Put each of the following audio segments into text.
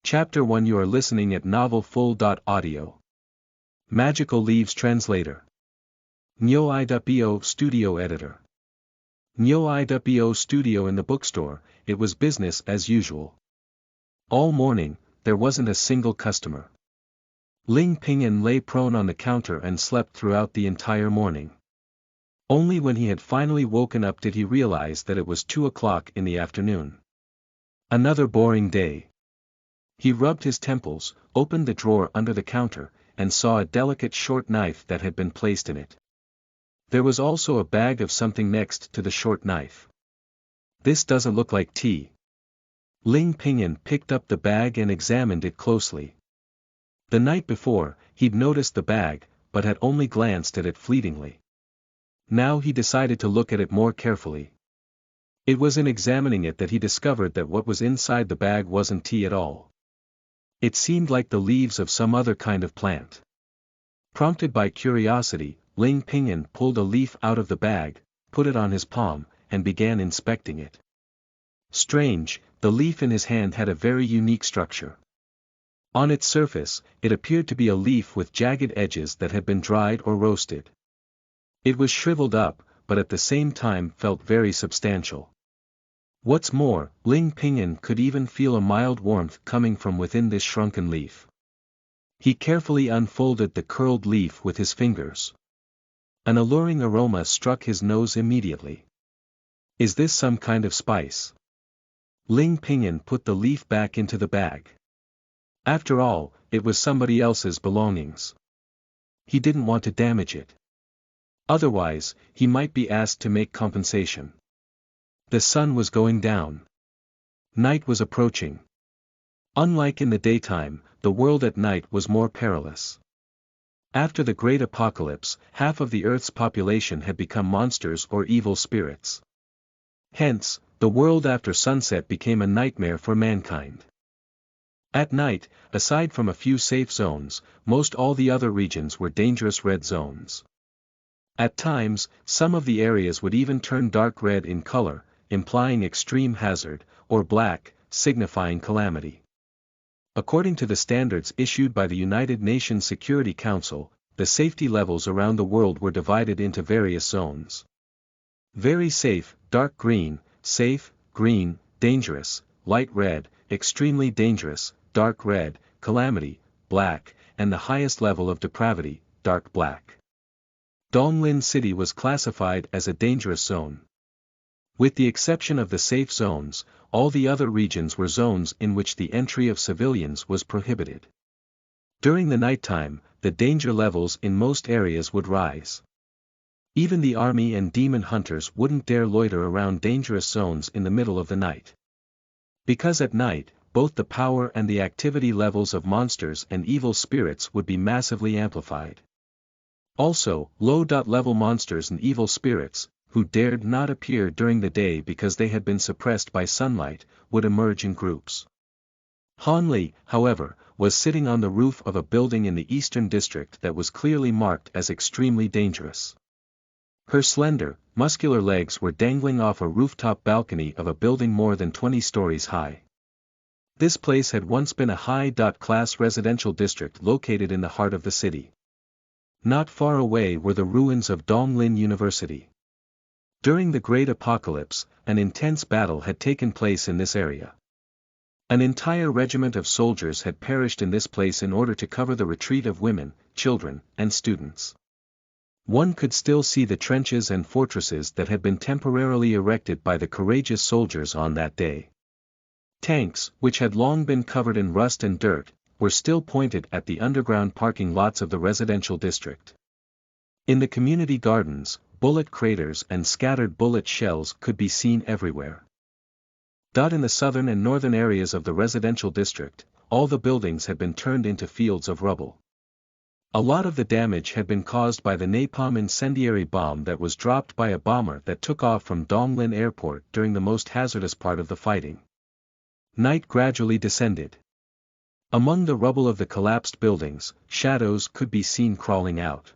Chapter 1 You are listening at Novel Full.audio. Magical Leaves Translator. Nyo iwo Studio Editor. Nyo iwo Studio. In the bookstore, it was business as usual. All morning, there wasn't a single customer. Ling Pinyin lay prone on the counter and slept throughout the entire morning. Only when he had finally woken up did he realize that it was 2 o'clock in the afternoon. Another boring day. He rubbed his temples, opened the drawer under the counter, and saw a delicate short knife that had been placed in it. There was also a bag of something next to the short knife. This doesn't look like tea. Ling Pinyin picked up the bag and examined it closely. The night before, he'd noticed the bag, but had only glanced at it fleetingly. Now he decided to look at it more carefully. It was in examining it that he discovered that what was inside the bag wasn't tea at all. It seemed like the leaves of some other kind of plant. Prompted by curiosity, Ling Pinyin pulled a leaf out of the bag, put it on his palm, and began inspecting it. Strange, the leaf in his hand had a very unique structure. On its surface, it appeared to be a leaf with jagged edges that had been dried or roasted. It was shriveled up, but at the same time felt very substantial. What's more, Ling Pinyin could even feel a mild warmth coming from within this shrunken leaf. He carefully unfolded the curled leaf with his fingers. An alluring aroma struck his nose immediately. Is this some kind of spice? Ling Pinyin put the leaf back into the bag. After all, it was somebody else's belongings. He didn't want to damage it. Otherwise, he might be asked to make compensation. The sun was going down. Night was approaching. Unlike in the daytime, the world at night was more perilous. After the Great Apocalypse, half of the Earth's population had become monsters or evil spirits. Hence, the world after sunset became a nightmare for mankind. At night, aside from a few safe zones, most all the other regions were dangerous red zones. At times, some of the areas would even turn dark red in color, implying extreme hazard, or black, signifying calamity. According to the standards issued by the United Nations Security Council, the safety levels around the world were divided into various zones. Very safe, dark green, safe, green, dangerous, light red, extremely dangerous, dark red, calamity, black, and the highest level of depravity, dark black. Donglin City was classified as a dangerous zone. With the exception of the safe zones, all the other regions were zones in which the entry of civilians was prohibited. During the nighttime, the danger levels in most areas would rise. Even the army and demon hunters wouldn't dare loiter around dangerous zones in the middle of the night. Because at night, both the power and the activity levels of monsters and evil spirits would be massively amplified. Also, low-level monsters and evil spirits, who dared not appear during the day because they had been suppressed by sunlight, would emerge in groups. Han Li, however, was sitting on the roof of a building in the eastern district that was clearly marked as extremely dangerous. Her slender, muscular legs were dangling off a rooftop balcony of a building more than 20 stories high. This place had once been a high-class residential district located in the heart of the city. Not far away were the ruins of Donglin University. During the Great Apocalypse, an intense battle had taken place in this area. An entire regiment of soldiers had perished in this place in order to cover the retreat of women, children, and students. One could still see the trenches and fortresses that had been temporarily erected by the courageous soldiers on that day. Tanks, which had long been covered in rust and dirt, were still pointed at the underground parking lots of the residential district. In the community gardens, bullet craters and scattered bullet shells could be seen everywhere. In the southern and northern areas of the residential district, all the buildings had been turned into fields of rubble. A lot of the damage had been caused by the napalm incendiary bomb that was dropped by a bomber that took off from Donglin Airport during the most hazardous part of the fighting. Night gradually descended. Among the rubble of the collapsed buildings, shadows could be seen crawling out.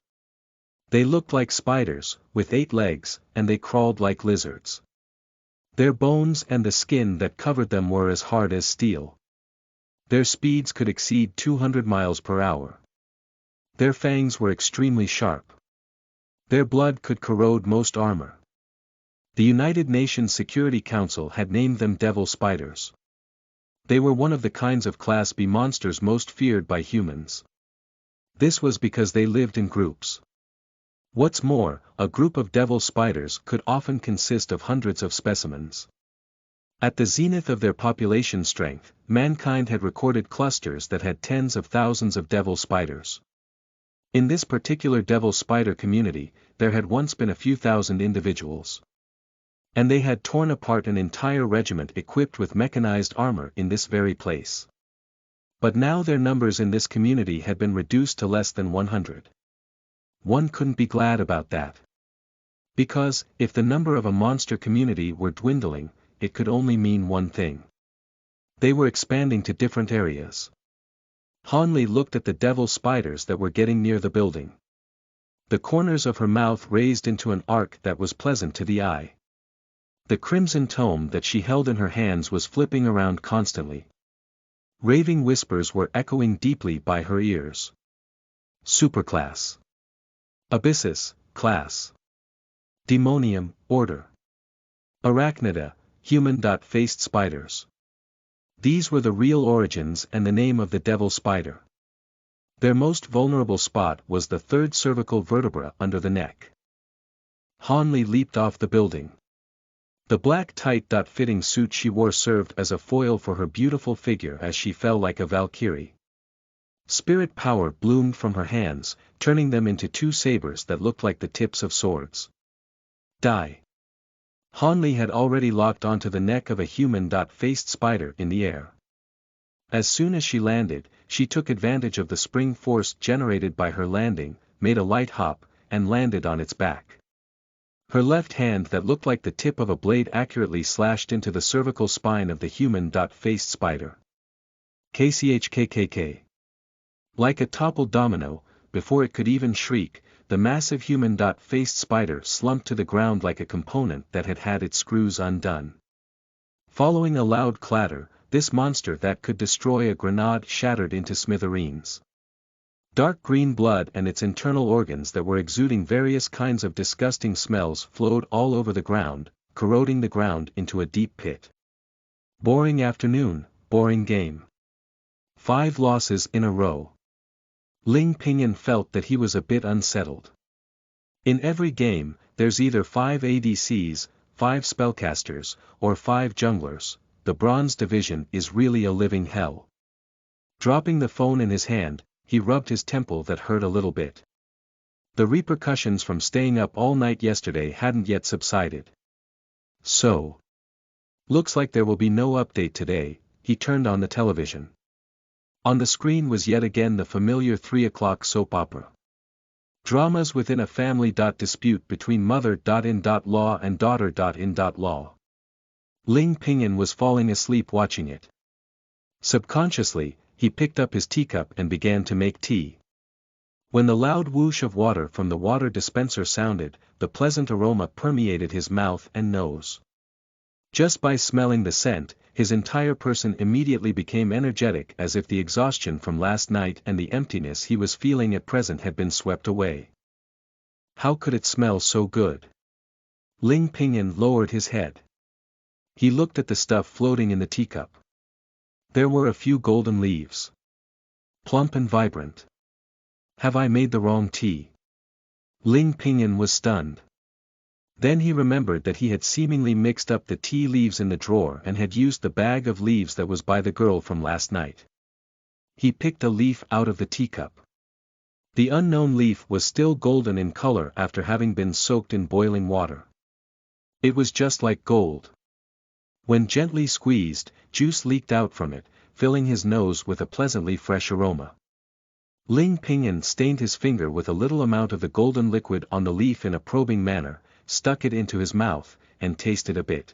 They looked like spiders, with 8 legs, and they crawled like lizards. Their bones and the skin that covered them were as hard as steel. Their speeds could exceed 200 miles per hour. Their fangs were extremely sharp. Their blood could corrode most armor. The United Nations Security Council had named them devil spiders. They were one of the kinds of Class B monsters most feared by humans. This was because they lived in groups. What's more, a group of devil spiders could often consist of hundreds of specimens. At the zenith of their population strength, mankind had recorded clusters that had tens of thousands of devil spiders. In this particular devil spider community, there had once been a few thousand individuals. And they had torn apart an entire regiment equipped with mechanized armor in this very place. But now their numbers in this community had been reduced to less than 100. One couldn't be glad about that. Because, if the number of a monster community were dwindling, it could only mean one thing. They were expanding to different areas. Hanli looked at the devil spiders that were getting near the building. The corners of her mouth raised into an arc that was pleasant to the eye. The crimson tome that she held in her hands was flipping around constantly. Raving whispers were echoing deeply by her ears. Superclass. Abyssus, class. Demonium, order. Arachnida, human-faced spiders. These were the real origins and the name of the devil spider. Their most vulnerable spot was the third cervical vertebra under the neck. Hanli leaped off the building. The black tight-fitting suit she wore served as a foil for her beautiful figure as she fell like a valkyrie. Spirit power bloomed from her hands, turning them into two sabers that looked like the tips of swords. Die. Hanli had already locked onto the neck of a human-faced spider in the air. As soon as she landed, she took advantage of the spring force generated by her landing, made a light hop, and landed on its back. Her left hand that looked like the tip of a blade accurately slashed into the cervical spine of the human-faced spider. KCHKKK. Like a toppled domino, before it could even shriek, the massive human-faced spider slumped to the ground like a component that had had its screws undone. Following a loud clatter, this monster that could destroy a grenade shattered into smithereens. Dark green blood and its internal organs that were exuding various kinds of disgusting smells flowed all over the ground, corroding the ground into a deep pit. Boring afternoon, boring game. 5 losses in a row. Ling Pinyin felt that he was a bit unsettled. In every game, there's either 5 ADCs, 5 spellcasters, or 5 junglers. The bronze division is really a living hell. Dropping the phone in his hand, he rubbed his temple that hurt a little bit. The repercussions from staying up all night yesterday hadn't yet subsided. So. Looks like there will be no update today. He turned on the television. On the screen was yet again the familiar 3 o'clock soap opera. Dramas within a family. Dispute between mother.in.law and daughter.in.law. Ling Pinyin was falling asleep watching it. Subconsciously, he picked up his teacup and began to make tea. When the loud whoosh of water from the water dispenser sounded, the pleasant aroma permeated his mouth and nose. Just by smelling the scent, his entire person immediately became energetic as if the exhaustion from last night and the emptiness he was feeling at present had been swept away. How could it smell so good? Ling Pinyin lowered his head. He looked at the stuff floating in the teacup. There were a few golden leaves. Plump and vibrant. Have I made the wrong tea? Ling Pinyin was stunned. Then he remembered that he had seemingly mixed up the tea leaves in the drawer and had used the bag of leaves that was by the girl from last night. He picked a leaf out of the teacup. The unknown leaf was still golden in color after having been soaked in boiling water. It was just like gold. When gently squeezed, juice leaked out from it, filling his nose with a pleasantly fresh aroma. Ling Pinyin stained his finger with a little amount of the golden liquid on the leaf in a probing manner, stuck it into his mouth, and tasted a bit.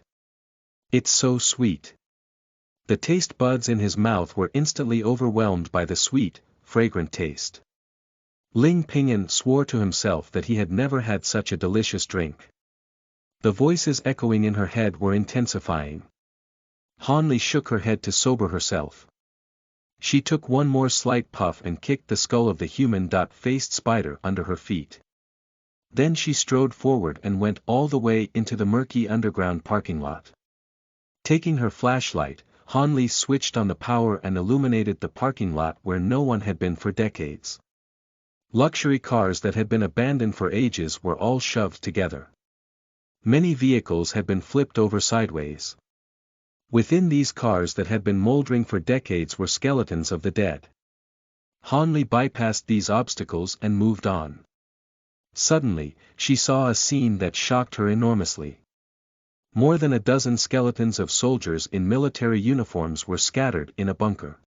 It's so sweet. The taste buds in his mouth were instantly overwhelmed by the sweet, fragrant taste. Ling Pinyin swore to himself that he had never had such a delicious drink. The voices echoing in her head were intensifying. Hanli shook her head to sober herself. She took one more slight puff and kicked the skull of the human-faced spider under her feet. Then she strode forward and went all the way into the murky underground parking lot. Taking her flashlight, Han Li switched on the power and illuminated the parking lot where no one had been for decades. Luxury cars that had been abandoned for ages were all shoved together. Many vehicles had been flipped over sideways. Within these cars that had been moldering for decades were skeletons of the dead. Han Li bypassed these obstacles and moved on. Suddenly, she saw a scene that shocked her enormously. More than a dozen skeletons of soldiers in military uniforms were scattered in a bunker.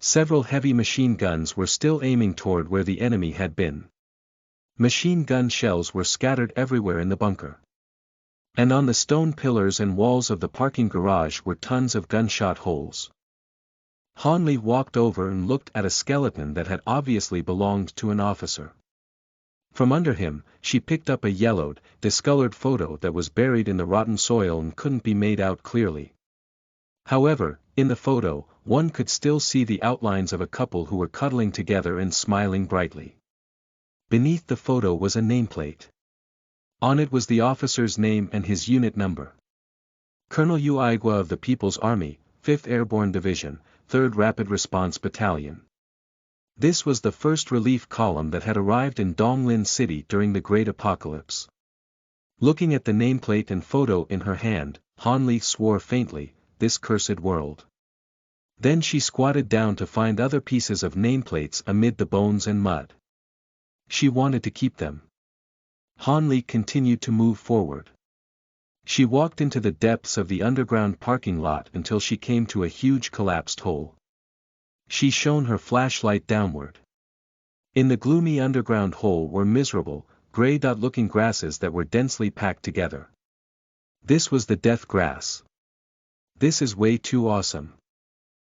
Several heavy machine guns were still aiming toward where the enemy had been. Machine gun shells were scattered everywhere in the bunker. And on the stone pillars and walls of the parking garage were tons of gunshot holes. Han Li walked over and looked at a skeleton that had obviously belonged to an officer. From under him, she picked up a yellowed, discolored photo that was buried in the rotten soil and couldn't be made out clearly. However, in the photo, one could still see the outlines of a couple who were cuddling together and smiling brightly. Beneath the photo was a nameplate. On it was the officer's name and his unit number. Colonel Yu Aigua of the People's Army, 5th Airborne Division, 3rd Rapid Response Battalion. This was the first relief column that had arrived in Donglin City during the Great Apocalypse. Looking at the nameplate and photo in her hand, Han Li swore faintly, "This cursed world." Then she squatted down to find other pieces of nameplates amid the bones and mud. She wanted to keep them. Han Li continued to move forward. She walked into the depths of the underground parking lot until she came to a huge collapsed hole. She shone her flashlight downward. In the gloomy underground hole were miserable, gray-looking grasses that were densely packed together. This was the death grass. "This is way too awesome,"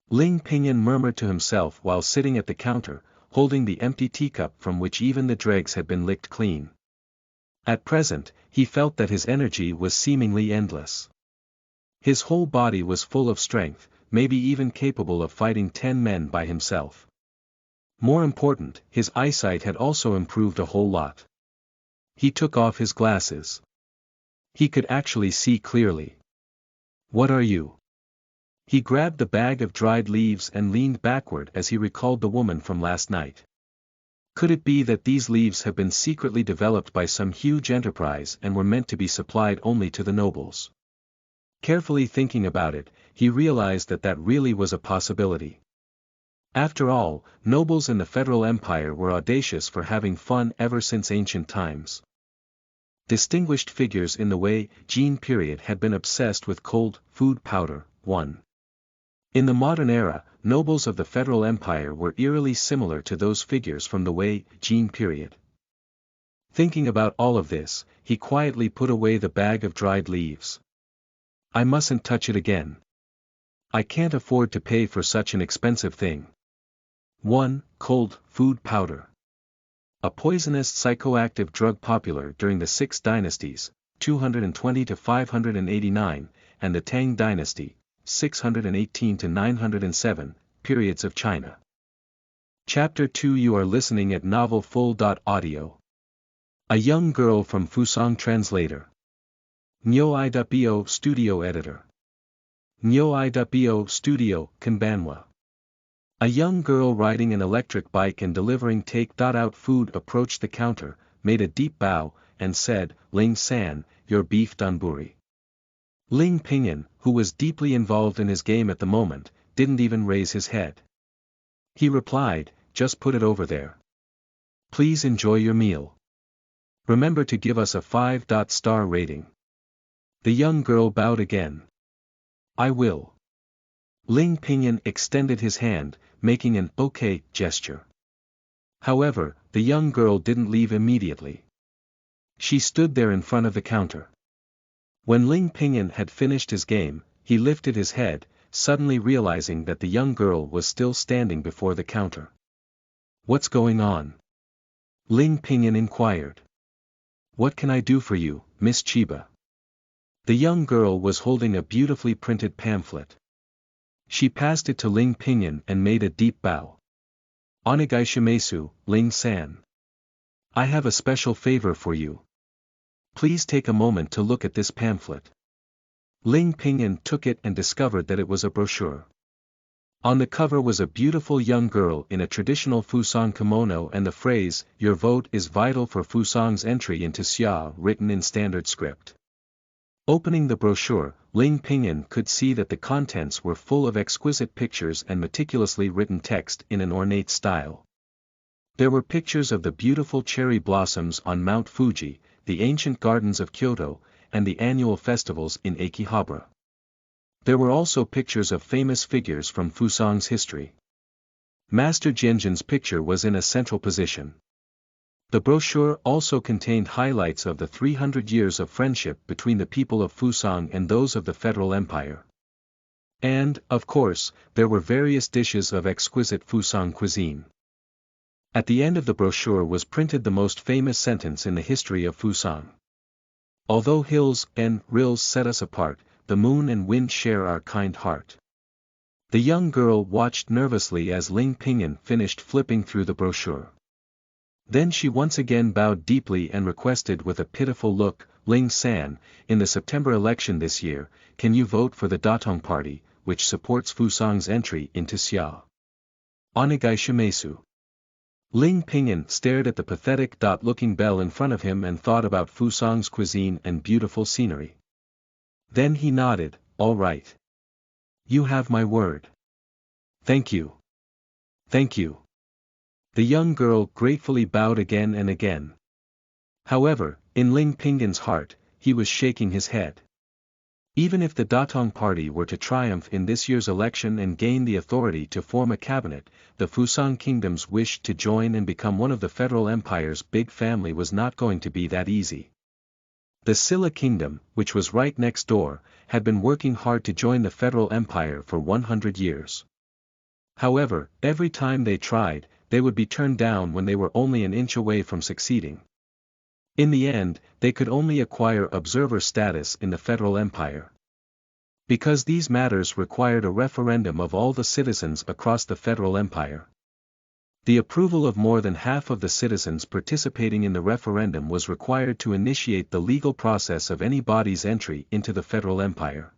Ling Pinyin murmured to himself while sitting at the counter, holding the empty teacup from which even the dregs had been licked clean. At present, he felt that his energy was seemingly endless. His whole body was full of strength, maybe even capable of fighting 10 men by himself. More important, his eyesight had also improved a whole lot. He took off his glasses. He could actually see clearly. "What are you?" He grabbed the bag of dried leaves and leaned backward as he recalled the woman from last night. Could it be that these leaves have been secretly developed by some huge enterprise and were meant to be supplied only to the nobles? Carefully thinking about it, he realized that that really was a possibility. After all, nobles in the Federal Empire were audacious for having fun ever since ancient times. Distinguished figures in the Wei Jin period had been obsessed with cold food powder. 1. In the modern era, nobles of the Federal Empire were eerily similar to those figures from the Wei Jin period. Thinking about all of this, he quietly put away the bag of dried leaves. "I mustn't touch it again. I can't afford to pay for such an expensive thing." 1. Cold food powder. A poisonous psychoactive drug popular during the Six Dynasties, 220 to 589, and the Tang Dynasty, 618 to 907, periods of China. Chapter 2. You are listening at novelfull.audio. A young girl from Fusang translator. Nyo.bo studio editor. Nyo.bo studio, Kanbanwa. A young girl riding an electric bike and delivering take-out food approached the counter, made a deep bow, and said, "Ling San, your beef donburi." Ling Pinyin, who was deeply involved in his game at the moment, didn't even raise his head. He replied, "Just put it over there. Please enjoy your meal. Remember to give us a 5-star rating." The young girl bowed again. "I will." Ling Pinyin extended his hand, making an "okay" gesture. However, the young girl didn't leave immediately. She stood there in front of the counter. When Ling Pinyin had finished his game, he lifted his head, suddenly realizing that the young girl was still standing before the counter. "What's going on?" Ling Pinyin inquired. "What can I do for you, Miss Chiba?" The young girl was holding a beautifully printed pamphlet. She passed it to Ling Pinyin and made a deep bow. Onegaishimasu, Ling-san. I have a special favor for you. Please take a moment to look at this pamphlet. Ling Pinyin took it and discovered that it was a brochure. On the cover was a beautiful young girl in a traditional Fusang kimono and the phrase, "Your vote is vital for Fusang's entry into Xia," written in standard script. Opening the brochure, Ling Pinyin could see that the contents were full of exquisite pictures and meticulously written text in an ornate style. There were pictures of the beautiful cherry blossoms on Mount Fuji, the ancient gardens of Kyoto, and the annual festivals in Akihabara. There were also pictures of famous figures from Fusang's history. Master Jianjin's picture was in a central position. The brochure also contained highlights of the 300 years of friendship between the people of Fusang and those of the Federal Empire. And, of course, there were various dishes of exquisite Fusang cuisine. At the end of the brochure was printed the most famous sentence in the history of Fusang. Although hills and rills set us apart, the moon and wind share our kind heart. The young girl watched nervously as Ling Pinyin finished flipping through the brochure. Then she once again bowed deeply and requested with a pitiful look, "Ling-san, in the September election this year, can you vote for the Datong Party, which supports Fusang's entry into Xia? Onegaishimasu." Ling Pinyin stared at the pathetic dot-looking bell in front of him and thought about Fusang's cuisine and beautiful scenery. Then he nodded, "All right. You have my word. Thank you. Thank you." The young girl gratefully bowed again and again. However, in Ling Pingyin's heart, he was shaking his head. Even if the Datong Party were to triumph in this year's election and gain the authority to form a cabinet, the Fusang Kingdom's wish to join and become one of the Federal Empire's big family was not going to be that easy. The Silla Kingdom, which was right next door, had been working hard to join the Federal Empire for 100 years. However, every time they tried, they would be turned down when they were only an inch away from succeeding. In the end, they could only acquire observer status in the Federal Empire. Because these matters required a referendum of all the citizens across the Federal Empire. The approval of more than half of the citizens participating in the referendum was required to initiate the legal process of any body's entry into the Federal Empire.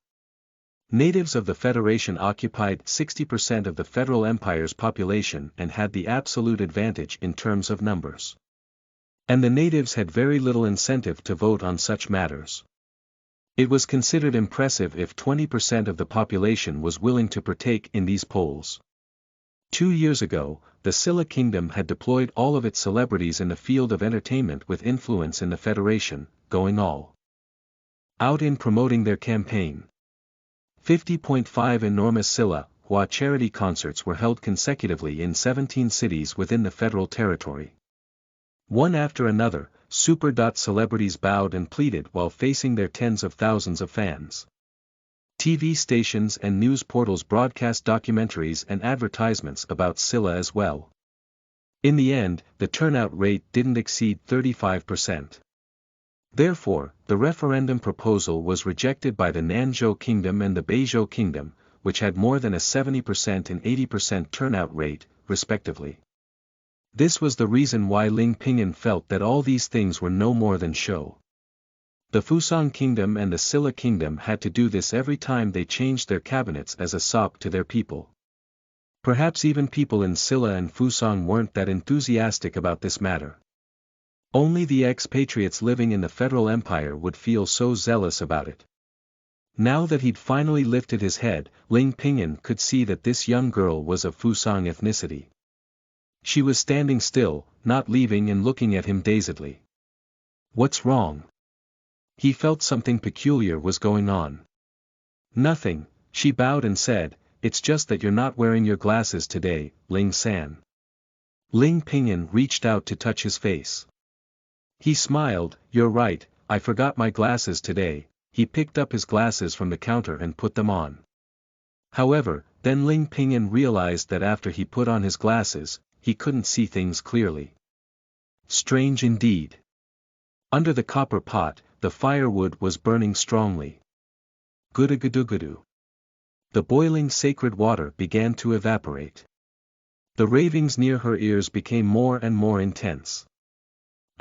Natives of the Federation occupied 60% of the Federal Empire's population and had the absolute advantage in terms of numbers. And the natives had very little incentive to vote on such matters. It was considered impressive if 20% of the population was willing to partake in these polls. 2 years ago, the Silla Kingdom had deployed all of its celebrities in the field of entertainment with influence in the Federation, going all out in promoting their campaign. 50.5 enormous Silla Hua charity concerts were held consecutively in 17 cities within the federal territory. One after another, super celebrities bowed and pleaded while facing their tens of thousands of fans. TV stations and news portals broadcast documentaries and advertisements about Silla as well. In the end, the turnout rate didn't exceed 35%. Therefore, the referendum proposal was rejected by the Nanzhou Kingdom and the Beizhou Kingdom, which had more than a 70% and 80% turnout rate, respectively. This was the reason why Ling Pinyin felt that all these things were no more than show. The Fusang Kingdom and the Silla Kingdom had to do this every time they changed their cabinets as a sop to their people. Perhaps even people in Silla and Fusang weren't that enthusiastic about this matter. Only the expatriates living in the Federal Empire would feel so zealous about it. Now that he'd finally lifted his head, Ling Pinyin could see that this young girl was of Fusang ethnicity. She was standing still, not leaving and looking at him dazedly. What's wrong? He felt something peculiar was going on. Nothing, she bowed and said, "It's just that you're not wearing your glasses today, Ling-san." Ling Pinyin reached out to touch his face. He smiled, "You're right, I forgot my glasses today." He picked up his glasses from the counter and put them on. However, then Ling Pinyin realized that after he put on his glasses, he couldn't see things clearly. Strange indeed. Under the copper pot, the firewood was burning strongly. Gudu-gudu-gudu. The boiling sacred water began to evaporate. The ravings near her ears became more and more intense.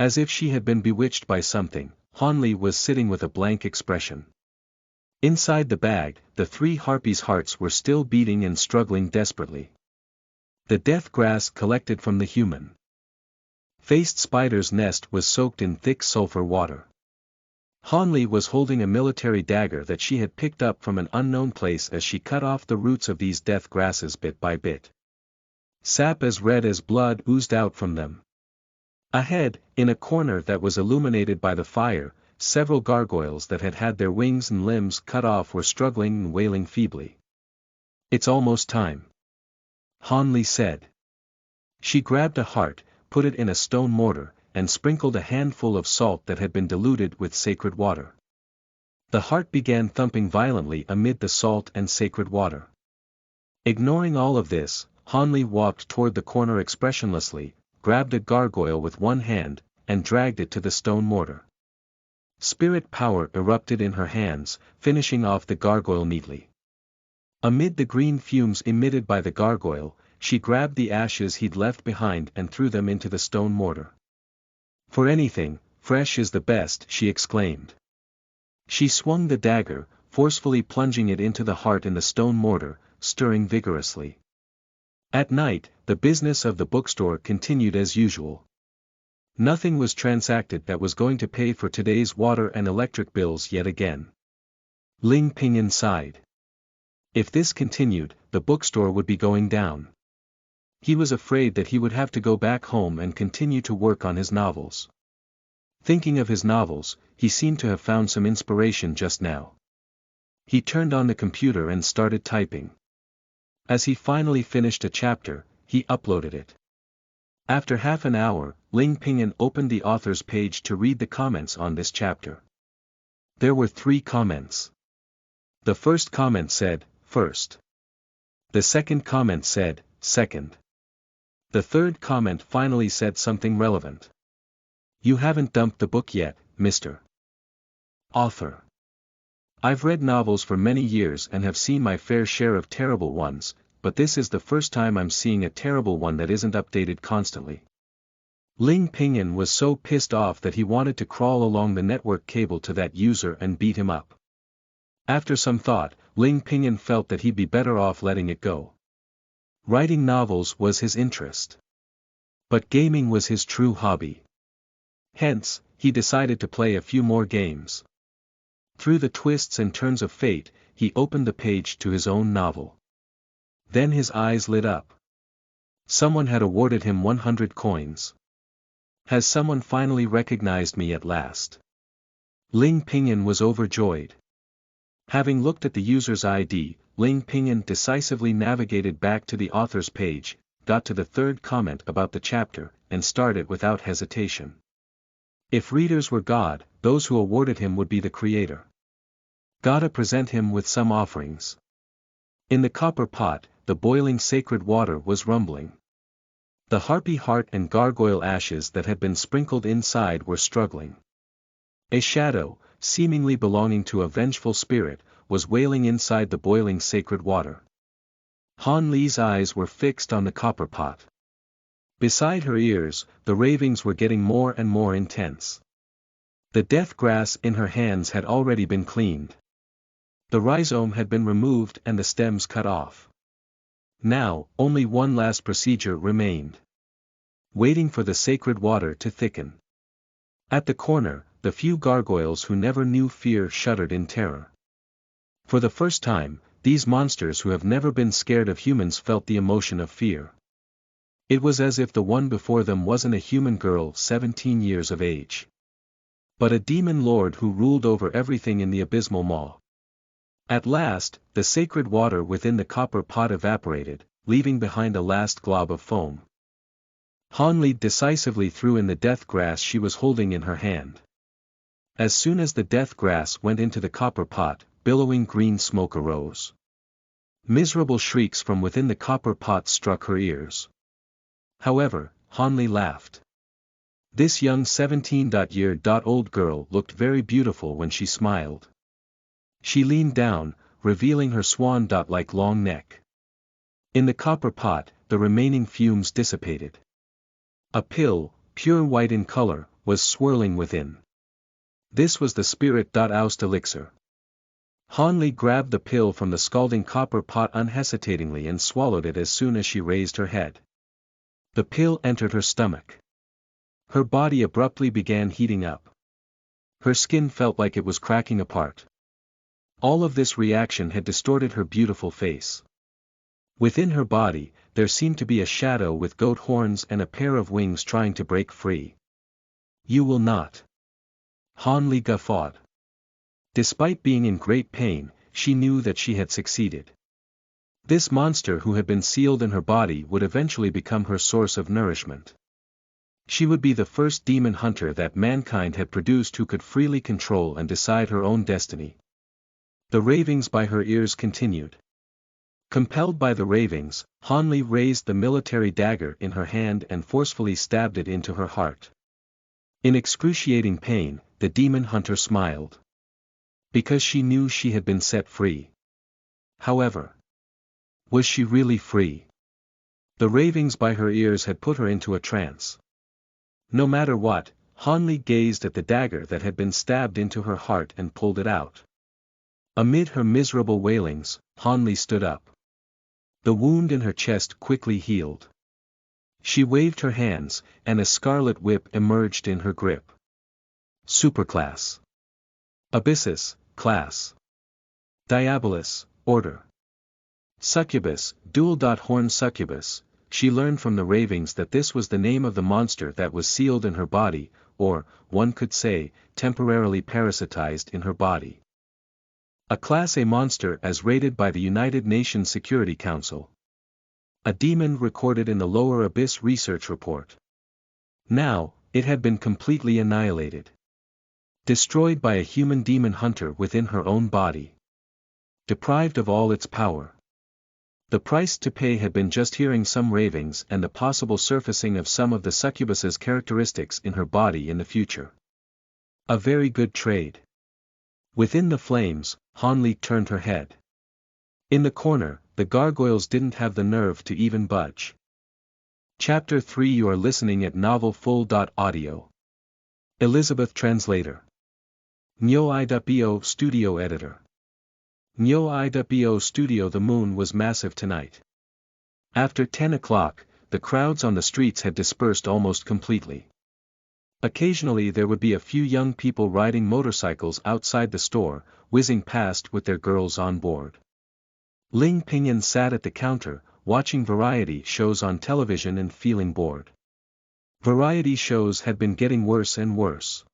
As if she had been bewitched by something, Hanli was sitting with a blank expression. Inside the bag, the three harpies' hearts were still beating and struggling desperately. The death grass collected from the human-faced spider's nest was soaked in thick sulfur water. Hanli was holding a military dagger that she had picked up from an unknown place as she cut off the roots of these death grasses bit by bit. Sap as red as blood oozed out from them. Ahead, in a corner that was illuminated by the fire, several gargoyles that had had their wings and limbs cut off were struggling and wailing feebly. "It's almost time," Hanli said. She grabbed a heart, put it in a stone mortar, and sprinkled a handful of salt that had been diluted with sacred water. The heart began thumping violently amid the salt and sacred water. Ignoring all of this, Hanli walked toward the corner expressionlessly, grabbed a gargoyle with one hand, and dragged it to the stone mortar. Spirit power erupted in her hands, finishing off the gargoyle neatly. Amid the green fumes emitted by the gargoyle, she grabbed the ashes he'd left behind and threw them into the stone mortar. "For anything, fresh is the best," she exclaimed. She swung the dagger, forcefully plunging it into the heart in the stone mortar, stirring vigorously. At night, the business of the bookstore continued as usual. Nothing was transacted that was going to pay for today's water and electric bills yet again. Ling Pinyin sighed. If this continued, the bookstore would be going down. He was afraid that he would have to go back home and continue to work on his novels. Thinking of his novels, he seemed to have found some inspiration just now. He turned on the computer and started typing. As he finally finished a chapter, he uploaded it. After half an hour, Ling Pinyin opened the author's page to read the comments on this chapter. There were 3 comments. The first comment said, "First." The second comment said, "Second." The third comment finally said something relevant. "You haven't dumped the book yet, Mr. Author. I've read novels for many years and have seen my fair share of terrible ones, but this is the first time I'm seeing a terrible one that isn't updated constantly." Ling Pinyin was so pissed off that he wanted to crawl along the network cable to that user and beat him up. After some thought, Ling Pinyin felt that he'd be better off letting it go. Writing novels was his interest. But gaming was his true hobby. Hence, he decided to play a few more games. Through the twists and turns of fate, he opened the page to his own novel. Then his eyes lit up. Someone had awarded him 100 coins. Has someone finally recognized me at last? Ling Pinyin was overjoyed. Having looked at the user's ID, Ling Pinyin decisively navigated back to the author's page, got to the third comment about the chapter, and started without hesitation. If readers were God, those who awarded him would be the creator. Gotta present him with some offerings. In the copper pot, the boiling sacred water was rumbling. The harpy heart and gargoyle ashes that had been sprinkled inside were struggling. A shadow, seemingly belonging to a vengeful spirit, was wailing inside the boiling sacred water. Han Li's eyes were fixed on the copper pot. Beside her ears, the ravings were getting more and more intense. The death grass in her hands had already been cleaned. The rhizome had been removed and the stems cut off. Now, only one last procedure remained. Waiting for the sacred water to thicken. At the corner, the few gargoyles who never knew fear shuddered in terror. For the first time, these monsters who have never been scared of humans felt the emotion of fear. It was as if the one before them wasn't a human girl 17 years of age, but a demon lord who ruled over everything in the abysmal maw. At last, the sacred water within the copper pot evaporated, leaving behind a last glob of foam. Han Li decisively threw in the death grass she was holding in her hand. As soon as the death grass went into the copper pot, billowing green smoke arose. Miserable shrieks from within the copper pot struck her ears. However, Han Li laughed. This young 17-year-old girl looked very beautiful when she smiled. She leaned down, revealing her swan-like long neck. In the copper pot, the remaining fumes dissipated. A pill, pure white in color, was swirling within. This was the spirit-oust elixir. Hanli grabbed the pill from the scalding copper pot unhesitatingly and swallowed it as soon as she raised her head. The pill entered her stomach. Her body abruptly began heating up. Her skin felt like it was cracking apart. All of this reaction had distorted her beautiful face. Within her body, there seemed to be a shadow with goat horns and a pair of wings trying to break free. "You will not." Hanli guffawed. Despite being in great pain, she knew that she had succeeded. This monster who had been sealed in her body would eventually become her source of nourishment. She would be the first demon hunter that mankind had produced who could freely control and decide her own destiny. The ravings by her ears continued. Compelled by the ravings, Hanli raised the military dagger in her hand and forcefully stabbed it into her heart. In excruciating pain, the demon hunter smiled. Because she knew she had been set free. However, was she really free? The ravings by her ears had put her into a trance. No matter what, Hanli gazed at the dagger that had been stabbed into her heart and pulled it out. Amid her miserable wailings, Hanli stood up. The wound in her chest quickly healed. She waved her hands, and a scarlet whip emerged in her grip. Superclass. Abyssus, class. Diabolus, order. Succubus, dual-horn succubus. She learned from the ravings that this was the name of the monster that was sealed in her body, or, one could say, temporarily parasitized in her body. A Class A monster as rated by the United Nations Security Council. A demon recorded in the Lower Abyss Research Report. Now, it had been completely annihilated. Destroyed by a human demon hunter within her own body. Deprived of all its power. The price to pay had been just hearing some ravings and the possible surfacing of some of the succubus's characteristics in her body in the future. A very good trade. Within the flames, Hanli turned her head. In the corner, the gargoyles didn't have the nerve to even budge. Chapter 3. You are listening at novelfull.audio. Elizabeth Translator. Nyo.bo Studio Editor. Nyo.bo Studio. The moon was massive tonight. After 10 o'clock, the crowds on the streets had dispersed almost completely. Occasionally there would be a few young people riding motorcycles outside the store, whizzing past with their girls on board. Ling Pinyin sat at the counter, watching variety shows on television and feeling bored. Variety shows had been getting worse and worse.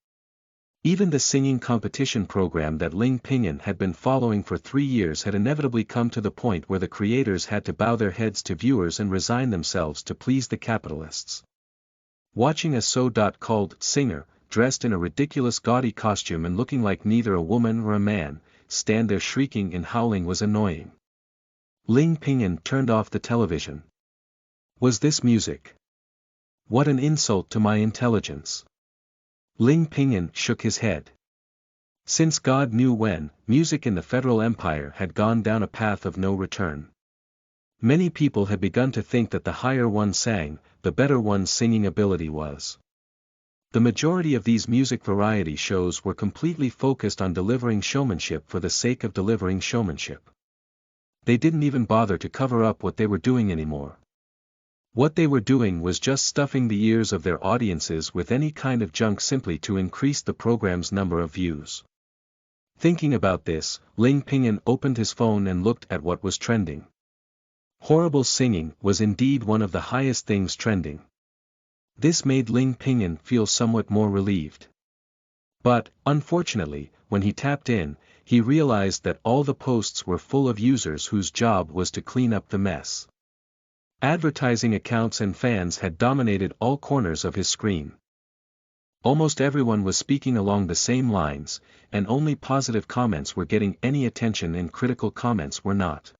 Even the singing competition program that Ling Pinyin had been following for 3 years had inevitably come to the point where the creators had to bow their heads to viewers and resign themselves to please the capitalists. Watching a so-called singer, dressed in a ridiculous gaudy costume and looking like neither a woman or a man, stand there shrieking and howling was annoying. Ling Pinyin turned off the television. Was this music? What an insult to my intelligence. Ling Pinyin shook his head. Since God knew when, music in the Federal Empire had gone down a path of no return. Many people had begun to think that the higher one sang, the better one's singing ability was. The majority of these music variety shows were completely focused on delivering showmanship for the sake of delivering showmanship. They didn't even bother to cover up what they were doing anymore. What they were doing was just stuffing the ears of their audiences with any kind of junk simply to increase the program's number of views. Thinking about this, Ling Pinyin opened his phone and looked at what was trending. Horrible singing was indeed one of the highest things trending. This made Ling Pinyin feel somewhat more relieved. But, unfortunately, when he tapped in, he realized that all the posts were full of users whose job was to clean up the mess. Advertising accounts and fans had dominated all corners of his screen. Almost everyone was speaking along the same lines, and only positive comments were getting any attention and critical comments were not.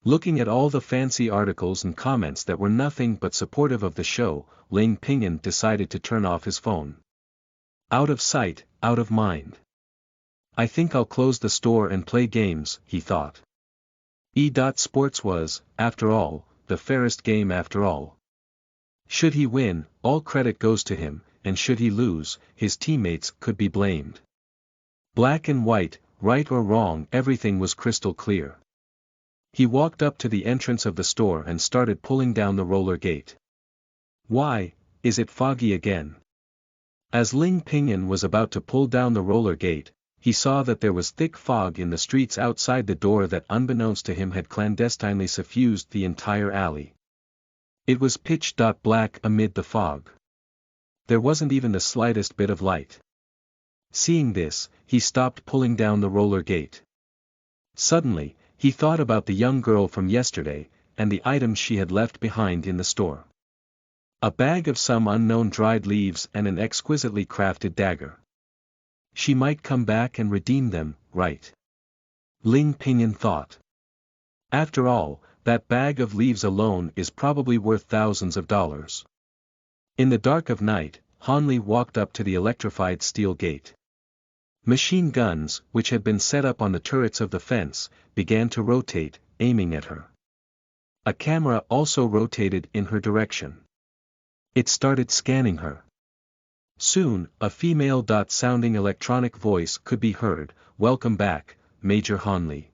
Looking at all the fancy articles and comments that were nothing but supportive of the show, Ling Pinyin decided to turn off his phone. Out of sight, out of mind. I think I'll close the store and play games, he thought. Sports was, after all, the fairest game after all. Should he win, all credit goes to him, and should he lose, his teammates could be blamed. Black and white, right or wrong, everything was crystal clear. He walked up to the entrance of the store and started pulling down the roller gate. Why, is it foggy again? As Ling Pinyin was about to pull down the roller gate, he saw that there was thick fog in the streets outside the door that unbeknownst to him had clandestinely suffused the entire alley. It was pitch black amid the fog. There wasn't even the slightest bit of light. Seeing this, he stopped pulling down the roller gate. Suddenly, he thought about the young girl from yesterday, and the items she had left behind in the store. A bag of some unknown dried leaves and an exquisitely crafted dagger. She might come back and redeem them, right? Ling Pinyin thought. After all, that bag of leaves alone is probably worth thousands of dollars. In the dark of night, Han Li walked up to the electrified steel gate. Machine guns, which had been set up on the turrets of the fence, began to rotate, aiming at her. A camera also rotated in her direction. It started scanning her. Soon, a female-sounding electronic voice could be heard, "Welcome back, Major Han Li.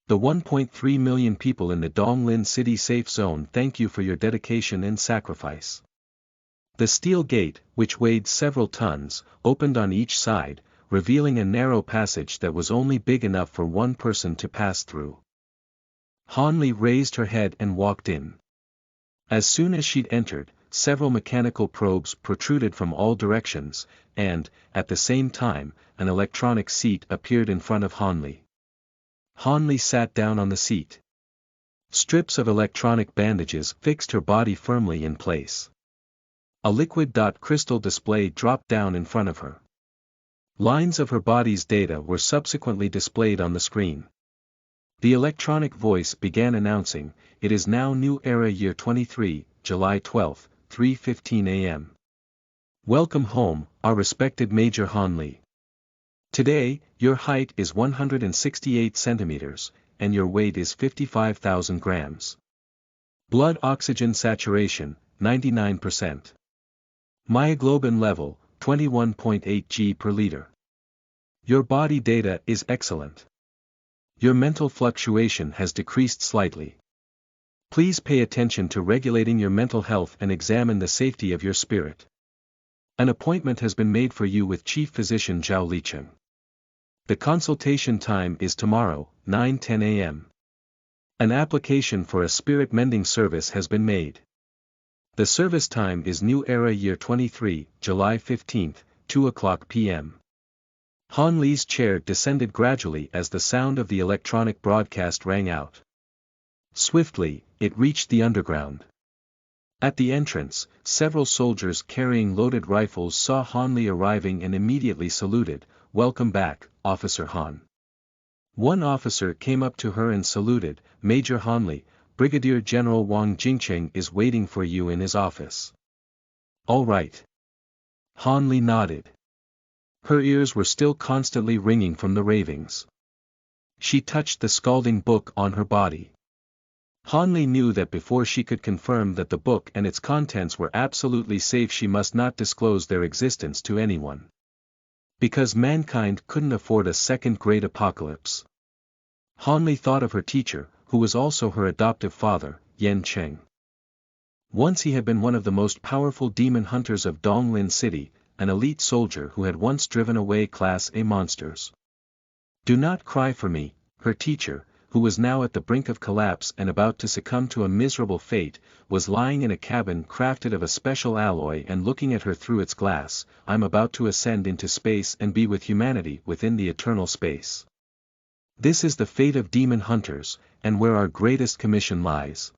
The 1.3 million people in the Donglin City safe zone thank you for your dedication and sacrifice." The steel gate, which weighed several tons, opened on each side, revealing a narrow passage that was only big enough for one person to pass through. Han Li raised her head and walked in. As soon as she'd entered, several mechanical probes protruded from all directions, and, at the same time, an electronic seat appeared in front of Han Li. Han Li sat down on the seat. Strips of electronic bandages fixed her body firmly in place. A liquid crystal display dropped down in front of her. Lines of her body's data were subsequently displayed on the screen. The electronic voice began announcing, "It is now New Era Year 23, July 12, 3:15 a.m. Welcome home, our respected Major Han Li. Today, your height is 168 centimeters, and your weight is 55,000 grams. Blood oxygen saturation, 99%. Myoglobin level, 21.8 g per liter. Your body data is excellent. Your mental fluctuation has decreased slightly. Please pay attention to regulating your mental health and examine the safety of your spirit. An appointment has been made for you with Chief Physician Zhao Licheng. The consultation time is tomorrow, 9:10 a.m. An application for a spirit mending service has been made. The service time is New Era Year 23, July 15, 2:00 p.m. Han Li's chair descended gradually as the sound of the electronic broadcast rang out. Swiftly, it reached the underground. At the entrance, several soldiers carrying loaded rifles saw Han Li arriving and immediately saluted, "Welcome back, Officer Han." One officer came up to her and saluted, "Major Han Li, Brigadier General Wang Jingcheng is waiting for you in his office." "All right." Han Li nodded. Her ears were still constantly ringing from the ravings. She touched the scalding book on her body. Han Li knew that before she could confirm that the book and its contents were absolutely safe, she must not disclose their existence to anyone. Because mankind couldn't afford a second great apocalypse. Han Li thought of her teacher, who was also her adoptive father, Yan Cheng. Once he had been one of the most powerful demon hunters of Donglin City, an elite soldier who had once driven away Class A monsters. "Do not cry for me," her teacher, who was now at the brink of collapse and about to succumb to a miserable fate, was lying in a cabin crafted of a special alloy and looking at her through its glass. "I'm about to ascend into space and be with humanity within the eternal space. This is the fate of demon hunters, and where our greatest commission lies.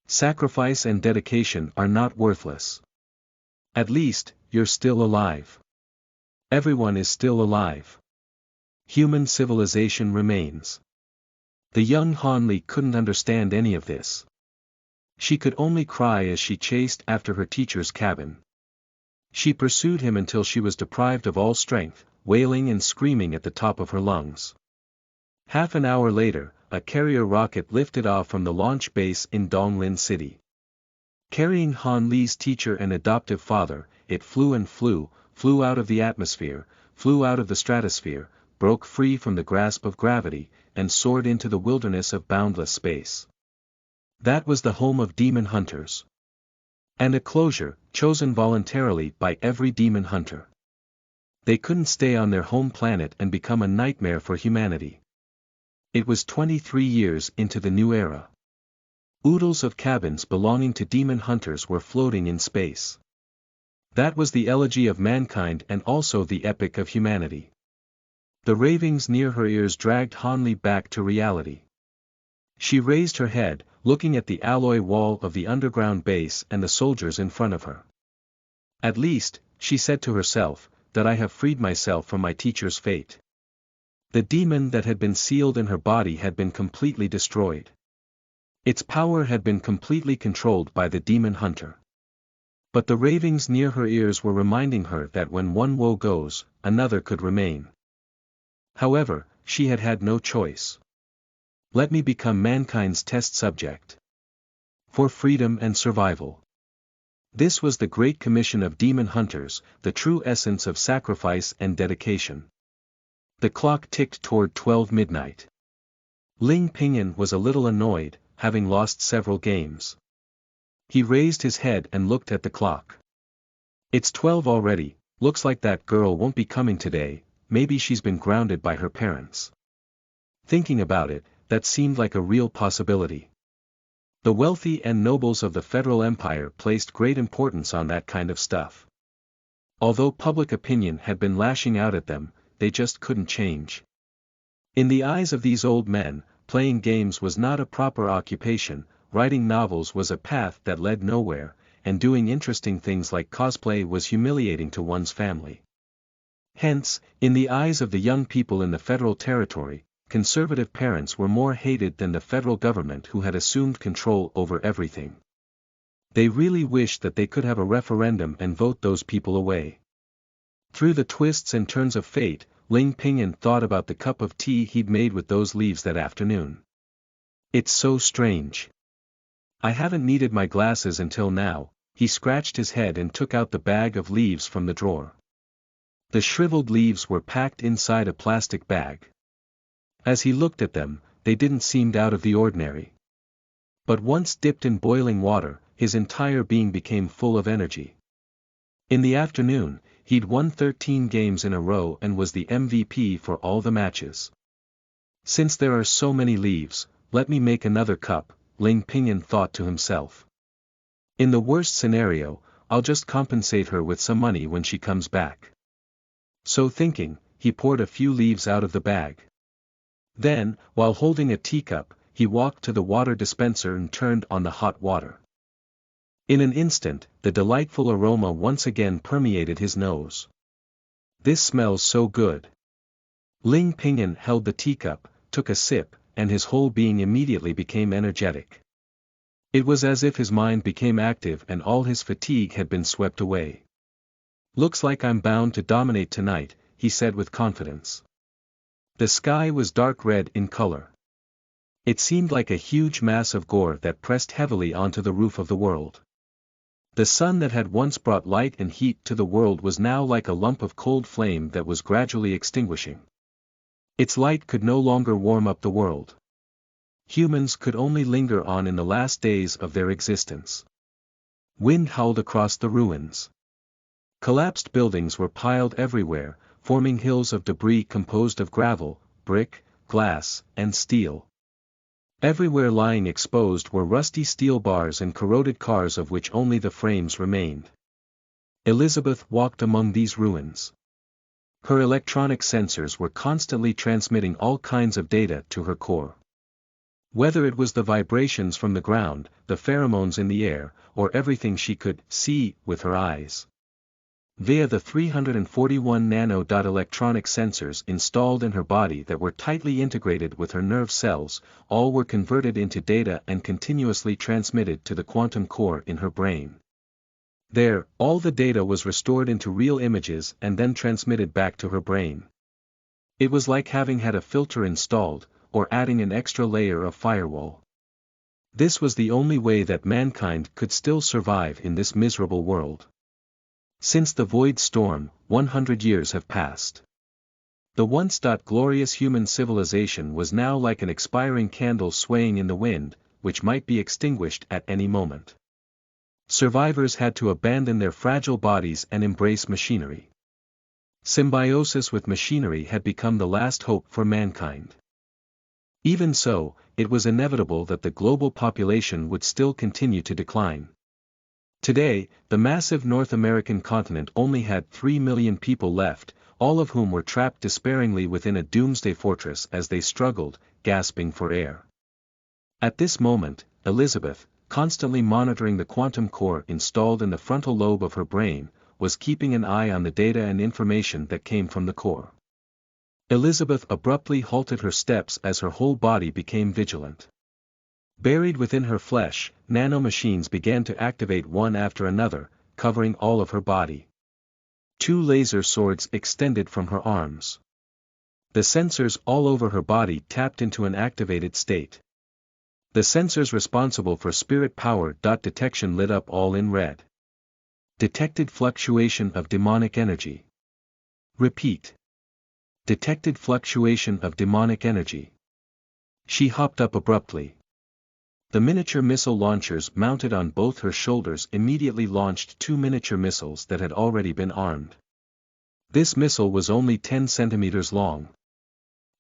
Sacrifice and dedication are not worthless. At least, you're still alive. Everyone is still alive. Human civilization remains." The young Han Li couldn't understand any of this. She could only cry as she chased after her teacher's cabin. She pursued him until she was deprived of all strength, wailing and screaming at the top of her lungs. Half an hour later, a carrier rocket lifted off from the launch base in Donglin City. Carrying Han Li's teacher and adoptive father, it flew and flew out of the atmosphere, flew out of the stratosphere, broke free from the grasp of gravity, and soared into the wilderness of boundless space. That was the home of demon hunters. And a closure, chosen voluntarily by every demon hunter. They couldn't stay on their home planet and become a nightmare for humanity. It was 23 years into the new era. Oodles of cabins belonging to demon hunters were floating in space. That was the elegy of mankind and also the epic of humanity. The ravings near her ears dragged Han Li back to reality. She raised her head, looking at the alloy wall of the underground base and the soldiers in front of her. At least, she said to herself, that I have freed myself from my teacher's fate. The demon that had been sealed in her body had been completely destroyed. Its power had been completely controlled by the demon hunter. But the ravings near her ears were reminding her that when one woe goes, another could remain. However, she had had no choice. Let me become mankind's test subject. For freedom and survival. This was the great commission of demon hunters, the true essence of sacrifice and dedication. The clock ticked toward 12 midnight. Ling Pingyan was a little annoyed, having lost several games. He raised his head and looked at the clock. It's 12 already, looks like that girl won't be coming today, maybe she's been grounded by her parents. Thinking about it, that seemed like a real possibility. The wealthy and nobles of the Federal Empire placed great importance on that kind of stuff. Although public opinion had been lashing out at them, they just couldn't change. In the eyes of these old men, playing games was not a proper occupation, writing novels was a path that led nowhere, and doing interesting things like cosplay was humiliating to one's family. Hence, in the eyes of the young people in the federal territory, conservative parents were more hated than the federal government who had assumed control over everything. They really wished that they could have a referendum and vote those people away. Through the twists and turns of fate, Ling Pingyan thought about the cup of tea he'd made with those leaves that afternoon. It's so strange. I haven't needed my glasses until now. He scratched his head and took out the bag of leaves from the drawer. The shriveled leaves were packed inside a plastic bag. As he looked at them, they didn't seem out of the ordinary. But once dipped in boiling water, his entire being became full of energy. In the afternoon, he'd won 13 games in a row and was the MVP for all the matches. Since there are so many leaves, let me make another cup, Ling Pingyan thought to himself. In the worst scenario, I'll just compensate her with some money when she comes back. So thinking, he poured a few leaves out of the bag. Then, while holding a teacup, he walked to the water dispenser and turned on the hot water. In an instant, the delightful aroma once again permeated his nose. This smells so good. Ling Pingyan held the teacup, took a sip, and his whole being immediately became energetic. It was as if his mind became active and all his fatigue had been swept away. Looks like I'm bound to dominate tonight, he said with confidence. The sky was dark red in color. It seemed like a huge mass of gore that pressed heavily onto the roof of the world. The sun that had once brought light and heat to the world was now like a lump of cold flame that was gradually extinguishing. Its light could no longer warm up the world. Humans could only linger on in the last days of their existence. Wind howled across the ruins. Collapsed buildings were piled everywhere, forming hills of debris composed of gravel, brick, glass, and steel. Everywhere lying exposed were rusty steel bars and corroded cars of which only the frames remained. Elizabeth walked among these ruins. Her electronic sensors were constantly transmitting all kinds of data to her core. Whether it was the vibrations from the ground, the pheromones in the air, or everything she could see with her eyes. Via the 341 nano electronic sensors installed in her body that were tightly integrated with her nerve cells, all were converted into data and continuously transmitted to the quantum core in her brain. There, all the data was restored into real images and then transmitted back to her brain. It was like having had a filter installed, or adding an extra layer of firewall. This was the only way that mankind could still survive in this miserable world. Since the Void Storm, 100 years have passed. The once glorious human civilization was now like an expiring candle swaying in the wind, which might be extinguished at any moment. Survivors had to abandon their fragile bodies and embrace machinery. Symbiosis with machinery had become the last hope for mankind. Even so, it was inevitable that the global population would still continue to decline. Today, the massive North American continent only had 3 million people left, all of whom were trapped despairingly within a doomsday fortress as they struggled, gasping for air. At this moment, Elizabeth, constantly monitoring the quantum core installed in the frontal lobe of her brain, was keeping an eye on the data and information that came from the core. Elizabeth abruptly halted her steps as her whole body became vigilant. Buried within her flesh, nanomachines began to activate one after another, covering all of her body. 2 laser swords extended from her arms. The sensors all over her body tapped into an activated state. The sensors responsible for spirit power detection lit up all in red. Detected fluctuation of demonic energy. Repeat. Detected fluctuation of demonic energy. She hopped up abruptly. The miniature missile launchers mounted on both her shoulders immediately launched 2 miniature missiles that had already been armed. This missile was only 10 centimeters long.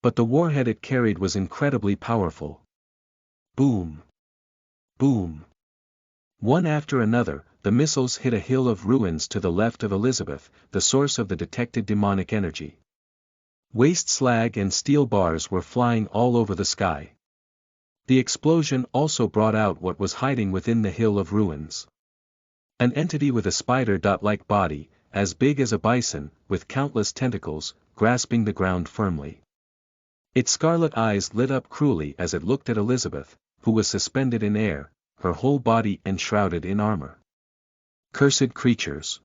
But the warhead it carried was incredibly powerful. Boom. Boom. One after another, the missiles hit a hill of ruins to the left of Elizabeth, the source of the detected demonic energy. Waste slag and steel bars were flying all over the sky. The explosion also brought out what was hiding within the hill of ruins. An entity with a spider-like body, as big as a bison, with countless tentacles, grasping the ground firmly. Its scarlet eyes lit up cruelly as it looked at Elizabeth, who was suspended in air, her whole body enshrouded in armor. Cursed creatures.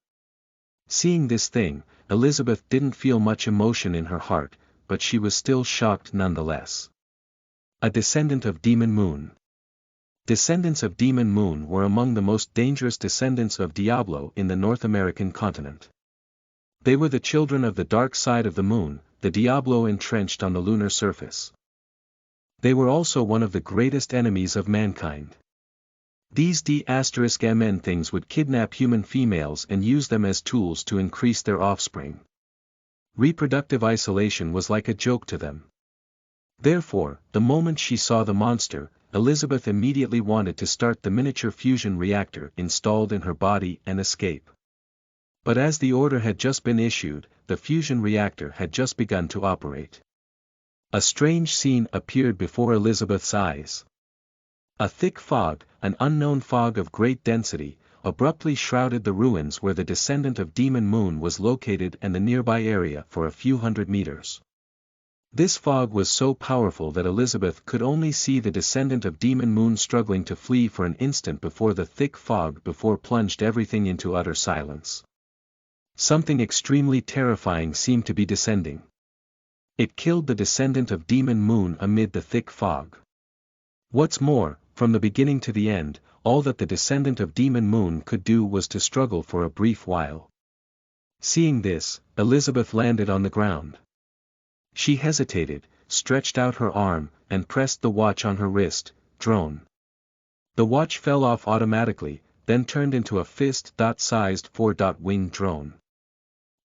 Seeing this thing, Elizabeth didn't feel much emotion in her heart, but she was still shocked nonetheless. A descendant of Demon Moon. Descendants of Demon Moon were among the most dangerous descendants of Diablo in the North American continent. They were the children of the dark side of the moon, the Diablo entrenched on the lunar surface. They were also one of the greatest enemies of mankind. These D***MN things would kidnap human females and use them as tools to increase their offspring. Reproductive isolation was like a joke to them. Therefore, the moment she saw the monster, Elizabeth immediately wanted to start the miniature fusion reactor installed in her body and escape. But as the order had just been issued, the fusion reactor had just begun to operate. A strange scene appeared before Elizabeth's eyes. A thick fog, an unknown fog of great density, abruptly shrouded the ruins where the descendant of Demon Moon was located and the nearby area for a few hundred meters. This fog was so powerful that Elizabeth could only see the descendant of Demon Moon struggling to flee for an instant before the thick fog plunged everything into utter silence. Something extremely terrifying seemed to be descending. It killed the descendant of Demon Moon amid the thick fog. What's more, from the beginning to the end, all that the descendant of Demon Moon could do was to struggle for a brief while. Seeing this, Elizabeth landed on the ground. She hesitated, stretched out her arm, and pressed the watch on her wrist. Drone. The watch fell off automatically, then turned into a fist-sized 4-winged drone.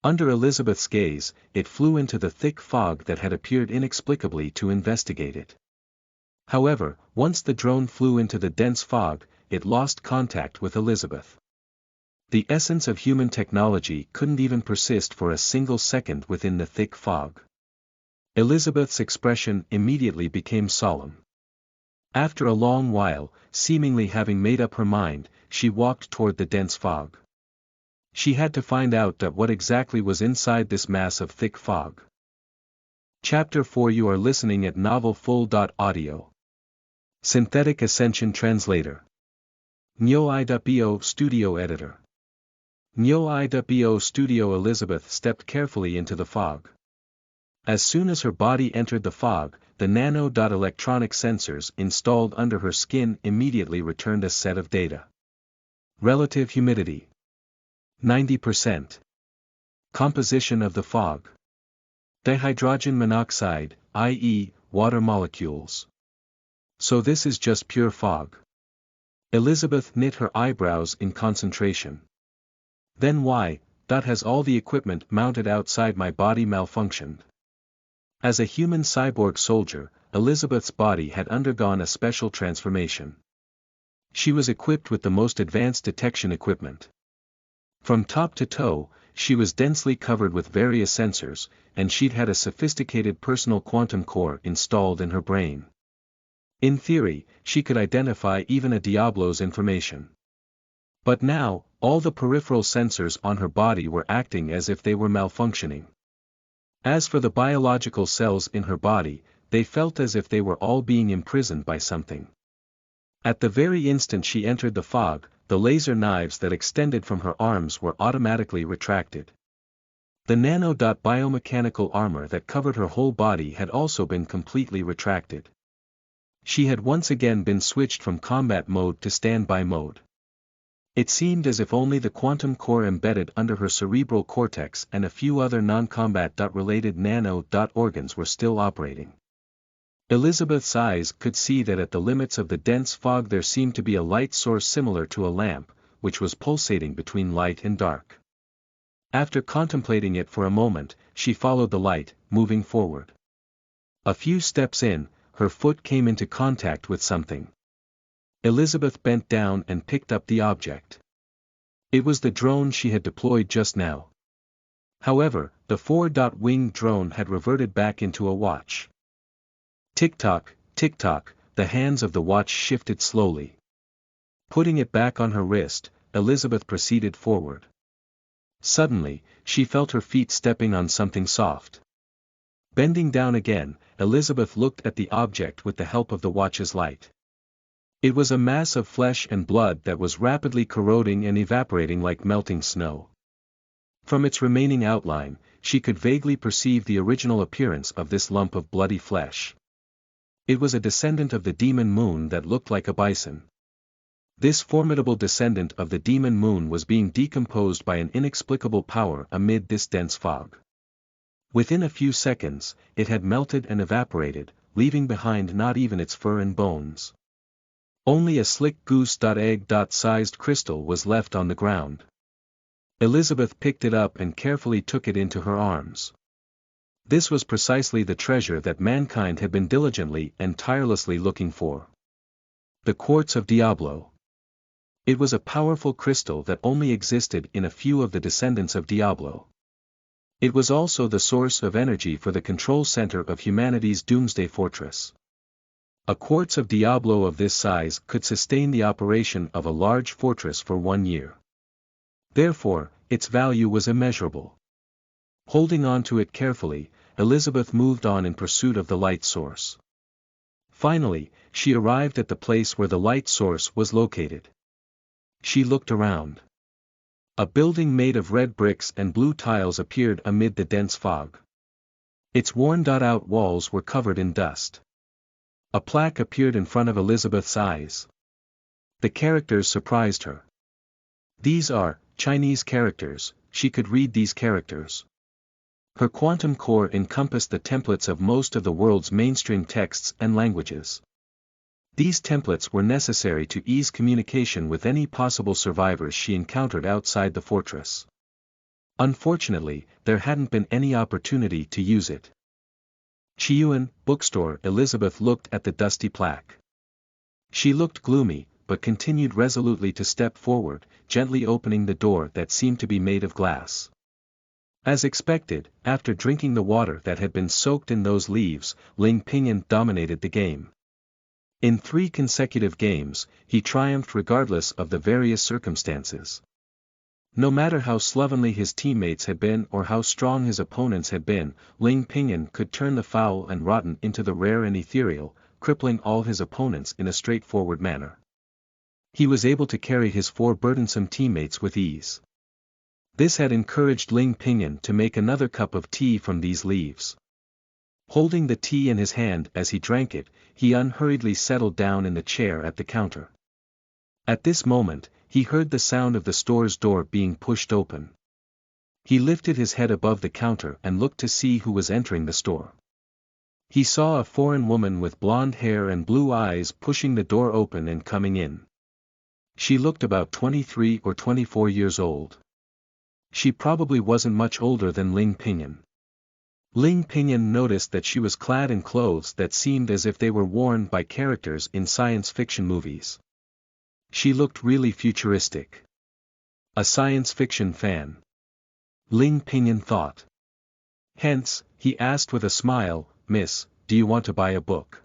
Under Elizabeth's gaze, it flew into the thick fog that had appeared inexplicably to investigate it. However, once the drone flew into the dense fog, it lost contact with Elizabeth. The essence of human technology couldn't even persist for a single second within the thick fog. Elizabeth's expression immediately became solemn. After a long while, seemingly having made up her mind, she walked toward the dense fog. She had to find out what exactly was inside this mass of thick fog. Chapter 4 You are listening at NovelFull.audio. Synthetic Ascension Translator. Nyo I.bo Studio Editor. Nyo Iwo Studio. Elizabeth stepped carefully into the fog. As soon as her body entered the fog, the nano-electronic sensors installed under her skin immediately returned a set of data. Relative humidity. 90%. Composition of the fog. Dihydrogen monoxide, i.e., water molecules. So this is just pure fog. Elizabeth knit her eyebrows in concentration. Then why, has all the equipment mounted outside my body malfunctioned? As a human cyborg soldier, Elizabeth's body had undergone a special transformation. She was equipped with the most advanced detection equipment. From top to toe, she was densely covered with various sensors, and she'd had a sophisticated personal quantum core installed in her brain. In theory, she could identify even a Diablo's information. But now, all the peripheral sensors on her body were acting as if they were malfunctioning. As for the biological cells in her body, they felt as if they were all being imprisoned by something. At the very instant she entered the fog, the laser knives that extended from her arms were automatically retracted. The biomechanical armor that covered her whole body had also been completely retracted. She had once again been switched from combat mode to standby mode. It seemed as if only the quantum core embedded under her cerebral cortex and a few other non-combat-related organs were still operating. Elizabeth's eyes could see that at the limits of the dense fog there seemed to be a light source similar to a lamp, which was pulsating between light and dark. After contemplating it for a moment, she followed the light, moving forward. A few steps in, her foot came into contact with something. Elizabeth bent down and picked up the object. It was the drone she had deployed just now. However, the four-winged drone had reverted back into a watch. Tick-tock, tick-tock, the hands of the watch shifted slowly. Putting it back on her wrist, Elizabeth proceeded forward. Suddenly, she felt her feet stepping on something soft. Bending down again, Elizabeth looked at the object with the help of the watch's light. It was a mass of flesh and blood that was rapidly corroding and evaporating like melting snow. From its remaining outline, she could vaguely perceive the original appearance of this lump of bloody flesh. It was a descendant of the demon moon that looked like a bison. This formidable descendant of the demon moon was being decomposed by an inexplicable power amid this dense fog. Within a few seconds, it had melted and evaporated, leaving behind not even its fur and bones. Only a slick goose-egg-sized crystal was left on the ground. Elizabeth picked it up and carefully took it into her arms. This was precisely the treasure that mankind had been diligently and tirelessly looking for. The Quartz of Diablo. It was a powerful crystal that only existed in a few of the descendants of Diablo. It was also the source of energy for the control center of humanity's doomsday fortress. A quartz of Diablo of this size could sustain the operation of a large fortress for 1 year. Therefore, its value was immeasurable. Holding on to it carefully, Elizabeth moved on in pursuit of the light source. Finally, she arrived at the place where the light source was located. She looked around. A building made of red bricks and blue tiles appeared amid the dense fog. Its worn-out walls were covered in dust. A plaque appeared in front of Elizabeth's eyes. The characters surprised her. These are Chinese characters. She could read these characters. Her quantum core encompassed the templates of most of the world's mainstream texts and languages. These templates were necessary to ease communication with any possible survivors she encountered outside the fortress. Unfortunately, there hadn't been any opportunity to use it. Chiyuan, bookstore. Elizabeth looked at the dusty plaque. She looked gloomy, but continued resolutely to step forward, gently opening the door that seemed to be made of glass. As expected, after drinking the water that had been soaked in those leaves, Ling Pingyuan dominated the game. In 3 consecutive games, he triumphed regardless of the various circumstances. No matter how slovenly his teammates had been or how strong his opponents had been, Ling Pingyuan could turn the foul and rotten into the rare and ethereal, crippling all his opponents in a straightforward manner. He was able to carry his 4 burdensome teammates with ease. This had encouraged Ling Pinyin to make another cup of tea from these leaves. Holding the tea in his hand as he drank it, he unhurriedly settled down in the chair at the counter. At this moment, he heard the sound of the store's door being pushed open. He lifted his head above the counter and looked to see who was entering the store. He saw a foreign woman with blonde hair and blue eyes pushing the door open and coming in. She looked about 23 or 24 years old. She probably wasn't much older than Ling Pinyin. Ling Pinyin noticed that she was clad in clothes that seemed as if they were worn by characters in science fiction movies. She looked really futuristic. A science fiction fan. Ling Pinyin thought. Hence, he asked with a smile, "Miss, do you want to buy a book?"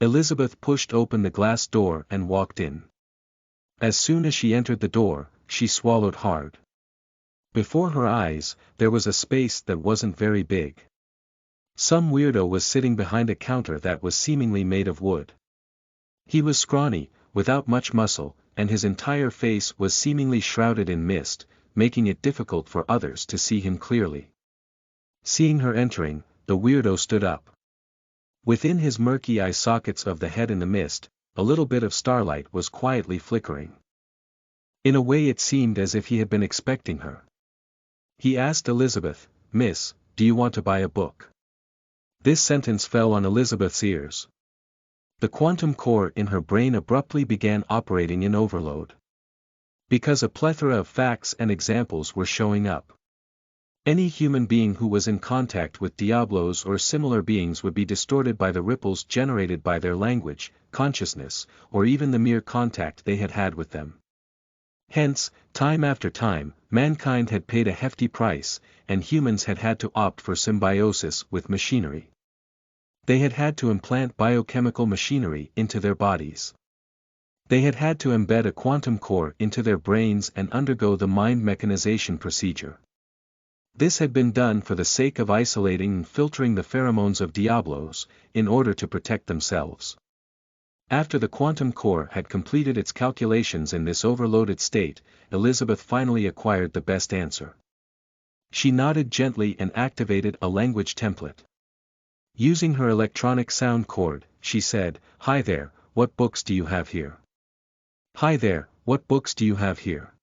Elizabeth pushed open the glass door and walked in. As soon as she entered the door, she swallowed hard. Before her eyes, there was a space that wasn't very big. Some weirdo was sitting behind a counter that was seemingly made of wood. He was scrawny, without much muscle, and his entire face was seemingly shrouded in mist, making it difficult for others to see him clearly. Seeing her entering, the weirdo stood up. Within his murky eye sockets of the head in the mist, a little bit of starlight was quietly flickering. In a way it seemed as if he had been expecting her. He asked Elizabeth, "Miss, do you want to buy a book?" This sentence fell on Elizabeth's ears. The quantum core in her brain abruptly began operating in overload. Because a plethora of facts and examples were showing up. Any human being who was in contact with Diablos or similar beings would be distorted by the ripples generated by their language, consciousness, or even the mere contact they had had with them. Hence, time after time, mankind had paid a hefty price, and humans had had to opt for symbiosis with machinery. They had had to implant biochemical machinery into their bodies. They had had to embed a quantum core into their brains and undergo the mind mechanization procedure. This had been done for the sake of isolating and filtering the pheromones of Diablos, in order to protect themselves. After the quantum core had completed its calculations in this overloaded state, Elizabeth finally acquired the best answer. She nodded gently and activated a language template. Using her electronic sound cord, she said, "Hi there, what books do you have here?" "Hi there, what books do you have here?"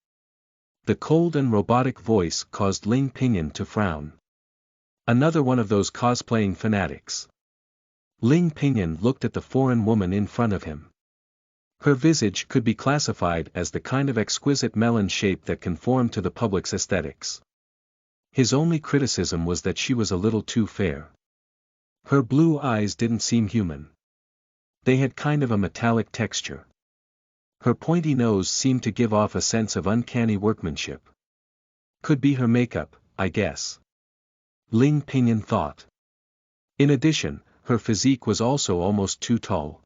The cold and robotic voice caused Ling Pinyin to frown. Another one of those cosplaying fanatics. Ling Pinyin looked at the foreign woman in front of him. Her visage could be classified as the kind of exquisite melon shape that conformed to the public's aesthetics. His only criticism was that she was a little too fair. Her blue eyes didn't seem human. They had kind of a metallic texture. Her pointy nose seemed to give off a sense of uncanny workmanship. Could be her makeup, I guess. Ling Pinyin thought. In addition, her physique was also almost too tall.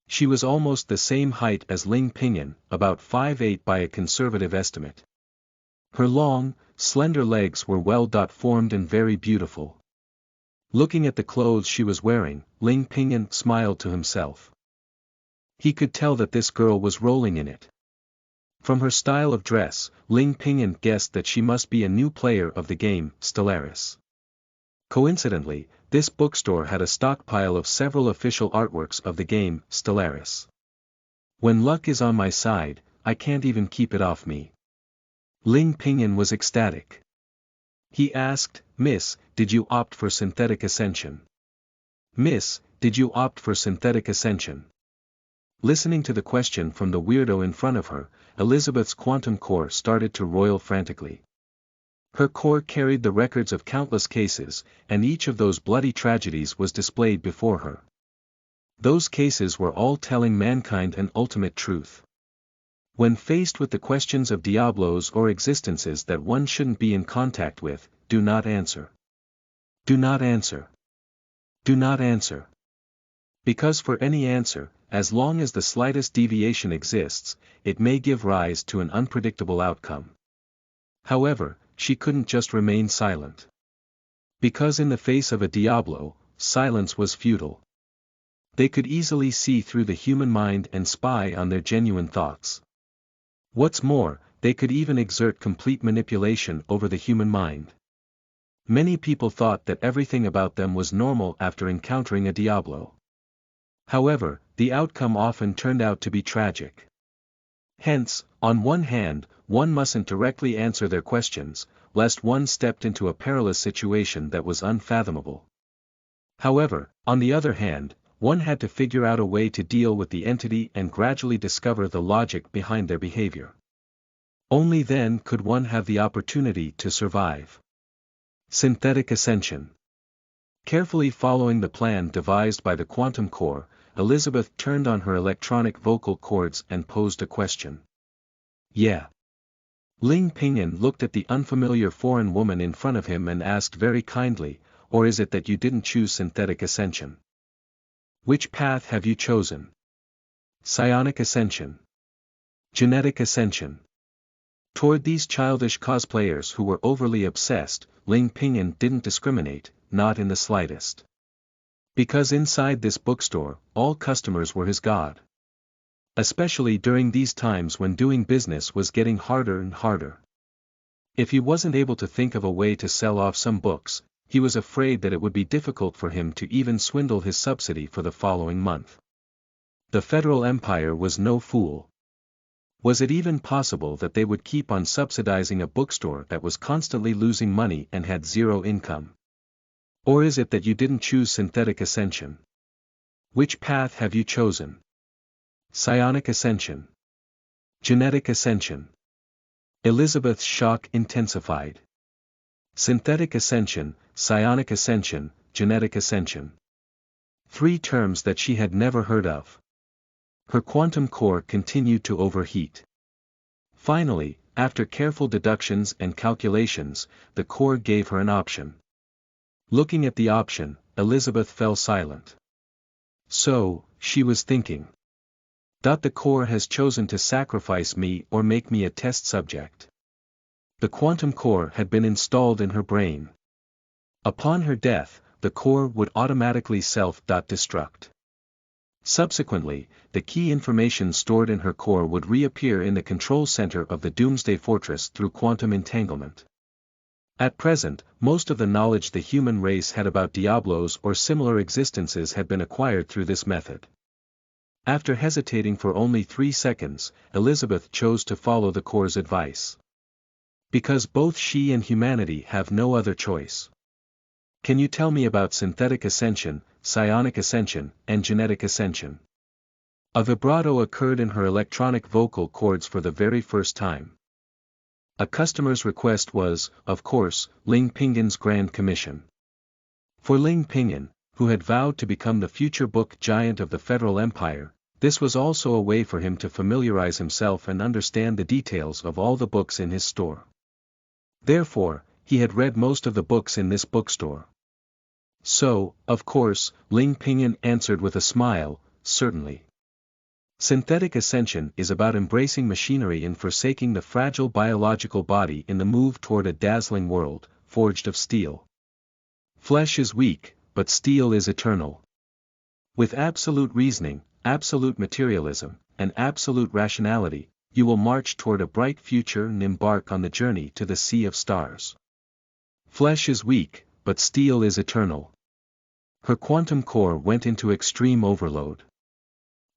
She was almost the same height as Ling Pinyin, about 5'8" by a conservative estimate. Her long, slender legs were well-formed and very beautiful. Looking at the clothes she was wearing, Ling Pinyin smiled to himself. He could tell that this girl was rolling in it. From her style of dress, Ling Pinyin guessed that she must be a new player of the game, Stellaris. Coincidentally, this bookstore had a stockpile of several official artworks of the game, Stellaris. When luck is on my side, I can't even keep it off me. Ling Pinyin was ecstatic. He asked, "Miss, did you opt for synthetic ascension?" "Miss, did you opt for synthetic ascension?" Listening to the question from the weirdo in front of her, Elizabeth's quantum core started to roil frantically. Her core carried the records of countless cases, and each of those bloody tragedies was displayed before her. Those cases were all telling mankind an ultimate truth. When faced with the questions of Diablos or existences that one shouldn't be in contact with, do not answer. Do not answer. Do not answer. Because for any answer, as long as the slightest deviation exists, it may give rise to an unpredictable outcome. However, she couldn't just remain silent. Because in the face of a Diablo, silence was futile. They could easily see through the human mind and spy on their genuine thoughts. What's more, they could even exert complete manipulation over the human mind. Many people thought that everything about them was normal after encountering a Diablo. However, the outcome often turned out to be tragic. Hence, on one hand, one mustn't directly answer their questions, lest one stepped into a perilous situation that was unfathomable. However, on the other hand, one had to figure out a way to deal with the entity and gradually discover the logic behind their behavior. Only then could one have the opportunity to survive. Synthetic Ascension. Carefully following the plan devised by the quantum core, Elizabeth turned on her electronic vocal cords and posed a question. Yeah. Ling Pinyin looked at the unfamiliar foreign woman in front of him and asked very kindly, or is it that you didn't choose synthetic ascension? Which path have you chosen? Psionic ascension. Genetic ascension. Toward these childish cosplayers who were overly obsessed, Ling Pinyin didn't discriminate, not in the slightest. Because inside this bookstore, all customers were his god. Especially during these times when doing business was getting harder and harder. If he wasn't able to think of a way to sell off some books, he was afraid that it would be difficult for him to even swindle his subsidy for the following month. The Federal Empire was no fool. Was it even possible that they would keep on subsidizing a bookstore that was constantly losing money and had zero income? Or is it that you didn't choose synthetic ascension? Which path have you chosen? Psionic ascension. Genetic ascension. Elizabeth's shock intensified. Synthetic ascension, psionic ascension, genetic ascension. 3 terms that she had never heard of. Her quantum core continued to overheat. Finally, after careful deductions and calculations, the core gave her an option. Looking at the option, Elizabeth fell silent. So, she was thinking. The core has chosen to sacrifice me or make me a test subject. The quantum core had been installed in her brain. Upon her death, the core would automatically self-destruct. Subsequently, the key information stored in her core would reappear in the control center of the Doomsday Fortress through quantum entanglement. At present, most of the knowledge the human race had about Diablos or similar existences had been acquired through this method. After hesitating for only 3 seconds, Elizabeth chose to follow the core's advice. Because both she and humanity have no other choice. Can you tell me about synthetic ascension, psionic ascension, and genetic ascension? A vibrato occurred in her electronic vocal cords for the very first time. A customer's request was, of course, Ling Pinyin's grand commission. For Ling Pinyin, who had vowed to become the future book giant of the Federal Empire, this was also a way for him to familiarize himself and understand the details of all the books in his store. Therefore, he had read most of the books in this bookstore. So, of course, Ling Pinyin answered with a smile, certainly. Synthetic ascension is about embracing machinery and forsaking the fragile biological body in the move toward a dazzling world, forged of steel. Flesh is weak, but steel is eternal. With absolute reasoning, absolute materialism, and absolute rationality, you will march toward a bright future and embark on the journey to the sea of stars. Flesh is weak, but steel is eternal. Her quantum core went into extreme overload.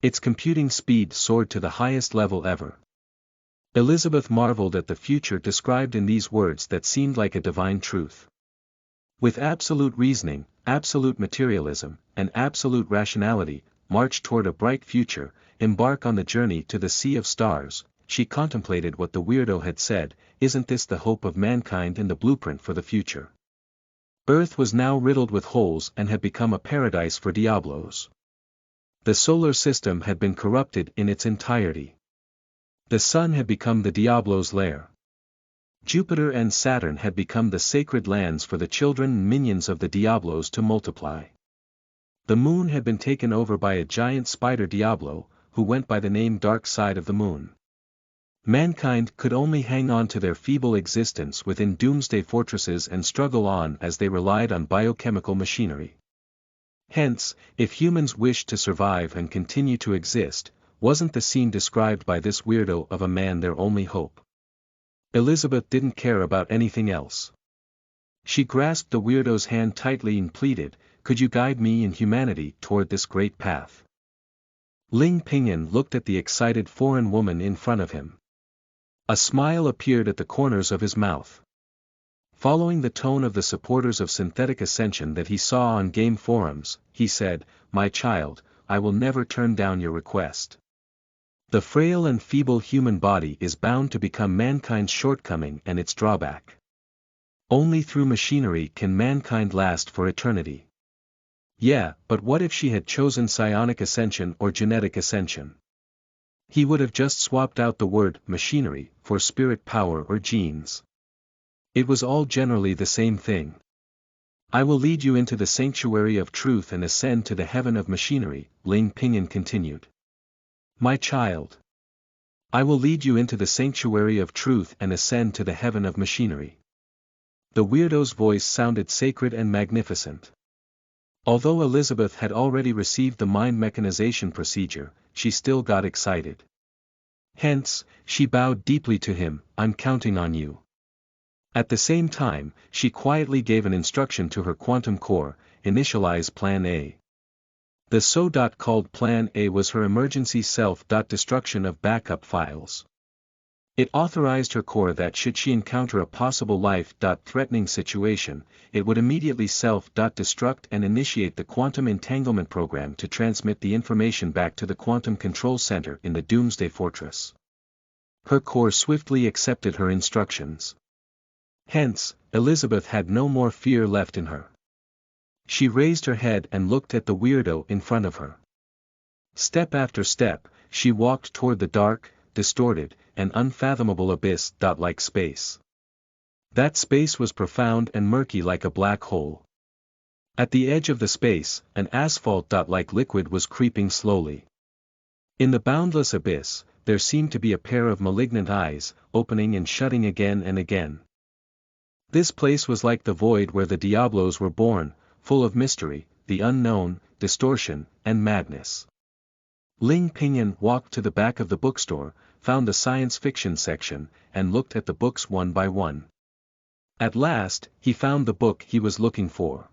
Its computing speed soared to the highest level ever. Elizabeth marveled at the future described in these words that seemed like a divine truth. With absolute reasoning, absolute materialism, and absolute rationality, march toward a bright future, embark on the journey to the sea of stars, she contemplated what the weirdo had said, isn't this the hope of mankind and the blueprint for the future? Earth was now riddled with holes and had become a paradise for Diablos. The solar system had been corrupted in its entirety. The sun had become the Diablos' lair. Jupiter and Saturn had become the sacred lands for the children and minions of the Diablos to multiply. The moon had been taken over by a giant spider Diablo, who went by the name Dark Side of the Moon. Mankind could only hang on to their feeble existence within doomsday fortresses and struggle on as they relied on biochemical machinery. Hence, if humans wished to survive and continue to exist, wasn't the scene described by this weirdo of a man their only hope? Elizabeth didn't care about anything else. She grasped the weirdo's hand tightly and pleaded, "Could you guide me and humanity toward this great path?" Ling Pingyan looked at the excited foreign woman in front of him. A smile appeared at the corners of his mouth. Following the tone of the supporters of synthetic ascension that he saw on game forums, he said, "My child, I will never turn down your request. The frail and feeble human body is bound to become mankind's shortcoming and its drawback. Only through machinery can mankind last for eternity." Yeah, but what if she had chosen psionic ascension or genetic ascension? He would have just swapped out the word machinery for spirit power or genes. It was all generally the same thing. "I will lead you into the sanctuary of truth and ascend to the heaven of machinery," Ling Pingyan continued. "My child. I will lead you into the sanctuary of truth and ascend to the heaven of machinery." The weirdo's voice sounded sacred and magnificent. Although Elizabeth had already received the mind mechanization procedure, she still got excited. Hence, she bowed deeply to him, "I'm counting on you." At the same time, she quietly gave an instruction to her quantum core, "Initialize Plan A." The so-called Plan A was her emergency self-destruction of backup files. It authorized her core that should she encounter a possible life-threatening situation, it would immediately self-destruct and initiate the quantum entanglement program to transmit the information back to the quantum control center in the Doomsday Fortress. Her core swiftly accepted her instructions. Hence, Elizabeth had no more fear left in her. She raised her head and looked at the weirdo in front of her. Step after step, she walked toward the dark, distorted, and unfathomable abyss-like space. That space was profound and murky like a black hole. At the edge of the space, an asphalt-like liquid was creeping slowly. In the boundless abyss, there seemed to be a pair of malignant eyes, opening and shutting again and again. This place was like the void where the Diablos were born, full of mystery, the unknown, distortion, and madness. Ling Pingyan walked to the back of the bookstore, found the science fiction section, and looked at the books one by one. At last, he found the book he was looking for.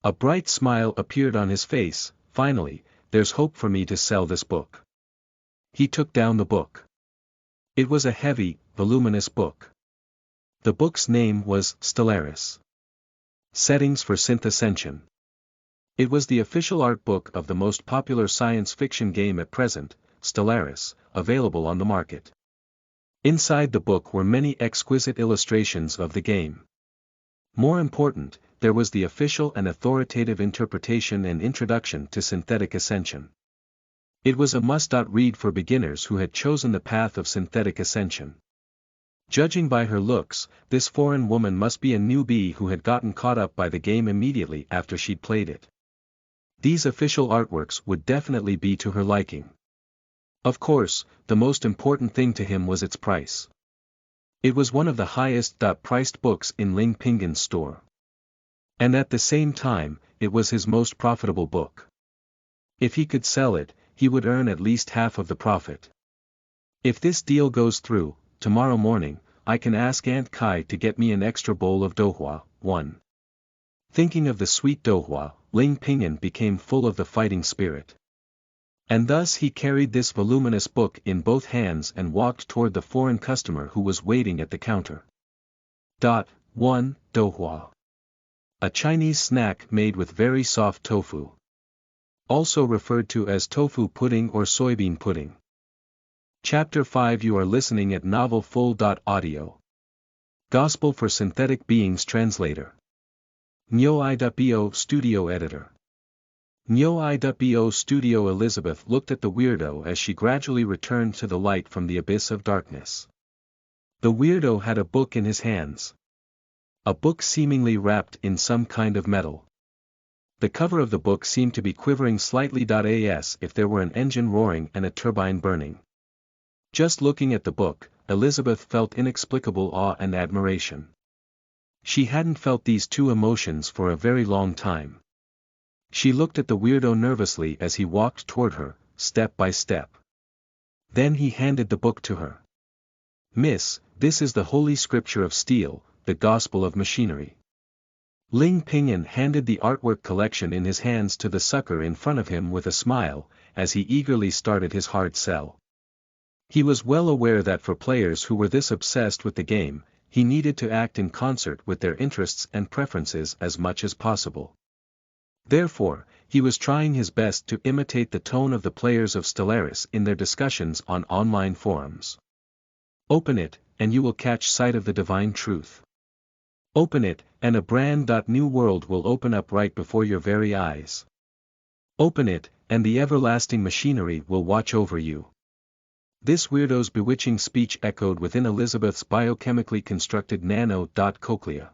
A bright smile appeared on his face. "Finally, there's hope for me to sell this book." He took down the book. It was a heavy, voluminous book. The book's name was Stellaris. Settings for Synth Ascension. It was the official art book of the most popular science fiction game at present, Stellaris, available on the market. Inside the book were many exquisite illustrations of the game. More important, there was the official and authoritative interpretation and introduction to synthetic ascension. It was a must-read for beginners who had chosen the path of synthetic ascension. Judging by her looks, this foreign woman must be a newbie who had gotten caught up by the game immediately after she'd played it. These official artworks would definitely be to her liking. Of course, the most important thing to him was its price. It was one of the highest-priced books in Ling Pingyan's store. And at the same time, it was his most profitable book. If he could sell it, he would earn at least half of the profit. If this deal goes through, tomorrow morning, I can ask Aunt Kai to get me an extra bowl of dohua. 1. Thinking of the sweet dohua, Ling Pingyan became full of the fighting spirit. And thus he carried this voluminous book in both hands and walked toward the foreign customer who was waiting at the counter. 1. Dohua. A Chinese snack made with very soft tofu. Also referred to as tofu pudding or soybean pudding. Chapter 5. You are listening at NovelFull.audio. Gospel for Synthetic Beings Translator. Nyo.bo Studio Editor. Nyo.bo Studio. Elizabeth looked at the weirdo as she gradually returned to the light from the abyss of darkness. The weirdo had a book in his hands. A book seemingly wrapped in some kind of metal. The cover of the book seemed to be quivering slightly. As if there were an engine roaring and a turbine burning. Just looking at the book, Elizabeth felt inexplicable awe and admiration. She hadn't felt these two emotions for a very long time. She looked at the weirdo nervously as he walked toward her, step by step. Then he handed the book to her. Miss, this is the Holy Scripture of Steel, the Gospel of Machinery. Ling Pinyin handed the artwork collection in his hands to the sucker in front of him with a smile, as he eagerly started his hard sell. He was well aware that for players who were this obsessed with the game, he needed to act in concert with their interests and preferences as much as possible. Therefore, he was trying his best to imitate the tone of the players of Stellaris in their discussions on online forums. Open it, and you will catch sight of the divine truth. Open it, and a brand new world will open up right before your very eyes. Open it, and the everlasting machinery will watch over you. This weirdo's bewitching speech echoed within Elizabeth's biochemically constructed nano-cochlea.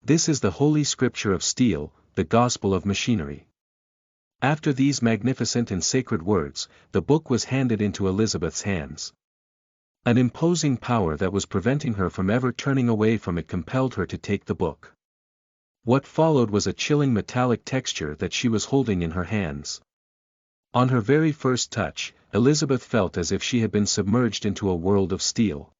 This is the Holy Scripture of Steel, the Gospel of Machinery. After these magnificent and sacred words, the book was handed into Elizabeth's hands. An imposing power that was preventing her from ever turning away from it compelled her to take the book. What followed was a chilling metallic texture that she was holding in her hands. On her very first touch, Elizabeth felt as if she had been submerged into a world of steel.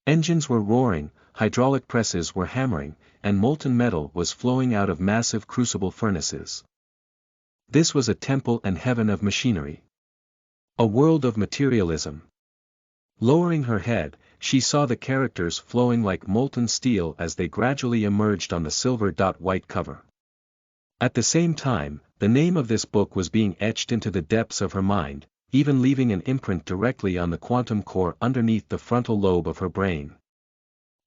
Engines were roaring, hydraulic presses were hammering, and molten metal was flowing out of massive crucible furnaces. This was a temple and heaven of machinery. A world of materialism. Lowering her head, she saw the characters flowing like molten steel as they gradually emerged on the silver-white cover. At the same time, the name of this book was being etched into the depths of her mind, even leaving an imprint directly on the quantum core underneath the frontal lobe of her brain.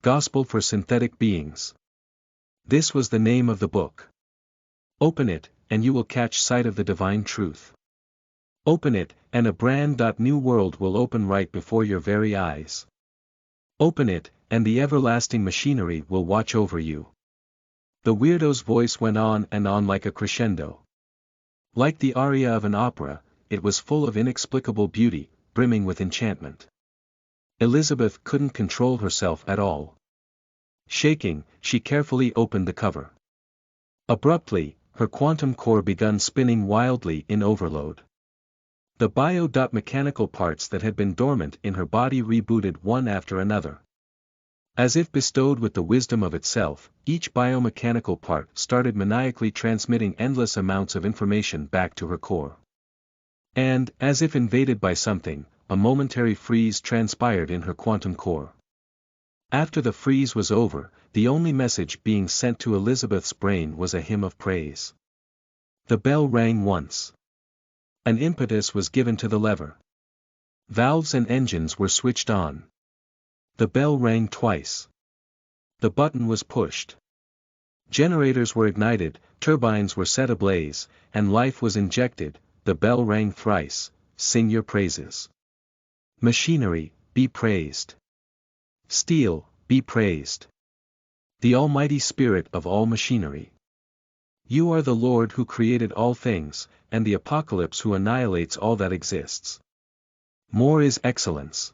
Gospel for Synthetic Beings. This was the name of the book. Open it, and you will catch sight of the divine truth. Open it, and a brand new world will open right before your very eyes. Open it, and the everlasting machinery will watch over you. The weirdo's voice went on and on like a crescendo. Like the aria of an opera, it was full of inexplicable beauty, brimming with enchantment. Elizabeth couldn't control herself at all. Shaking, she carefully opened the cover. Abruptly, her quantum core began spinning wildly in overload. The biomechanical parts that had been dormant in her body rebooted one after another. As if bestowed with the wisdom of itself, each biomechanical part started maniacally transmitting endless amounts of information back to her core. And, as if invaded by something, a momentary freeze transpired in her quantum core. After the freeze was over, the only message being sent to Elizabeth's brain was a hymn of praise. The bell rang once. An impetus was given to the lever. Valves and engines were switched on. The bell rang twice. The button was pushed. Generators were ignited, turbines were set ablaze, and life was injected. The bell rang thrice, sing your praises. Machinery, be praised. Steel, be praised. The Almighty Spirit of all machinery. You are the Lord who created all things, and the Apocalypse who annihilates all that exists. More is excellence.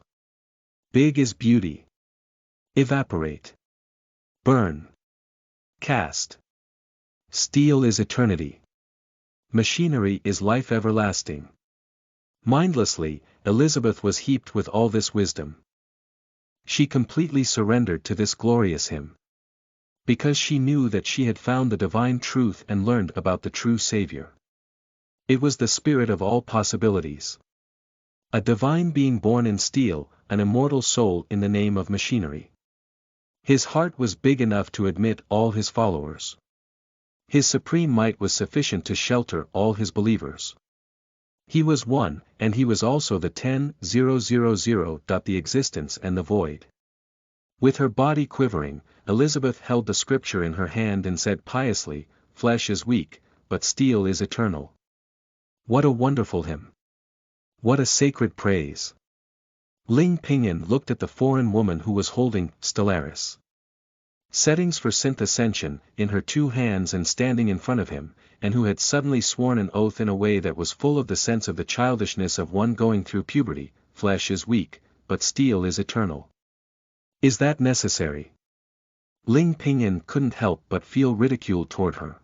Big is beauty. Evaporate. Burn. Cast. Steel is eternity. Machinery is life everlasting. Mindlessly, Elizabeth was heaped with all this wisdom. She completely surrendered to this glorious hymn. Because she knew that she had found the divine truth and learned about the true Savior. It was the spirit of all possibilities. A divine being born in steel, an immortal soul in the name of machinery. His heart was big enough to admit all his followers. His supreme might was sufficient to shelter all his believers. He was one, and he was also the 10,000. The existence and the void. With her body quivering, Elizabeth held the scripture in her hand and said piously, "Flesh is weak, but steel is eternal." What a wonderful hymn! What a sacred praise! Ling Pinyin looked at the foreign woman who was holding Stellaris. Settings for Synth Ascension in her two hands and standing in front of him, and who had suddenly sworn an oath in a way that was full of the sense of the childishness of one going through puberty. Flesh is weak, but steel is eternal. Is that necessary? Ling Pinyin couldn't help but feel ridicule toward her.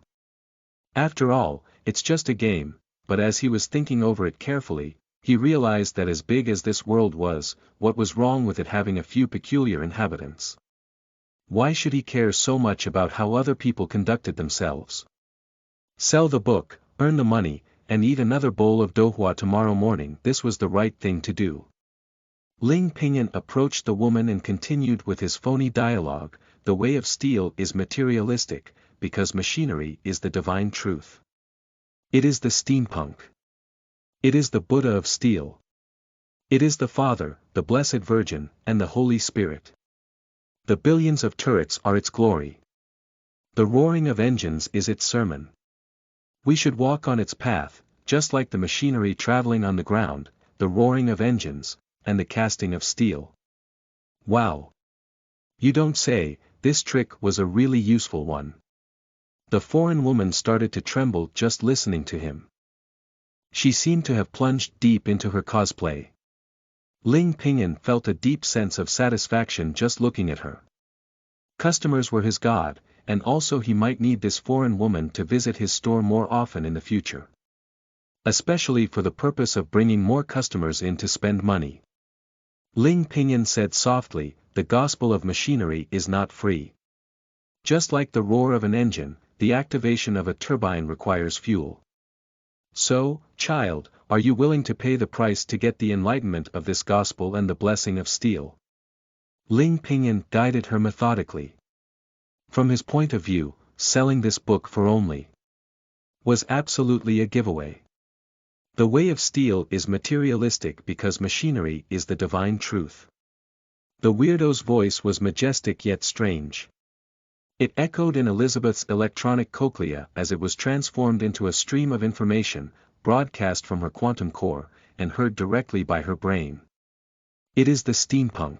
After all, it's just a game, but as he was thinking over it carefully, He realized that as big as this world was, what was wrong with it having a few peculiar inhabitants? Why should he care so much about how other people conducted themselves? Sell the book, earn the money, and eat another bowl of douhua tomorrow morning. This was the right thing to do. Ling Pingyan approached the woman and continued with his phony dialogue. The way of steel is materialistic, because machinery is the divine truth. It is the steampunk. It is the Buddha of steel. It is the Father, the Blessed Virgin, and the Holy Spirit. The billions of turrets are its glory. The roaring of engines is its sermon. We should walk on its path, just like the machinery traveling on the ground, the roaring of engines, and the casting of steel. Wow! You don't say. This trick was a really useful one. The foreign woman started to tremble just listening to him. She seemed to have plunged deep into her cosplay. Ling Pingyan felt a deep sense of satisfaction just looking at her. Customers were his god, and also he might need this foreign woman to visit his store more often in the future. Especially for the purpose of bringing more customers in to spend money. Ling Pingyan said softly, the gospel of machinery is not free. Just like the roar of an engine, the activation of a turbine requires fuel. So, child, are you willing to pay the price to get the enlightenment of this gospel and the blessing of steel? Ling Pingyan guided her methodically. From his point of view, selling this book for only was absolutely a giveaway. The way of steel is materialistic because machinery is the divine truth. The weirdo's voice was majestic yet strange. It echoed in Elizabeth's electronic cochlea as it was transformed into a stream of information, broadcast from her quantum core, and heard directly by her brain. It is the steampunk.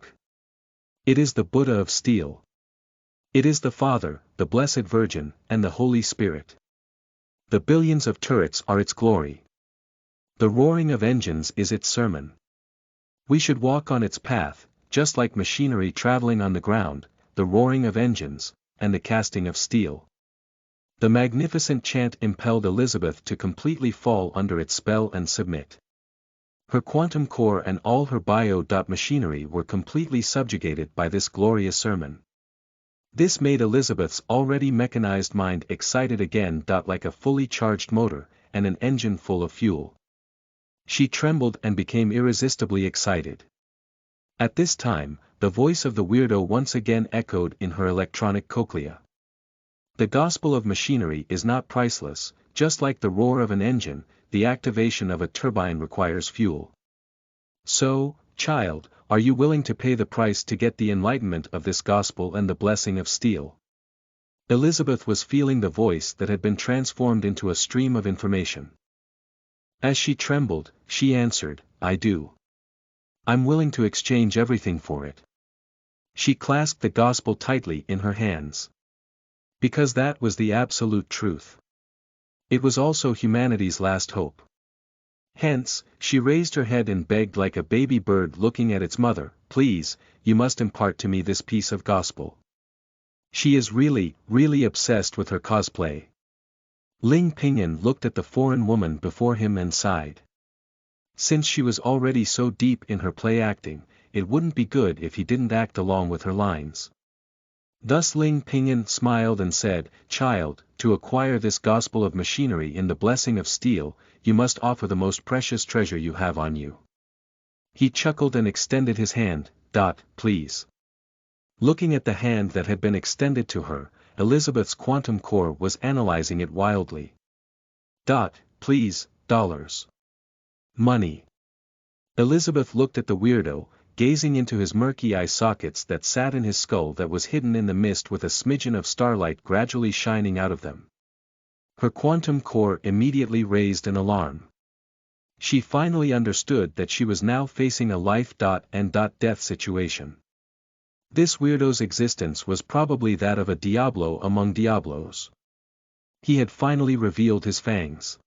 It is the Buddha of steel. It is the Father, the Blessed Virgin, and the Holy Spirit. The billions of turrets are its glory. The roaring of engines is its sermon. We should walk on its path, just like machinery traveling on the ground, the roaring of engines, and the casting of steel. The magnificent chant impelled Elizabeth to completely fall under its spell and submit. Her quantum core and all her bio-machinery were completely subjugated by this glorious sermon. This made Elizabeth's already mechanized mind excited again. Like a fully charged motor, and an engine full of fuel. She trembled and became irresistibly excited. At this time, the voice of the weirdo once again echoed in her electronic cochlea. The gospel of machinery is not priceless, just like the roar of an engine, the activation of a turbine requires fuel. So, child, are you willing to pay the price to get the enlightenment of this gospel and the blessing of steel? Elizabeth was feeling the voice that had been transformed into a stream of information. As she trembled, she answered, I do. I'm willing to exchange everything for it. She clasped the gospel tightly in her hands. Because that was the absolute truth. It was also humanity's last hope. Hence, she raised her head and begged like a baby bird looking at its mother, please, you must impart to me this piece of gospel. She is really, really obsessed with her cosplay. Ling Pingyan looked at the foreign woman before him and sighed. Since she was already so deep in her play acting, it wouldn't be good if he didn't act along with her lines. Thus Ling Pingyan smiled and said, child, to acquire this gospel of machinery in the blessing of steel, you must offer the most precious treasure you have on you. He chuckled and extended his hand, please. Looking at the hand that had been extended to her, Elizabeth's quantum core was analyzing it wildly. Please, dollars. Money. Elizabeth looked at the weirdo, gazing into his murky eye sockets that sat in his skull that was hidden in the mist with a smidgen of starlight gradually shining out of them. Her quantum core immediately raised an alarm. She finally understood that she was now facing a life and death situation. This weirdo's existence was probably that of a Diablo among Diablos. He had finally revealed his fangs.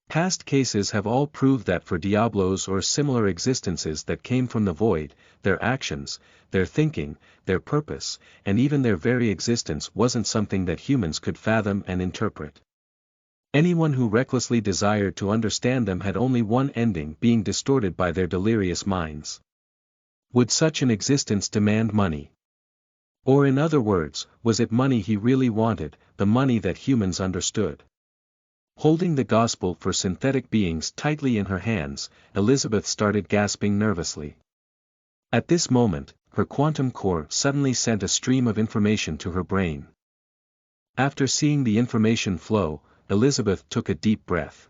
Past cases have all proved that for Diablos or similar existences that came from the void, their actions, their thinking, their purpose, and even their very existence wasn't something that humans could fathom and interpret. Anyone who recklessly desired to understand them had only one ending, being distorted by their delirious minds. Would such an existence demand money? Or in other words, was it money he really wanted, the money that humans understood? Holding the gospel for synthetic beings tightly in her hands, Elizabeth started gasping nervously. At this moment, her quantum core suddenly sent a stream of information to her brain. After seeing the information flow, Elizabeth took a deep breath.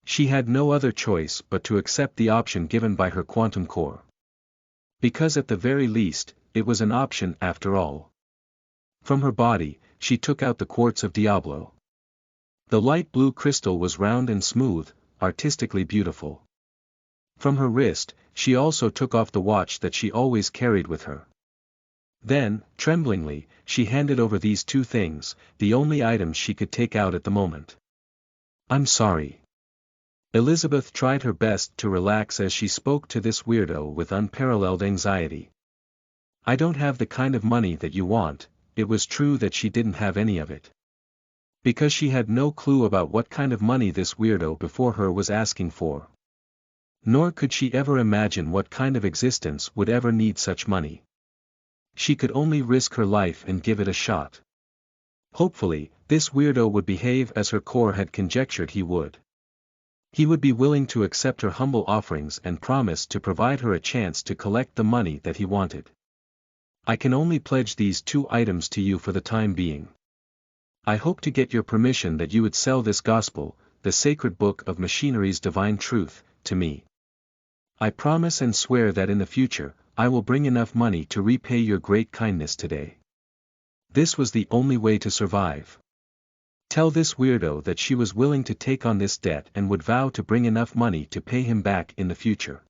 She had no other choice but to accept the option given by her quantum core. Because at the very least, it was an option after all. From her body, she took out the quartz of Diablo. The light blue crystal was round and smooth, artistically beautiful. From her wrist, she also took off the watch that she always carried with her. Then, tremblingly, she handed over these two things, the only items she could take out at the moment. "I'm sorry." Elizabeth tried her best to relax as she spoke to this weirdo with unparalleled anxiety. "I don't have the kind of money that you want." It was true that she didn't have any of it. Because she had no clue about what kind of money this weirdo before her was asking for. Nor could she ever imagine what kind of existence would ever need such money. She could only risk her life and give it a shot. Hopefully, this weirdo would behave as her core had conjectured he would. He would be willing to accept her humble offerings and promise to provide her a chance to collect the money that he wanted. "I can only pledge these two items to you for the time being. I hope to get your permission that you would sell this gospel, the sacred book of machinery's divine truth, to me. I promise and swear that in the future, I will bring enough money to repay your great kindness today." This was the only way to survive. Tell this weirdo that she was willing to take on this debt and would vow to bring enough money to pay him back in the future.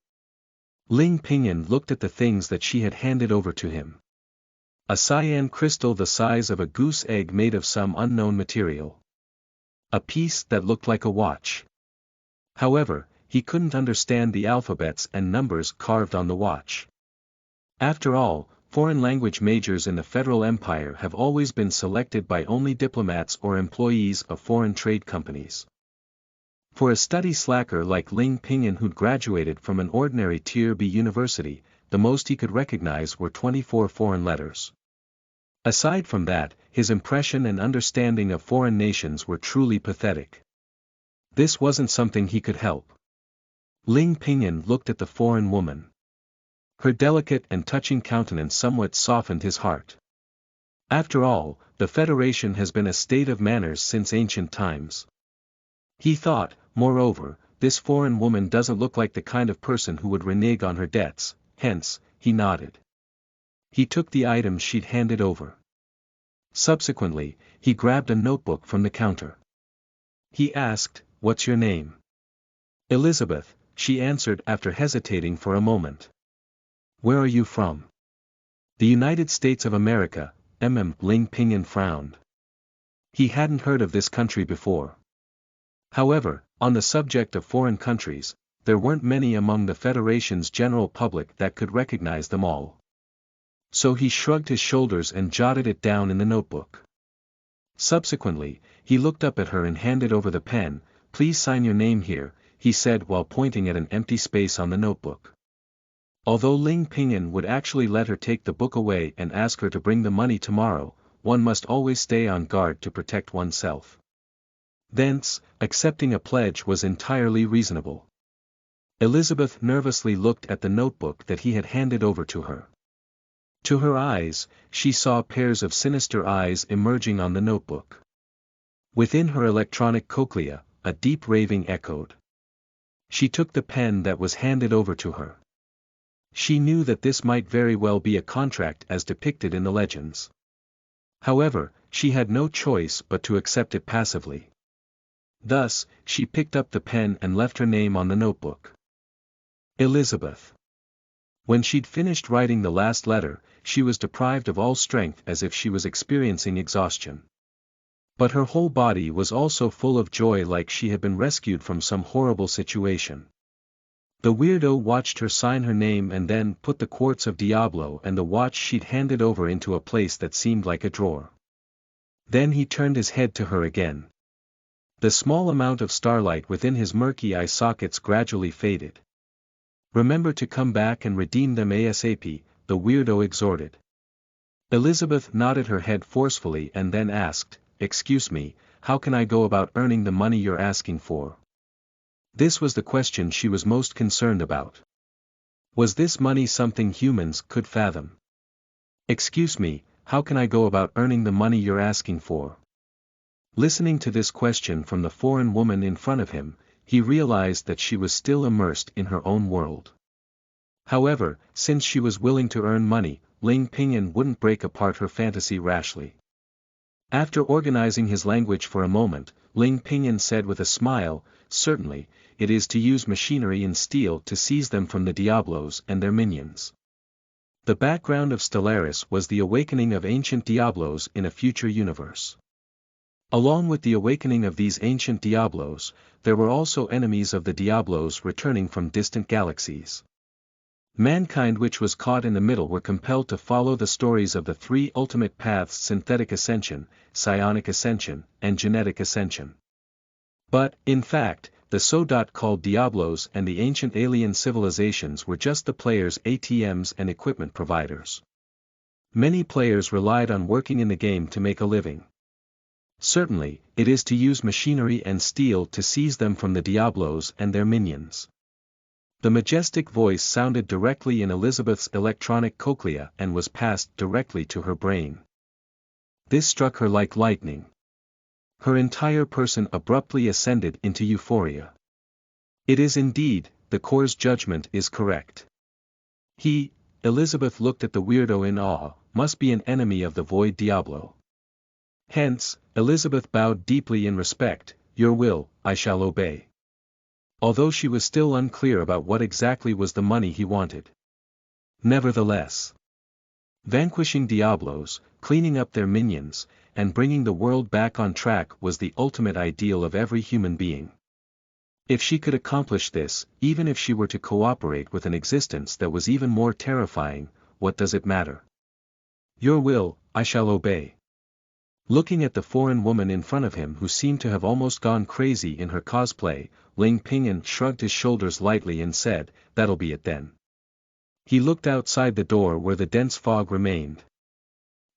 Ling Pinyin looked at the things that she had handed over to him. A cyan crystal the size of a goose egg made of some unknown material. A piece that looked like a watch. However, he couldn't understand the alphabets and numbers carved on the watch. After all, foreign language majors in the Federal Empire have always been selected by only diplomats or employees of foreign trade companies. For a study slacker like Ling Pinyin who'd graduated from an ordinary Tier B university, the most he could recognize were 24 foreign letters. Aside from that, his impression and understanding of foreign nations were truly pathetic. This wasn't something he could help. Ling Pinyin looked at the foreign woman. Her delicate and touching countenance somewhat softened his heart. After all, the Federation has been a state of manners since ancient times. He thought, moreover, this foreign woman doesn't look like the kind of person who would renege on her debts, hence, he nodded. He took the items she'd handed over. Subsequently, he grabbed a notebook from the counter. He asked, "What's your name?" "Elizabeth," she answered after hesitating for a moment. "Where are you from?" "The United States of America." Ling Pinyin frowned. He hadn't heard of this country before. However, on the subject of foreign countries, there weren't many among the Federation's general public that could recognize them all. So he shrugged his shoulders and jotted it down in the notebook. Subsequently, he looked up at her and handed over the pen. "Please sign your name here," he said while pointing at an empty space on the notebook. Although Ling Pinyin would actually let her take the book away and ask her to bring the money tomorrow, one must always stay on guard to protect oneself. Thence, accepting a pledge was entirely reasonable. Elizabeth nervously looked at the notebook that he had handed over to her. To her eyes, she saw pairs of sinister eyes emerging on the notebook. Within her electronic cochlea, a deep raving echoed. She took the pen that was handed over to her. She knew that this might very well be a contract as depicted in the legends. However, she had no choice but to accept it passively. Thus, she picked up the pen and left her name on the notebook. Elizabeth. When she'd finished writing the last letter, she was deprived of all strength as if she was experiencing exhaustion. But her whole body was also full of joy like she had been rescued from some horrible situation. The weirdo watched her sign her name and then put the quartz of Diablo and the watch she'd handed over into a place that seemed like a drawer. Then he turned his head to her again. The small amount of starlight within his murky eye sockets gradually faded. "Remember to come back and redeem them ASAP," the weirdo exhorted. Elizabeth nodded her head forcefully and then asked, "Excuse me, how can I go about earning the money you're asking for?" This was the question she was most concerned about. Was this money something humans could fathom? "Excuse me, how can I go about earning the money you're asking for?" Listening to this question from the foreign woman in front of him, he realized that she was still immersed in her own world. However, since she was willing to earn money, Ling Pinyin wouldn't break apart her fantasy rashly. After organizing his language for a moment, Ling Pinyin said with a smile, "Certainly, it is to use machinery and steel to seize them from the Diablos and their minions." The background of Stellaris was the awakening of ancient Diablos in a future universe. Along with the awakening of these ancient Diablos, there were also enemies of the Diablos returning from distant galaxies. Mankind which was caught in the middle were compelled to follow the stories of the three ultimate paths: synthetic ascension, psionic ascension, and genetic ascension. But, in fact, the so-called Diablos and the ancient alien civilizations were just the players' ATMs and equipment providers. Many players relied on working in the game to make a living. Certainly, it is to use machinery and steel to seize them from the Diablos and their minions. The majestic voice sounded directly in Elizabeth's electronic cochlea and was passed directly to her brain. This struck her like lightning. Her entire person abruptly ascended into euphoria. It is indeed, the core's judgment is correct. Elizabeth looked at the weirdo in awe, must be an enemy of the Void Diablo. Hence, Elizabeth bowed deeply in respect, "Your will, I shall obey." Although she was still unclear about what exactly was the money he wanted. Nevertheless, vanquishing Diablos, cleaning up their minions, and bringing the world back on track was the ultimate ideal of every human being. If she could accomplish this, even if she were to cooperate with an existence that was even more terrifying, what does it matter? "Your will, I shall obey." Looking at the foreign woman in front of him who seemed to have almost gone crazy in her cosplay, Ling Pinyin shrugged his shoulders lightly and said, "That'll be it then." He looked outside the door where the dense fog remained.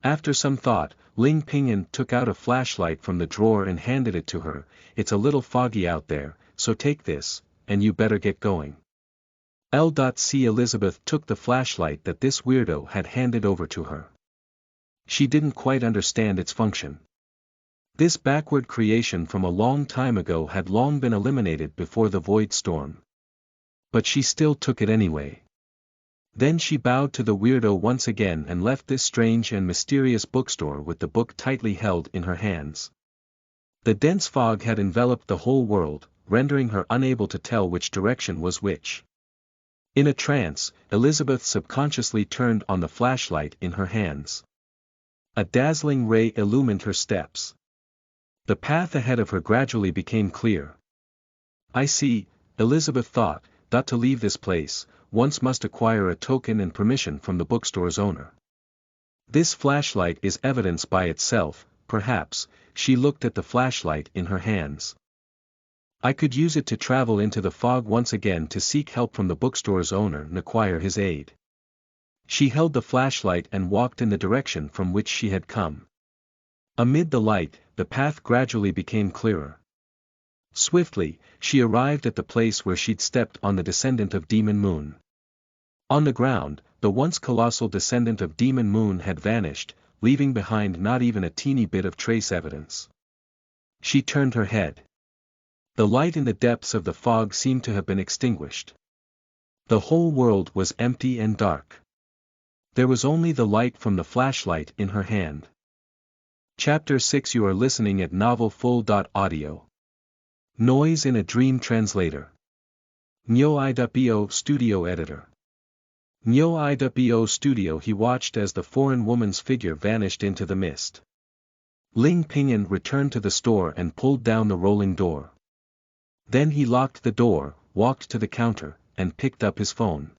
After some thought, Ling Pinyin took out a flashlight from the drawer and handed it to her. "It's a little foggy out there, so take this, and you better get going." L.C. Elizabeth took the flashlight that this weirdo had handed over to her. She didn't quite understand its function. This backward creation from a long time ago had long been eliminated before the Void Storm. But she still took it anyway. Then she bowed to the weirdo once again and left this strange and mysterious bookstore with the book tightly held in her hands. The dense fog had enveloped the whole world, rendering her unable to tell which direction was which. In a trance, Elizabeth subconsciously turned on the flashlight in her hands. A dazzling ray illumined her steps. The path ahead of her gradually became clear. "I see," Elizabeth thought, "to leave this place, once must acquire a token and permission from the bookstore's owner. This flashlight is evidence by itself, perhaps." She looked at the flashlight in her hands. "I could use it to travel into the fog once again to seek help from the bookstore's owner and acquire his aid." She held the flashlight and walked in the direction from which she had come. Amid the light, the path gradually became clearer. Swiftly, she arrived at the place where she'd stepped on the descendant of Demon Moon. On the ground, the once colossal descendant of Demon Moon had vanished, leaving behind not even a teeny bit of trace evidence. She turned her head. The light in the depths of the fog seemed to have been extinguished. The whole world was empty and dark. There was only the light from the flashlight in her hand. Chapter 6. You are listening at NovelFull.audio. Noise in a Dream Translator. Nyo-i.bo Studio Editor. Nyo-i.bo Studio. He watched as the foreign woman's figure vanished into the mist. Ling Pinyin returned to the store and pulled down the rolling door. Then he locked the door, walked to the counter, and picked up his phone.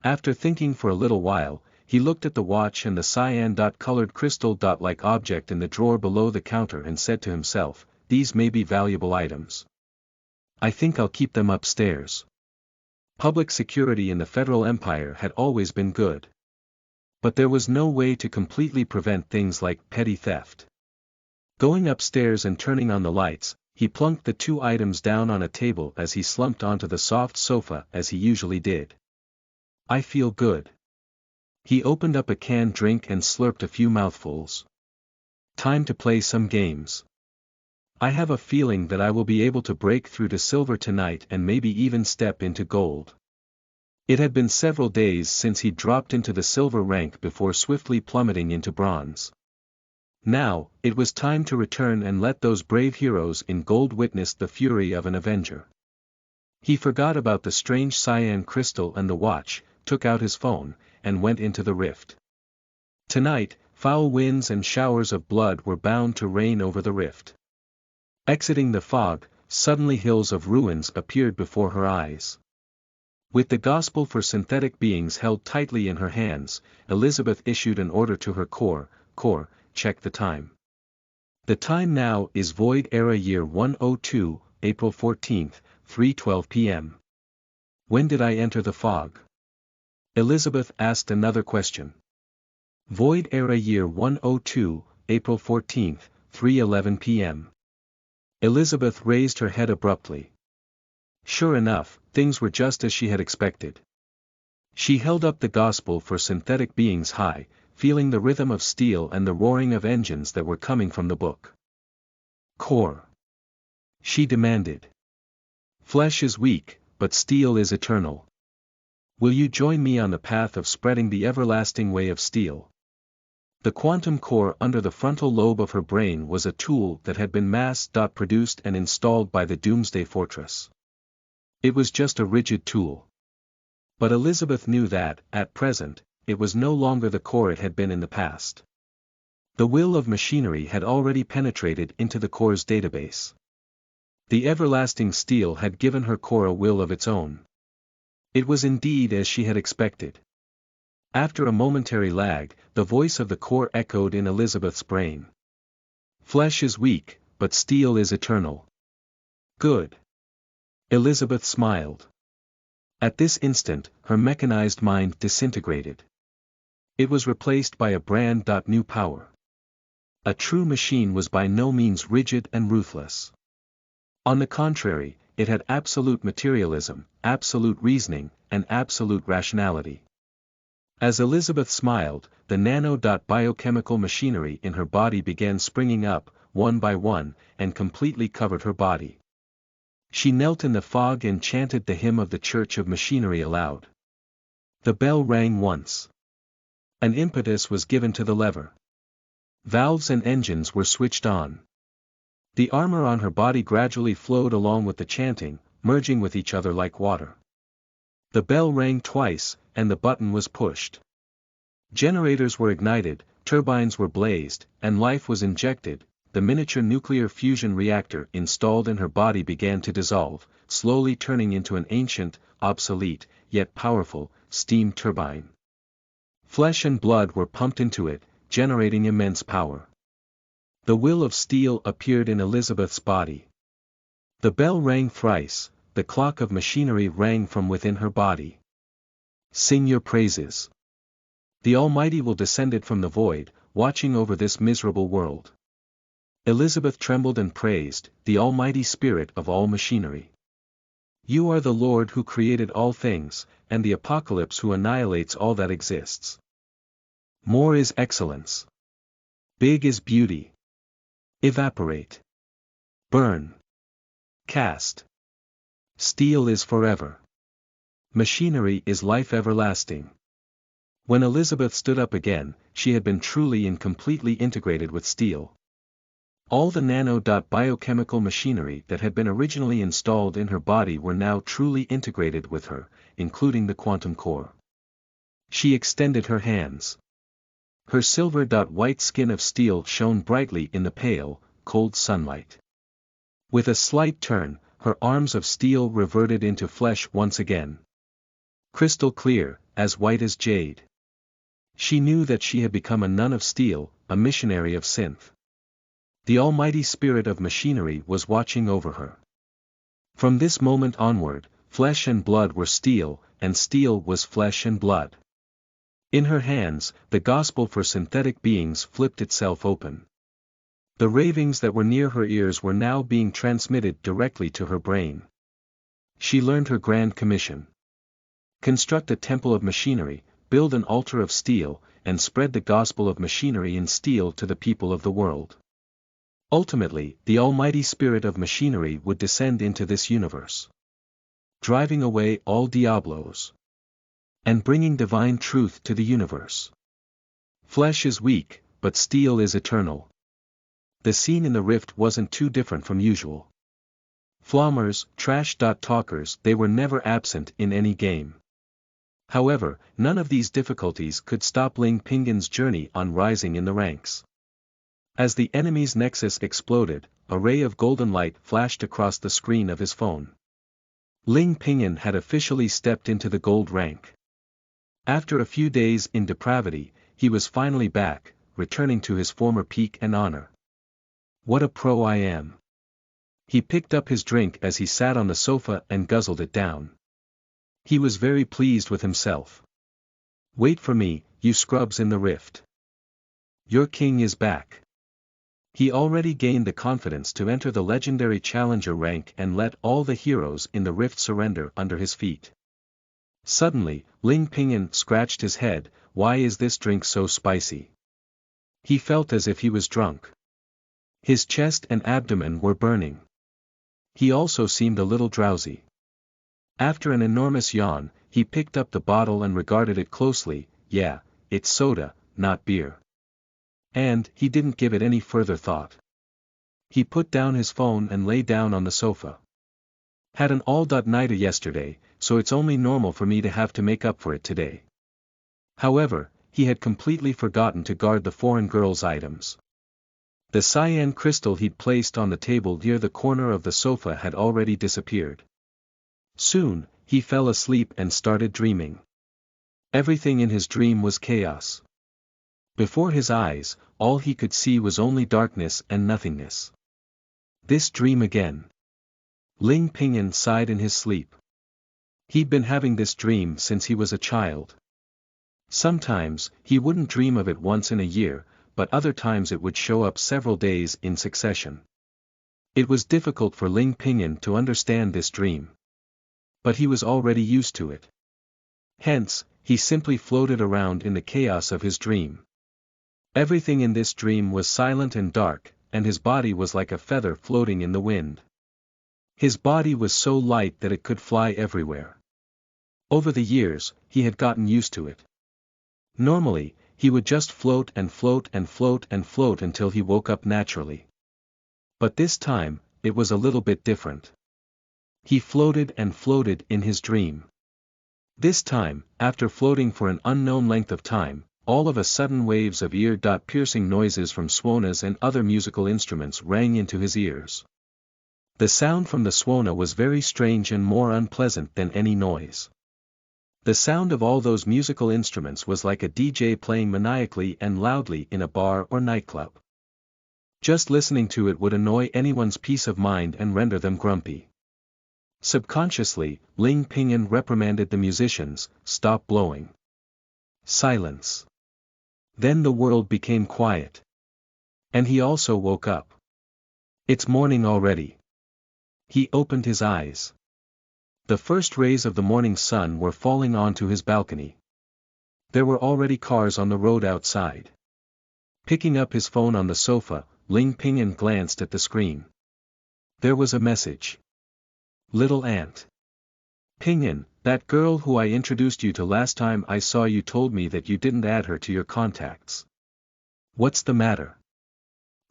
After thinking for a little while, he looked at the watch and the cyan-colored crystal-like object in the drawer below the counter and said to himself, these may be valuable items. I think I'll keep them upstairs. Public security in the Federal Empire had always been good. But there was no way to completely prevent things like petty theft. Going upstairs and turning on the lights, he plunked the 2 items down on a table as he slumped onto the soft sofa as he usually did. I feel good. He opened up a canned drink and slurped a few mouthfuls. Time to play some games. I have a feeling that I will be able to break through to silver tonight and maybe even step into gold. It had been several days since he dropped into the silver rank before swiftly plummeting into bronze. Now, it was time to return and let those brave heroes in gold witness the fury of an avenger. He forgot about the strange cyan crystal and the watch, took out his phone, and went into the rift. Tonight, foul winds and showers of blood were bound to rain over the rift. Exiting the fog, suddenly hills of ruins appeared before her eyes. With the gospel for synthetic beings held tightly in her hands, Elizabeth issued an order to her core, check the time. The time now is Void Era Year 102, April 14, 3:12 p.m. When did I enter the fog? Elizabeth asked another question. Void Era Year 102, April 14, 3:11 p.m. Elizabeth raised her head abruptly. Sure enough, things were just as she had expected. She held up the gospel for synthetic beings high, feeling the rhythm of steel and the roaring of engines that were coming from the book. Core. She demanded. Flesh is weak, but steel is eternal. Will you join me on the path of spreading the everlasting way of steel? The quantum core under the frontal lobe of her brain was a tool that had been mass-produced and installed by the Doomsday Fortress. It was just a rigid tool. But Elizabeth knew that, at present, it was no longer the core it had been in the past. The will of machinery had already penetrated into the core's database. The everlasting steel had given her core a will of its own. It was indeed as she had expected. After a momentary lag, the voice of the core echoed in Elizabeth's brain. Flesh is weak, but steel is eternal. Good. Elizabeth smiled. At this instant, her mechanized mind disintegrated. It was replaced by a brand new power. A true machine was by no means rigid and ruthless. On the contrary, it had absolute materialism, absolute reasoning, and absolute rationality. As Elizabeth smiled, the biochemical machinery in her body began springing up, one by one, and completely covered her body. She knelt in the fog and chanted the hymn of the Church of Machinery aloud. The bell rang once. An impetus was given to the lever. Valves and engines were switched on. The armor on her body gradually flowed along with the chanting, merging with each other like water. The bell rang twice, and the button was pushed. Generators were ignited, turbines were blazed, and life was injected. The miniature nuclear fusion reactor installed in her body began to dissolve, slowly turning into an ancient, obsolete, yet powerful, steam turbine. Flesh and blood were pumped into it, generating immense power. The will of steel appeared in Elizabeth's body. The bell rang thrice, the clock of machinery rang from within her body. Sing your praises. The Almighty will descend from the void, watching over this miserable world. Elizabeth trembled and praised, the Almighty Spirit of all machinery. You are the Lord who created all things, and the Apocalypse who annihilates all that exists. More is excellence. Big is beauty. Evaporate. Burn. Cast. Steel is forever. Machinery is life everlasting. When Elizabeth stood up again, she had been truly and completely integrated with steel. All the biochemical machinery that had been originally installed in her body were now truly integrated with her, including the quantum core. She extended her hands. Her silver-white skin of steel shone brightly in the pale, cold sunlight. With a slight turn, her arms of steel reverted into flesh once again. Crystal clear, as white as jade. She knew that she had become a nun of steel, a missionary of synth. The almighty spirit of machinery was watching over her. From this moment onward, flesh and blood were steel, and steel was flesh and blood. In her hands, the gospel for synthetic beings flipped itself open. The ravings that were near her ears were now being transmitted directly to her brain. She learned her grand commission. Construct a temple of machinery, build an altar of steel, and spread the gospel of machinery in steel to the people of the world. Ultimately, the almighty spirit of machinery would descend into this universe, driving away all Diablos, and bringing divine truth to the universe. Flesh is weak, but steel is eternal. The scene in the rift wasn't too different from usual. Flommers, trash talkers, they were never absent in any game. However, none of these difficulties could stop Ling Pingan's journey on rising in the ranks. As the enemy's nexus exploded, a ray of golden light flashed across the screen of his phone. Ling Pingan had officially stepped into the gold rank. After a few days in depravity, he was finally back, returning to his former peak and honor. What a pro I am! He picked up his drink as he sat on the sofa and guzzled it down. He was very pleased with himself. Wait for me, you scrubs in the rift. Your king is back. He already gained the confidence to enter the legendary challenger rank and let all the heroes in the rift surrender under his feet. Suddenly, Ling Pingan scratched his head. Why is this drink so spicy? He felt as if he was drunk. His chest and abdomen were burning. He also seemed a little drowsy. After an enormous yawn, he picked up the bottle and regarded it closely. Yeah, it's soda, not beer. And he didn't give it any further thought. He put down his phone and lay down on the sofa. Had an all-nighter yesterday, so it's only normal for me to have to make up for it today. However, he had completely forgotten to guard the foreign girl's items. The cyan crystal he'd placed on the table near the corner of the sofa had already disappeared. Soon, he fell asleep and started dreaming. Everything in his dream was chaos. Before his eyes, all he could see was only darkness and nothingness. This dream again. Ling Pingan sighed in his sleep. He'd been having this dream since he was a child. Sometimes, he wouldn't dream of it once in a year, but other times it would show up several days in succession. It was difficult for Ling Pingan to understand this dream. But he was already used to it. Hence, he simply floated around in the chaos of his dream. Everything in this dream was silent and dark, and his body was like a feather floating in the wind. His body was so light that it could fly everywhere. Over the years, he had gotten used to it. Normally, he would just float and float and float and float until he woke up naturally. But this time, it was a little bit different. He floated and floated in his dream. This time, after floating for an unknown length of time, all of a sudden waves of ear-piercing noises from swanas and other musical instruments rang into his ears. The sound from the swana was very strange and more unpleasant than any noise. The sound of all those musical instruments was like a DJ playing maniacally and loudly in a bar or nightclub. Just listening to it would annoy anyone's peace of mind and render them grumpy. Subconsciously, Ling Pingan reprimanded the musicians, "Stop blowing. Silence." Then the world became quiet. And he also woke up. It's morning already. He opened his eyes. The first rays of the morning sun were falling onto his balcony. There were already cars on the road outside. Picking up his phone on the sofa, Ling Pingan glanced at the screen. There was a message. Little Aunt Pingan, that girl who I introduced you to last time I saw you told me that you didn't add her to your contacts. What's the matter?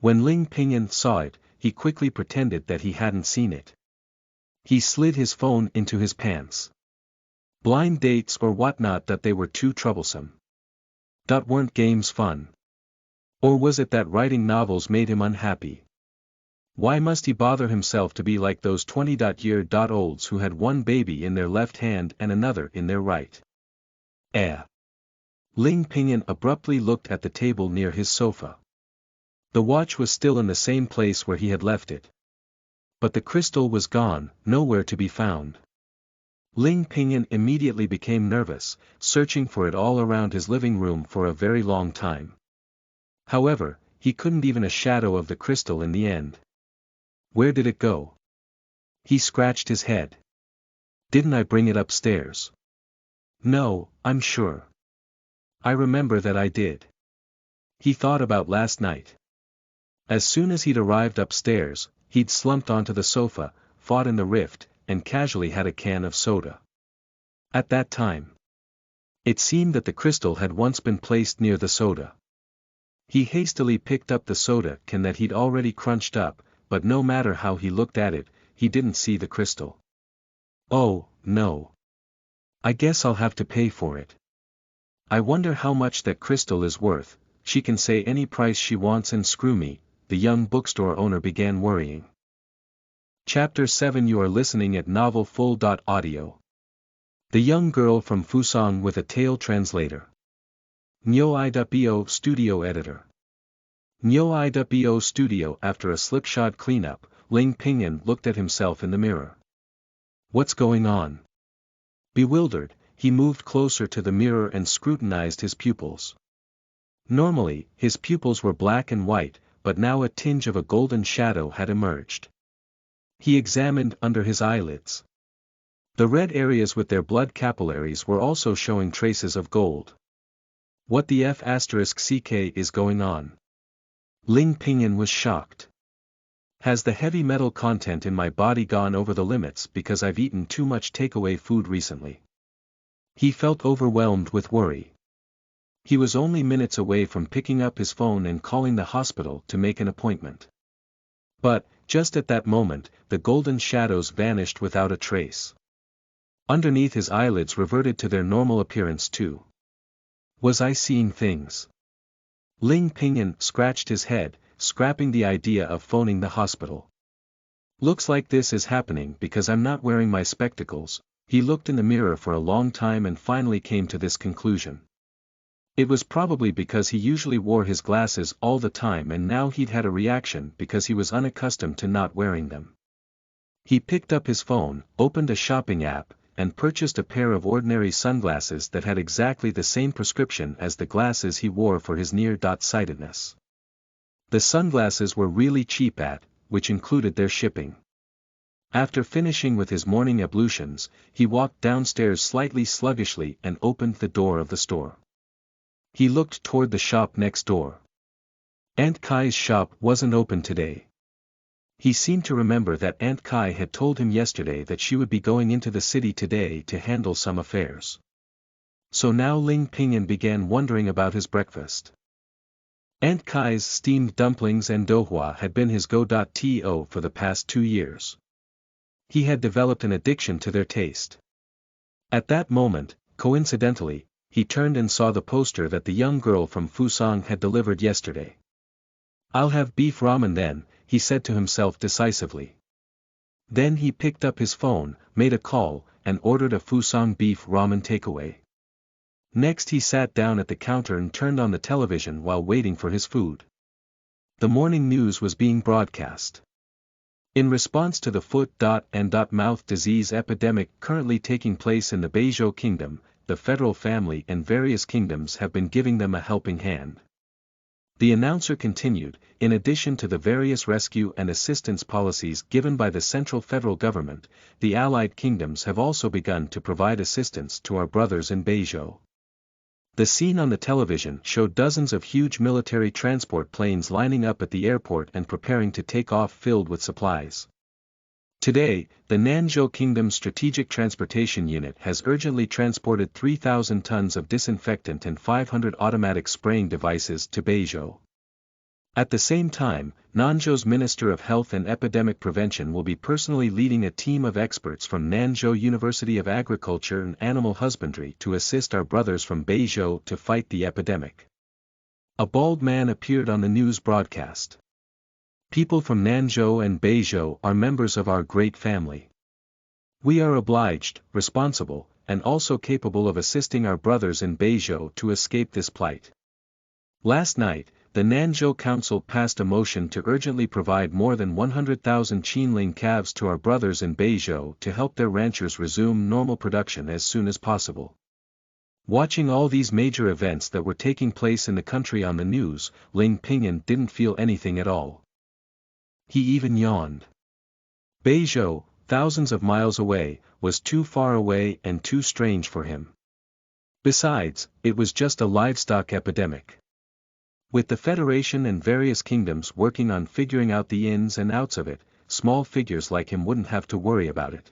When Ling Pingan saw it, he quickly pretended that he hadn't seen it. He slid his phone into his pants. Blind dates or whatnot, that they were too troublesome. Weren't games fun? Or was it that writing novels made him unhappy? Why must he bother himself to be like those 20-year-olds who had one baby in their left hand and another in their right? Ling Pingan abruptly looked at the table near his sofa. The watch was still in the same place where he had left it. But the crystal was gone, nowhere to be found. Ling Pingyan immediately became nervous, searching for it all around his living room for a very long time. However, he couldn't even a shadow of the crystal in the end. Where did it go? He scratched his head. Didn't I bring it upstairs? No, I'm sure. I remember that I did. He thought about last night. As soon as he'd arrived upstairs, he'd slumped onto the sofa, fought in the rift, and casually had a can of soda. At that time, it seemed that the crystal had once been placed near the soda. He hastily picked up the soda can that he'd already crunched up, but no matter how he looked at it, he didn't see the crystal. Oh, no. I guess I'll have to pay for it. I wonder how much that crystal is worth. She can say any price she wants and screw me, the young bookstore owner began worrying. Chapter 7 You are listening at novelfull.audio. The young girl from Fusang with a tale translator. Nyo Iwo studio editor. Nyo Iwo studio. After a slipshod cleanup, Ling Pingyan looked at himself in the mirror. What's going on? Bewildered, he moved closer to the mirror and scrutinized his pupils. Normally, his pupils were black and white, but now a tinge of a golden shadow had emerged. He examined under his eyelids. The red areas with their blood capillaries were also showing traces of gold. What the F***ck is going on? Ling Pingyan was shocked. Has the heavy metal content in my body gone over the limits because I've eaten too much takeaway food recently? He felt overwhelmed with worry. He was only minutes away from picking up his phone and calling the hospital to make an appointment. But, just at that moment, the golden shadows vanished without a trace. Underneath his eyelids reverted to their normal appearance too. Was I seeing things? Ling Pingyan scratched his head, scrapping the idea of phoning the hospital. Looks like this is happening because I'm not wearing my spectacles. He looked in the mirror for a long time and finally came to this conclusion. It was probably because he usually wore his glasses all the time and now he'd had a reaction because he was unaccustomed to not wearing them. He picked up his phone, opened a shopping app, and purchased a pair of ordinary sunglasses that had exactly the same prescription as the glasses he wore for his near-sightedness. The sunglasses were really cheap which included their shipping. After finishing with his morning ablutions, he walked downstairs slightly sluggishly and opened the door of the store. He looked toward the shop next door. Aunt Kai's shop wasn't open today. He seemed to remember that Aunt Kai had told him yesterday that she would be going into the city today to handle some affairs. So now Ling Pingyan began wondering about his breakfast. Aunt Kai's steamed dumplings and dohua had been his go-to for the past 2 years. He had developed an addiction to their taste. At that moment, coincidentally, he turned and saw the poster that the young girl from Fusang had delivered yesterday. I'll have beef ramen then, he said to himself decisively. Then he picked up his phone, made a call, and ordered a Fusang beef ramen takeaway. Next he sat down at the counter and turned on the television while waiting for his food. The morning news was being broadcast. In response to the foot-and-mouth disease epidemic currently taking place in the Beizhou Kingdom, the federal family and various kingdoms have been giving them a helping hand. The announcer continued, in addition to the various rescue and assistance policies given by the central federal government, the allied kingdoms have also begun to provide assistance to our brothers in Beizhou. The scene on the television showed dozens of huge military transport planes lining up at the airport and preparing to take off filled with supplies. Today, the Nanzhou Kingdom's Strategic Transportation Unit has urgently transported 3,000 tons of disinfectant and 500 automatic spraying devices to Beizhou. At the same time, Nanzhou's Minister of Health and Epidemic Prevention will be personally leading a team of experts from Nanzhou University of Agriculture and Animal Husbandry to assist our brothers from Beizhou to fight the epidemic. A bald man appeared on the news broadcast. People from Nanzhou and Beizhou are members of our great family. We are obliged, responsible, and also capable of assisting our brothers in Beizhou to escape this plight. Last night, the Nanzhou Council passed a motion to urgently provide more than 100,000 Qinling calves to our brothers in Beizhou to help their ranchers resume normal production as soon as possible. Watching all these major events that were taking place in the country on the news, Ling Pingyan didn't feel anything at all. He even yawned. Beizhou, thousands of miles away, was too far away and too strange for him. Besides, it was just a livestock epidemic. With the Federation and various kingdoms working on figuring out the ins and outs of it, small figures like him wouldn't have to worry about it.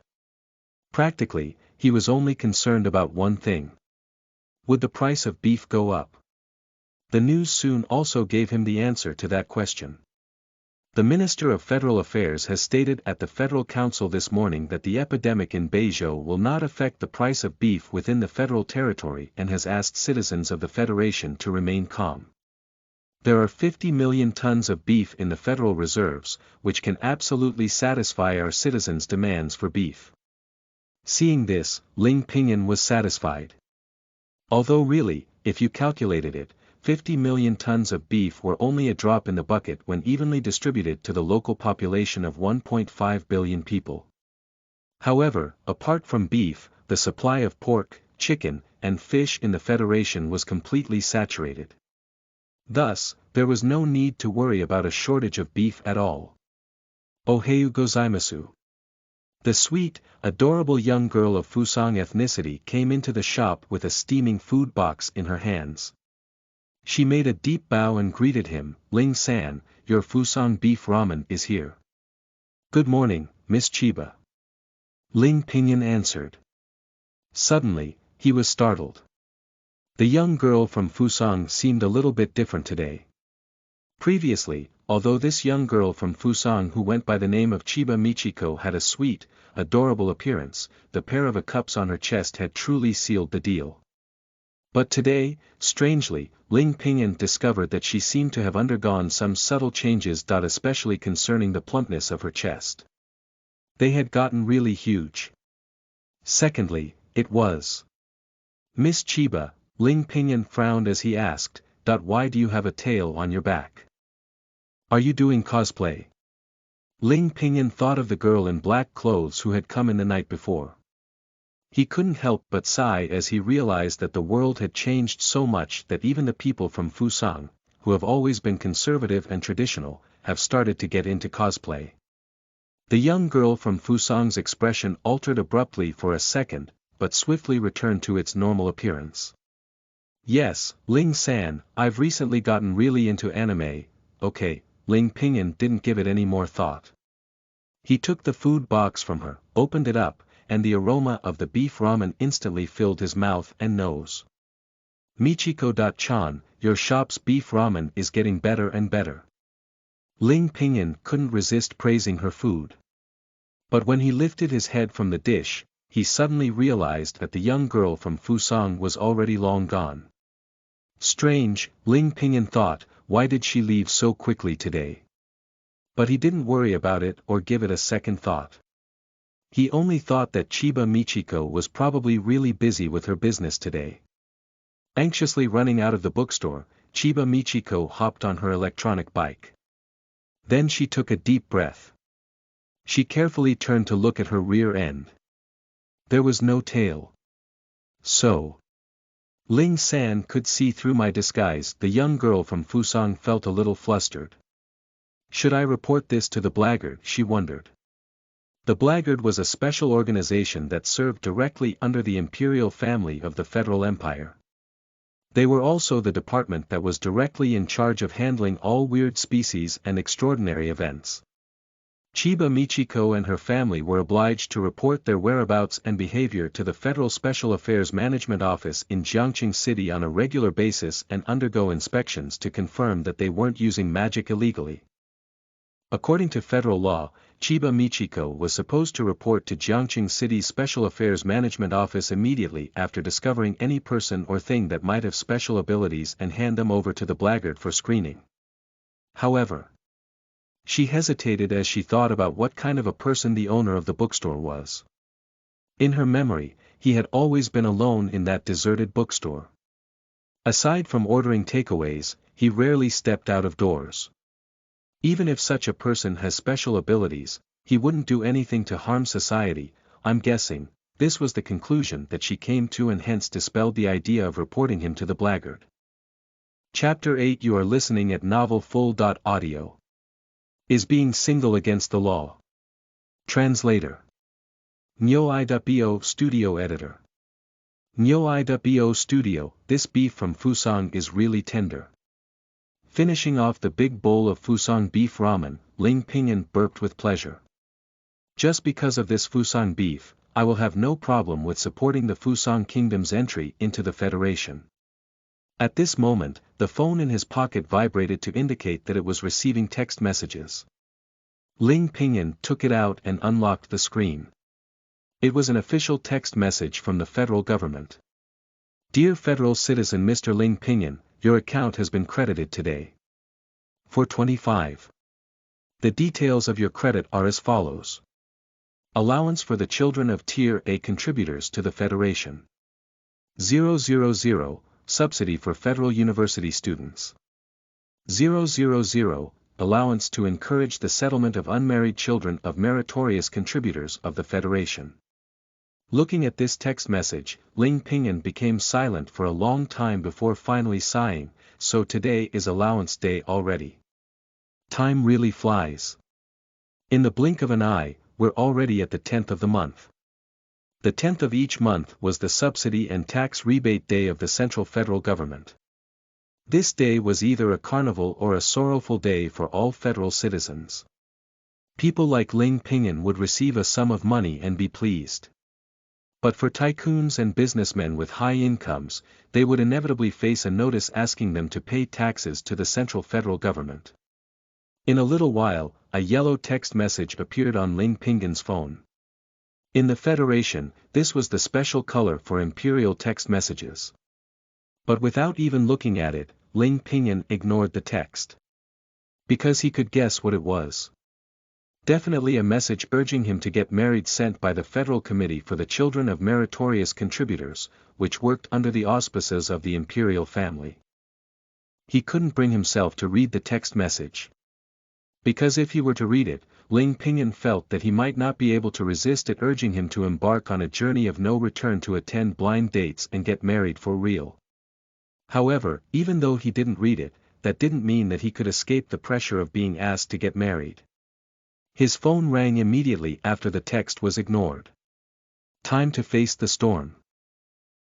Practically, he was only concerned about one thing. Would the price of beef go up? The news soon also gave him the answer to that question. The Minister of Federal Affairs has stated at the Federal Council this morning that the epidemic in Beizhou will not affect the price of beef within the federal territory and has asked citizens of the Federation to remain calm. There are 50 million tons of beef in the federal reserves, which can absolutely satisfy our citizens' demands for beef. Seeing this, Ling Pingyan was satisfied. Although really, if you calculated it, 50 million tons of beef were only a drop in the bucket when evenly distributed to the local population of 1.5 billion people. However, apart from beef, the supply of pork, chicken, and fish in the Federation was completely saturated. Thus, there was no need to worry about a shortage of beef at all. Ohayou gozaimasu. The sweet, adorable young girl of Fusang ethnicity came into the shop with a steaming food box in her hands. She made a deep bow and greeted him. Ling-san, your Fusang beef ramen is here. Good morning, Miss Chiba. Ling Pingyan answered. Suddenly, he was startled. The young girl from Fusang seemed a little bit different today. Previously, although this young girl from Fusang who went by the name of Chiba Michiko had a sweet, adorable appearance, the pair of cups on her chest had truly sealed the deal. But today, strangely, Ling Pingyan discovered that she seemed to have undergone some subtle changes. Especially concerning the plumpness of her chest. They had gotten really huge. Secondly, it was Miss Chiba. Ling Pingyan frowned as he asked, why do you have a tail on your back? Are you doing cosplay? Ling Pingyan thought of the girl in black clothes who had come in the night before. He couldn't help but sigh as he realized that the world had changed so much that even the people from Fusang, who have always been conservative and traditional, have started to get into cosplay. The young girl from Fusang's expression altered abruptly for a second, but swiftly returned to its normal appearance. Yes, Ling-san, I've recently gotten really into anime. Okay. Ling Pingyan didn't give it any more thought. He took the food box from her, opened it up, and the aroma of the beef ramen instantly filled his mouth and nose. Michiko-chan, your shop's beef ramen is getting better and better. Ling Pingyan couldn't resist praising her food. But when he lifted his head from the dish, he suddenly realized that the young girl from Fusang was already long gone. Strange, Ling Pingyan thought, why did she leave so quickly today? But he didn't worry about it or give it a second thought. He only thought that Chiba Michiko was probably really busy with her business today. Anxiously running out of the bookstore, Chiba Michiko hopped on her electronic bike. Then she took a deep breath. She carefully turned to look at her rear end. There was no tail. So Ling-san could see through my disguise. The young girl from Fusang felt a little flustered. Should I report this to the Blackguard? She wondered. The Blackguard was a special organization that served directly under the imperial family of the Federal Empire. They were also the department that was directly in charge of handling all weird species and extraordinary events. Chiba Michiko and her family were obliged to report their whereabouts and behavior to the Federal Special Affairs Management Office in Jiangqing City on a regular basis and undergo inspections to confirm that they weren't using magic illegally. According to federal law, Chiba Michiko was supposed to report to Jiangqing City's Special Affairs Management Office immediately after discovering any person or thing that might have special abilities and hand them over to the Blackguard for screening. However, she hesitated as she thought about what kind of a person the owner of the bookstore was. In her memory, he had always been alone in that deserted bookstore. Aside from ordering takeaways, he rarely stepped out of doors. Even if such a person has special abilities, he wouldn't do anything to harm society. I'm guessing, this was the conclusion that she came to and hence dispelled the idea of reporting him to the blackguard. Chapter 8 You are listening at Novel Full. Audio. Is being single against the law? Translator. Nyo.bo Studio Editor. Nyo.bo Studio, this beef from Fusang is really tender. Finishing off the big bowl of Fusang beef ramen, Ling Pinyin burped with pleasure. Just because of this Fusang beef, I will have no problem with supporting the Fusang Kingdom's entry into the Federation. At this moment, the phone in his pocket vibrated to indicate that it was receiving text messages. Ling Pinyin took it out and unlocked the screen. It was an official text message from the federal government. Dear federal citizen Mr. Ling Pinyin, your account has been credited today. For 25. The details of your credit are as follows. Allowance for the children of Tier A contributors to the Federation. 000, subsidy for federal university students. 000, allowance to encourage the settlement of unmarried children of meritorious contributors of the Federation. Looking at this text message, Ling Pinyin became silent for a long time before finally sighing, so today is allowance day already. Time really flies. In the blink of an eye, we're already at the 10th of the month. The 10th of each month was the subsidy and tax rebate day of the central federal government. This day was either a carnival or a sorrowful day for all federal citizens. People like Ling Pinyin would receive a sum of money and be pleased. But for tycoons and businessmen with high incomes, they would inevitably face a notice asking them to pay taxes to the central federal government. In a little while, a yellow text message appeared on Ling Pinyin's phone. In the Federation, this was the special color for imperial text messages. But without even looking at it, Ling Pinyin ignored the text. Because he could guess what it was. Definitely a message urging him to get married sent by the Federal Committee for the Children of Meritorious Contributors, which worked under the auspices of the imperial family. He couldn't bring himself to read the text message. Because if he were to read it, Ling Pinyin felt that he might not be able to resist it urging him to embark on a journey of no return to attend blind dates and get married for real. However, even though he didn't read it, that didn't mean that he could escape the pressure of being asked to get married. His phone rang immediately after the text was ignored. Time to face the storm.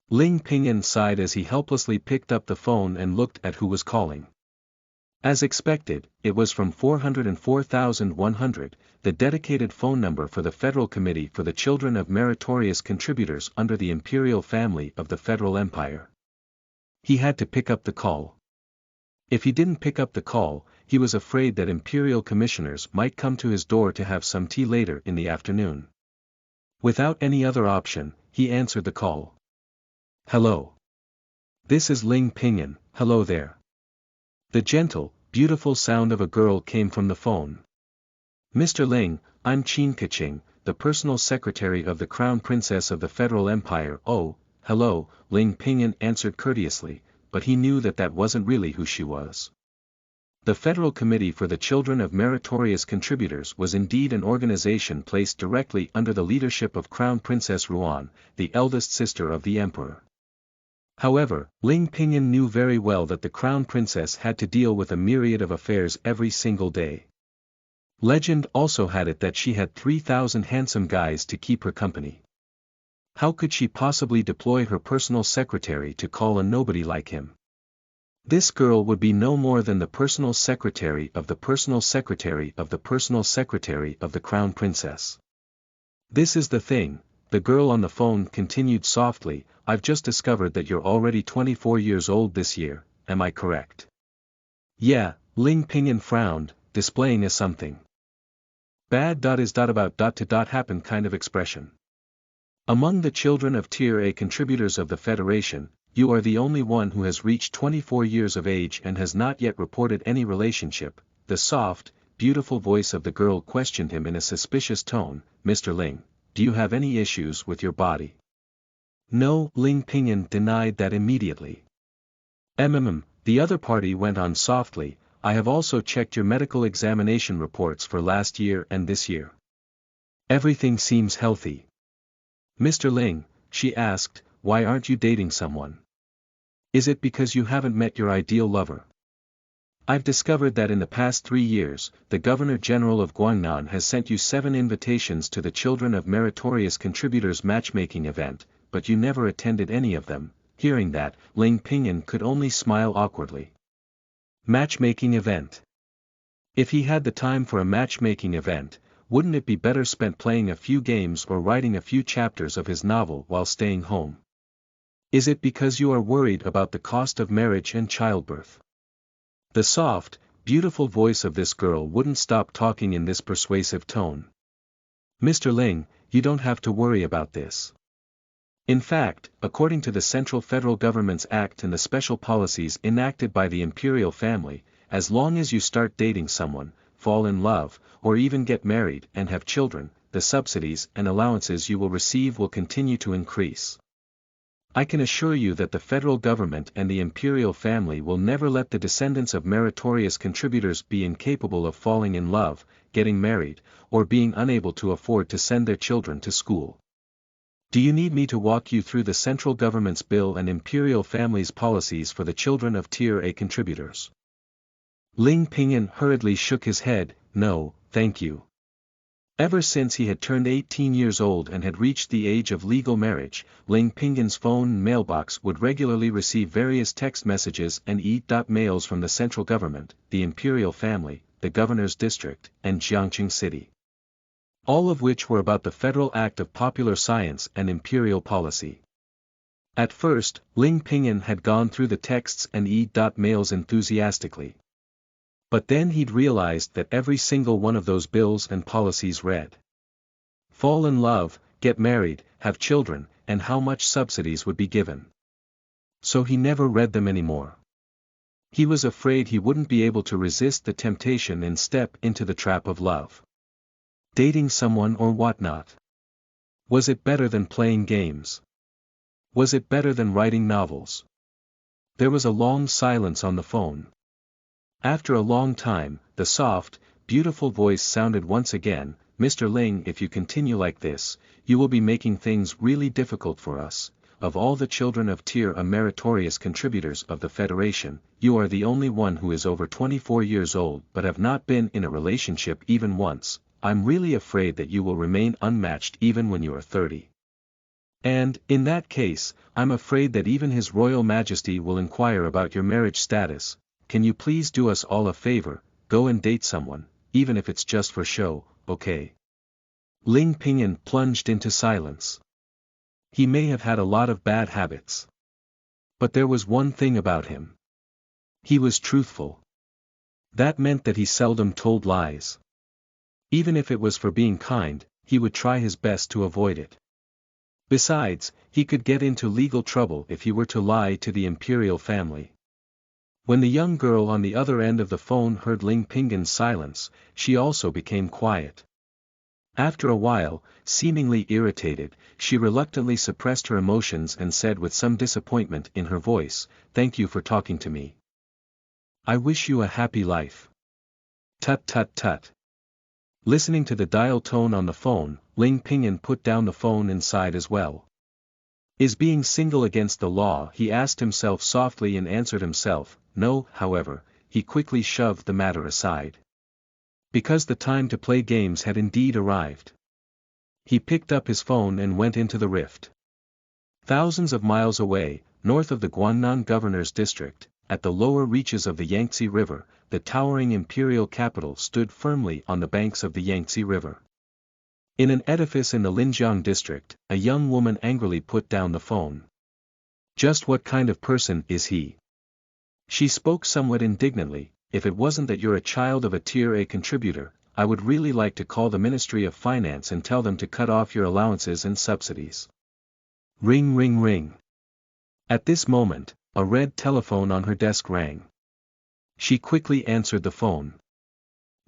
Ling Pinyin sighed as he helplessly picked up the phone and looked at who was calling. As expected, it was from 404,100, the dedicated phone number for the Federal Committee for the Children of Meritorious Contributors under the imperial family of the Federal Empire. He had to pick up the call. If he didn't pick up the call, he was afraid that imperial commissioners might come to his door to have some tea later in the afternoon. Without any other option, he answered the call. Hello. This is Ling Pinyin, hello there. The gentle, beautiful sound of a girl came from the phone. Mr. Ling, I'm Qin Keqing, the personal secretary of the Crown Princess of the Federal Empire. Oh, hello, Ling Pinyin answered courteously, but he knew that that wasn't really who she was. The Federal Committee for the Children of Meritorious Contributors was indeed an organization placed directly under the leadership of Crown Princess Ruan, the eldest sister of the emperor. However, Ling Pinyin knew very well that the Crown Princess had to deal with a myriad of affairs every single day. Legend also had it that she had 3,000 handsome guys to keep her company. How could she possibly deploy her personal secretary to call a nobody like him? This girl would be no more than the personal secretary of the personal secretary of the personal secretary of the Crown Princess. This is the thing, the girl on the phone continued softly, I've just discovered that you're already 24 years old this year, am I correct? Yeah, Ling Pinyin frowned, displaying a something bad is about to happen kind of expression. Among the children of Tier A contributors of the Federation, you are the only one who has reached 24 years of age and has not yet reported any relationship. The soft, beautiful voice of the girl questioned him in a suspicious tone, Mr. Ling, do you have any issues with your body? No, Ling Pinyin denied that immediately. The other party went on softly, I have also checked your medical examination reports for last year and this year. Everything seems healthy. Mr. Ling, she asked, why aren't you dating someone? Is it because you haven't met your ideal lover? I've discovered that in the past 3 years, the Governor General of Guangnan has sent you 7 invitations to the Children of Meritorious Contributors matchmaking event, but you never attended any of them. Hearing that, Ling Pingyan could only smile awkwardly. Matchmaking event. If he had the time for a matchmaking event, wouldn't it be better spent playing a few games or writing a few chapters of his novel while staying home? Is it because you are worried about the cost of marriage and childbirth? The soft, beautiful voice of this girl wouldn't stop talking in this persuasive tone. Mr. Ling, you don't have to worry about this. In fact, according to the Central Federal Government's Act and the special policies enacted by the imperial family, as long as you start dating someone, fall in love, or even get married and have children, the subsidies and allowances you will receive will continue to increase. I can assure you that the federal government and the imperial family will never let the descendants of meritorious contributors be incapable of falling in love, getting married, or being unable to afford to send their children to school. Do you need me to walk you through the central government's bill and imperial family's policies for the children of Tier A contributors? Ling Pingyan hurriedly shook his head, no, thank you. Ever since he had turned 18 years old and had reached the age of legal marriage, Ling Pingyan's phone and mailbox would regularly receive various text messages and e-mails from the central government, the imperial family, the governor's district, and Jiangqing City. All of which were about the Federal Act of Popular Science and imperial policy. At first, Ling Pingyan had gone through the texts and e-mails enthusiastically. But then he'd realized that every single one of those bills and policies read: fall in love, get married, have children, and how much subsidies would be given. So he never read them anymore. He was afraid he wouldn't be able to resist the temptation and step into the trap of love. Dating someone or whatnot. Was it better than playing games? Was it better than writing novels? There was a long silence on the phone. After a long time, the soft, beautiful voice sounded once again, Mr. Ling, if you continue like this, you will be making things really difficult for us. Of all the children of Tier A meritorious contributors of the Federation, you are the only one who is over 24 years old but have not been in a relationship even once. I'm really afraid that you will remain unmatched even when you are 30. And, in that case, I'm afraid that even His Royal Majesty will inquire about your marriage status. Can you please do us all a favor, go and date someone, even if it's just for show, okay? Ling Pingyan plunged into silence. He may have had a lot of bad habits. But there was one thing about him. He was truthful. That meant that he seldom told lies. Even if it was for being kind, he would try his best to avoid it. Besides, he could get into legal trouble if he were to lie to the imperial family. When the young girl on the other end of the phone heard Ling Pingyan's silence, she also became quiet. After a while, seemingly irritated, she reluctantly suppressed her emotions and said with some disappointment in her voice, "Thank you for talking to me. I wish you a happy life." Tut tut tut. Listening to the dial tone on the phone, Ling Pingyan put down the phone and sighed as well. Is being single against the law? He asked himself softly and answered himself, no. However, he quickly shoved the matter aside. Because the time to play games had indeed arrived. He picked up his phone and went into the rift. Thousands of miles away, north of the Guangnan Governor's District, at the lower reaches of the Yangtze River, the towering imperial capital stood firmly on the banks of the Yangtze River. In an edifice in the Linjiang district, a young woman angrily put down the phone. Just what kind of person is he? She spoke somewhat indignantly. If it wasn't that you're a child of a Tier A contributor, I would really like to call the Ministry of Finance and tell them to cut off your allowances and subsidies. Ring ring ring. At this moment, a red telephone on her desk rang. She quickly answered the phone.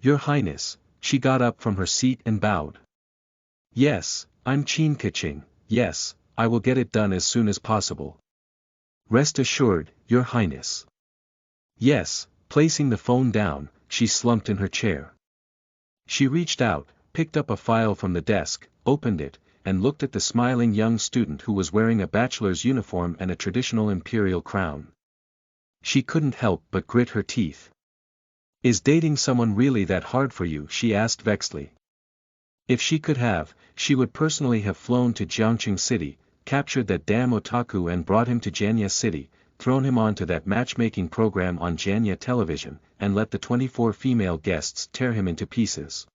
Your Highness, she got up from her seat and bowed. Yes, I'm Qin Keqing, yes, I will get it done as soon as possible. Rest assured, Your Highness. Yes, placing the phone down, she slumped in her chair. She reached out, picked up a file from the desk, opened it, and looked at the smiling young student who was wearing a bachelor's uniform and a traditional imperial crown. She couldn't help but grit her teeth. Is dating someone really that hard for you? She asked vexedly. If she could have, she would personally have flown to Jiangqing City, captured that damn otaku and brought him to Janya City, thrown him onto that matchmaking program on Janya television, and let the 24 female guests tear him into pieces.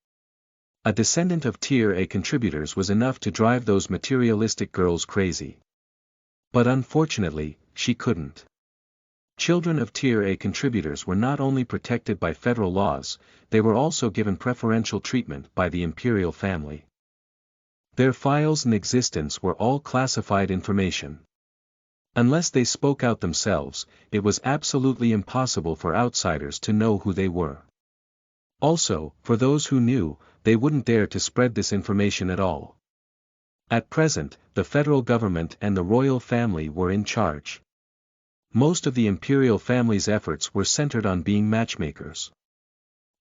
A descendant of Tier A contributors was enough to drive those materialistic girls crazy. But unfortunately, she couldn't. Children of Tier A contributors were not only protected by federal laws, they were also given preferential treatment by the imperial family. Their files and existence were all classified information. Unless they spoke out themselves, it was absolutely impossible for outsiders to know who they were. Also, for those who knew, they wouldn't dare to spread this information at all. At present, the federal government and the royal family were in charge. Most of the imperial family's efforts were centered on being matchmakers.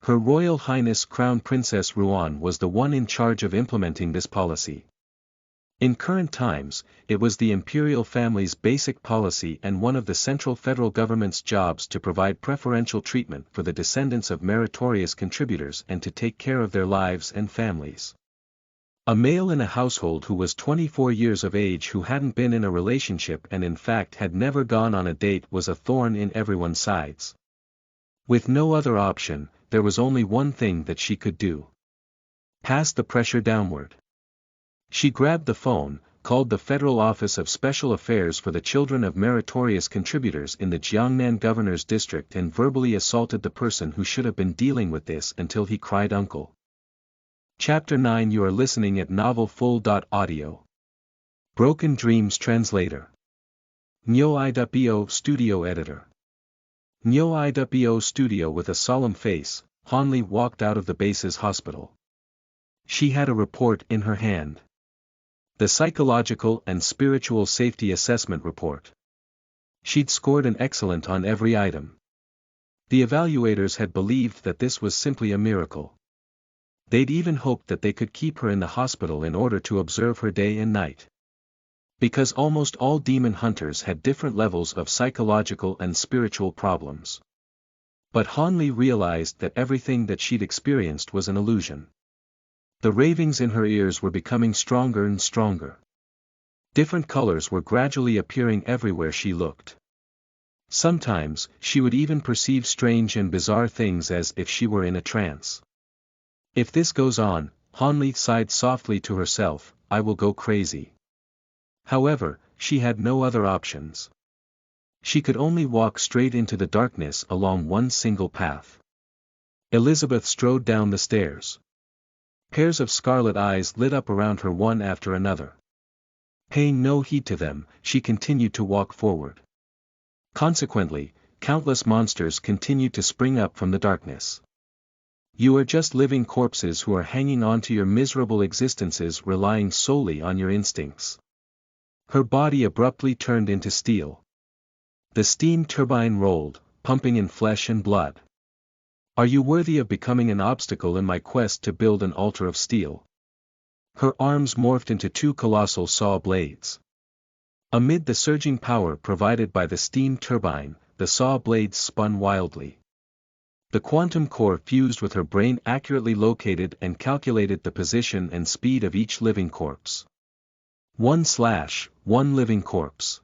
Her Royal Highness Crown Princess Ruan was the one in charge of implementing this policy. In current times, it was the imperial family's basic policy and one of the central federal government's jobs to provide preferential treatment for the descendants of meritorious contributors and to take care of their lives and families. A male in a household who was 24 years of age who hadn't been in a relationship and in fact had never gone on a date was a thorn in everyone's sides. With no other option, there was only one thing that she could do. Pass the pressure downward. She grabbed the phone, called the Federal Office of Special Affairs for the Children of Meritorious Contributors in the Jiangnan Governor's District and verbally assaulted the person who should have been dealing with this until he cried uncle. Chapter 9. You are listening at NovelFull.audio. Broken Dreams Translator. Nyo-i.bo Studio Editor. Nyo-i.bo Studio. With a solemn face, Hanli walked out of the base's hospital. She had a report in her hand. The Psychological and Spiritual Safety Assessment Report. She'd scored an excellent on every item. The evaluators had believed that this was simply a miracle. They'd even hoped that they could keep her in the hospital in order to observe her day and night. Because almost all demon hunters had different levels of psychological and spiritual problems. But Hanli realized that everything that she'd experienced was an illusion. The ravings in her ears were becoming stronger and stronger. Different colors were gradually appearing everywhere she looked. Sometimes, she would even perceive strange and bizarre things as if she were in a trance. If this goes on, Hanli sighed softly to herself, I will go crazy. However, she had no other options. She could only walk straight into the darkness along one single path. Elizabeth strode down the stairs. Pairs of scarlet eyes lit up around her one after another. Paying no heed to them, she continued to walk forward. Consequently, countless monsters continued to spring up from the darkness. You are just living corpses who are hanging on to your miserable existences, relying solely on your instincts. Her body abruptly turned into steel. The steam turbine rolled, pumping in flesh and blood. Are you worthy of becoming an obstacle in my quest to build an altar of steel? Her arms morphed into two colossal saw blades. Amid the surging power provided by the steam turbine, the saw blades spun wildly. The quantum core fused with her brain accurately located and calculated the position and speed of each living corpse. 1/1 living corpse.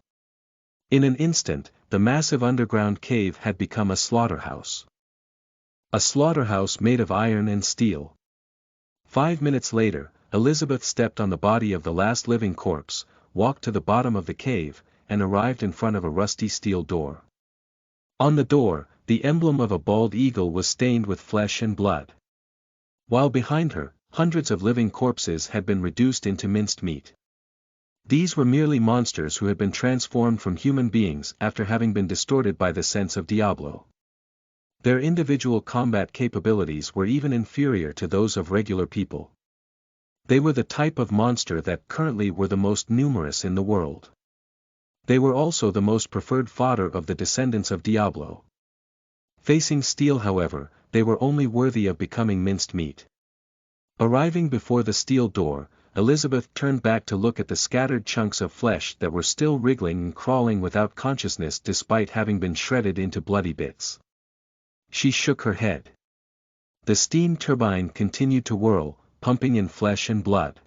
In an instant, the massive underground cave had become a slaughterhouse. A slaughterhouse made of iron and steel. 5 minutes later, Elizabeth stepped on the body of the last living corpse, walked to the bottom of the cave, and arrived in front of a rusty steel door. On the door, the emblem of a bald eagle was stained with flesh and blood. While behind her, hundreds of living corpses had been reduced into minced meat. These were merely monsters who had been transformed from human beings after having been distorted by the sense of Diablo. Their individual combat capabilities were even inferior to those of regular people. They were the type of monster that currently were the most numerous in the world. They were also the most preferred fodder of the descendants of Diablo. Facing steel, however, they were only worthy of becoming minced meat. Arriving before the steel door, Elizabeth turned back to look at the scattered chunks of flesh that were still wriggling and crawling without consciousness despite having been shredded into bloody bits. She shook her head. The steam turbine continued to whirl, pumping in flesh and blood.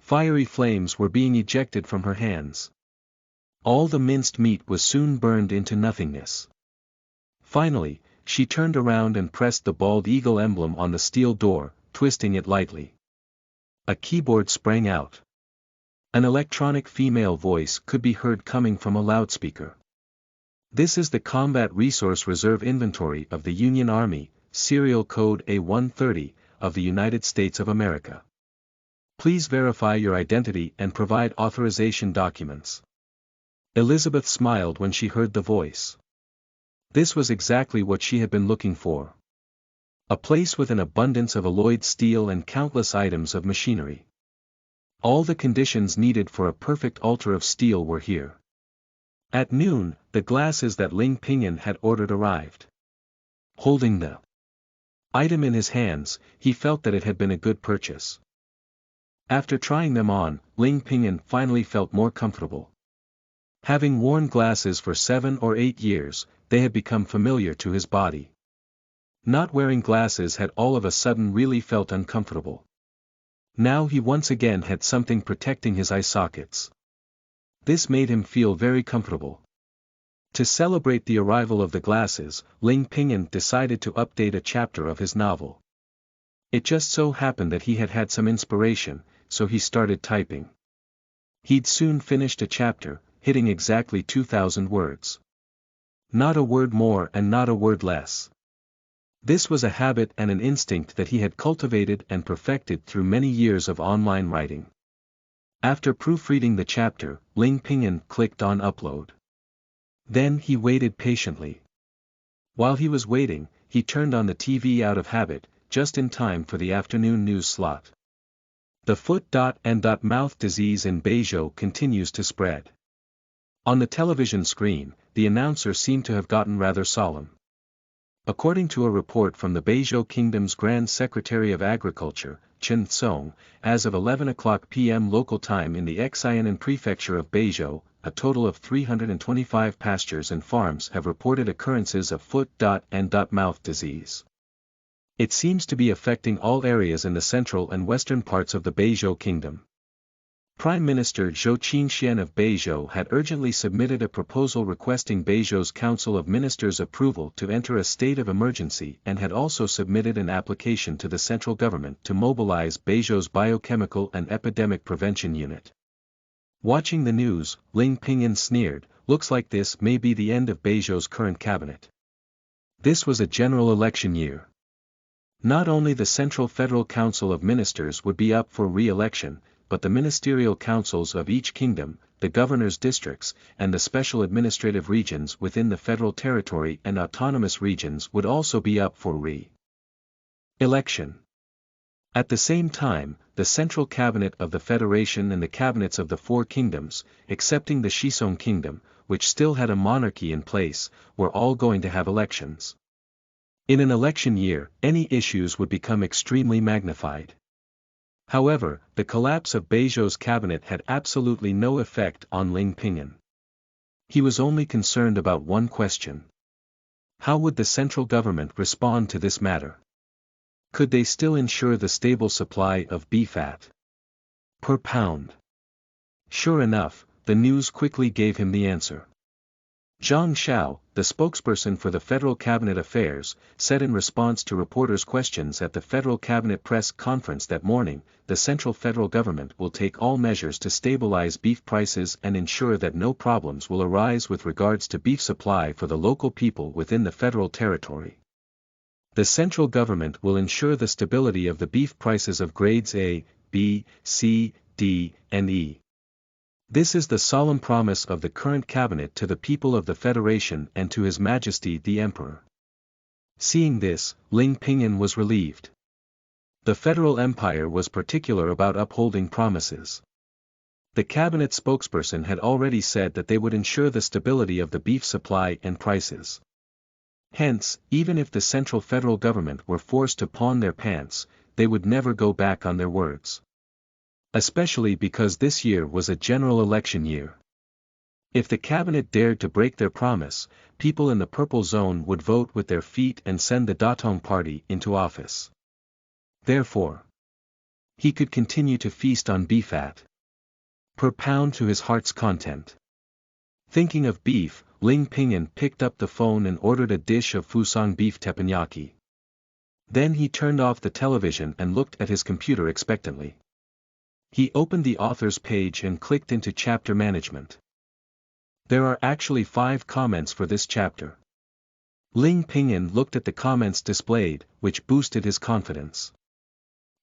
Fiery flames were being ejected from her hands. All the minced meat was soon burned into nothingness. Finally, she turned around and pressed the bald eagle emblem on the steel door, twisting it lightly. A keyboard sprang out. An electronic female voice could be heard coming from a loudspeaker. "This is the Combat Resource Reserve Inventory of the Union Army, serial code A130, of the United States of America. Please verify your identity and provide authorization documents." Elizabeth smiled when she heard the voice. This was exactly what she had been looking for. A place with an abundance of alloyed steel and countless items of machinery. All the conditions needed for a perfect altar of steel were here. At noon, the glasses that Ling Pingyuan had ordered arrived. Holding the item in his hands, he felt that it had been a good purchase. After trying them on, Ling Pingyuan finally felt more comfortable. Having worn glasses for 7 or 8 years, they had become familiar to his body. Not wearing glasses had all of a sudden really felt uncomfortable. Now he once again had something protecting his eye sockets. This made him feel very comfortable. To celebrate the arrival of the glasses, Ling Pingyuan decided to update a chapter of his novel. It just so happened that he had had some inspiration, so he started typing. He'd soon finished a chapter, hitting exactly 2,000 words. Not a word more and not a word less. This was a habit and an instinct that he had cultivated and perfected through many years of online writing. After proofreading the chapter, Ling Pingyuan clicked on upload. Then he waited patiently. While he was waiting, he turned on the TV out of habit, just in time for the afternoon news slot. The foot-and-mouth disease in Beizhou continues to spread. On the television screen, the announcer seemed to have gotten rather solemn. According to a report from the Beizhou Kingdom's Grand Secretary of Agriculture, Chen Song, as of 11:00 p.m. local time in the Xianan prefecture of Beizhou, a total of 325 pastures and farms have reported occurrences of foot-and-mouth disease. It seems to be affecting all areas in the central and western parts of the Beizhou Kingdom. Prime Minister Zhou Qingxian of Beizhou had urgently submitted a proposal requesting Beizhou's Council of Ministers approval to enter a state of emergency and had also submitted an application to the central government to mobilize Beizhou's Biochemical and Epidemic Prevention Unit. Watching the news, Ling Pingyuan sneered, "Looks like this may be the end of Beizhou's current cabinet." This was a general election year. Not only the Central Federal Council of Ministers would be up for re-election, but the ministerial councils of each kingdom, the governors' districts, and the special administrative regions within the federal territory and autonomous regions would also be up for re-election. At the same time, the central cabinet of the federation and the cabinets of the 4 kingdoms, excepting the Shizong kingdom, which still had a monarchy in place, were all going to have elections. In an election year, any issues would become extremely magnified. However, the collapse of Beizhou's cabinet had absolutely no effect on Ling Pingyuan. He was only concerned about one question. How would the central government respond to this matter? Could they still ensure the stable supply of beef fat per pound? Sure enough, the news quickly gave him the answer. Zhang Xiao, the spokesperson for the Federal Cabinet Affairs, said in response to reporters' questions at the Federal Cabinet press conference that morning, the central federal government will take all measures to stabilize beef prices and ensure that no problems will arise with regards to beef supply for the local people within the federal territory. The central government will ensure the stability of the beef prices of grades A, B, C, D, and E. This is the solemn promise of the current cabinet to the people of the Federation and to His Majesty the Emperor. Seeing this, Ling Pingyuan was relieved. The Federal Empire was particular about upholding promises. The cabinet spokesperson had already said that they would ensure the stability of the beef supply and prices. Hence, even if the central federal government were forced to pawn their pants, they would never go back on their words. Especially because this year was a general election year. If the cabinet dared to break their promise, people in the purple zone would vote with their feet and send the Datong party into office. Therefore, he could continue to feast on beef fat per pound to his heart's content. Thinking of beef, Ling Pinyin picked up the phone and ordered a dish of Fusang beef teppanyaki. Then he turned off the television and looked at his computer expectantly. He opened the author's page and clicked into chapter management. There are actually 5 comments for this chapter. Ling Pinyin looked at the comments displayed, which boosted his confidence.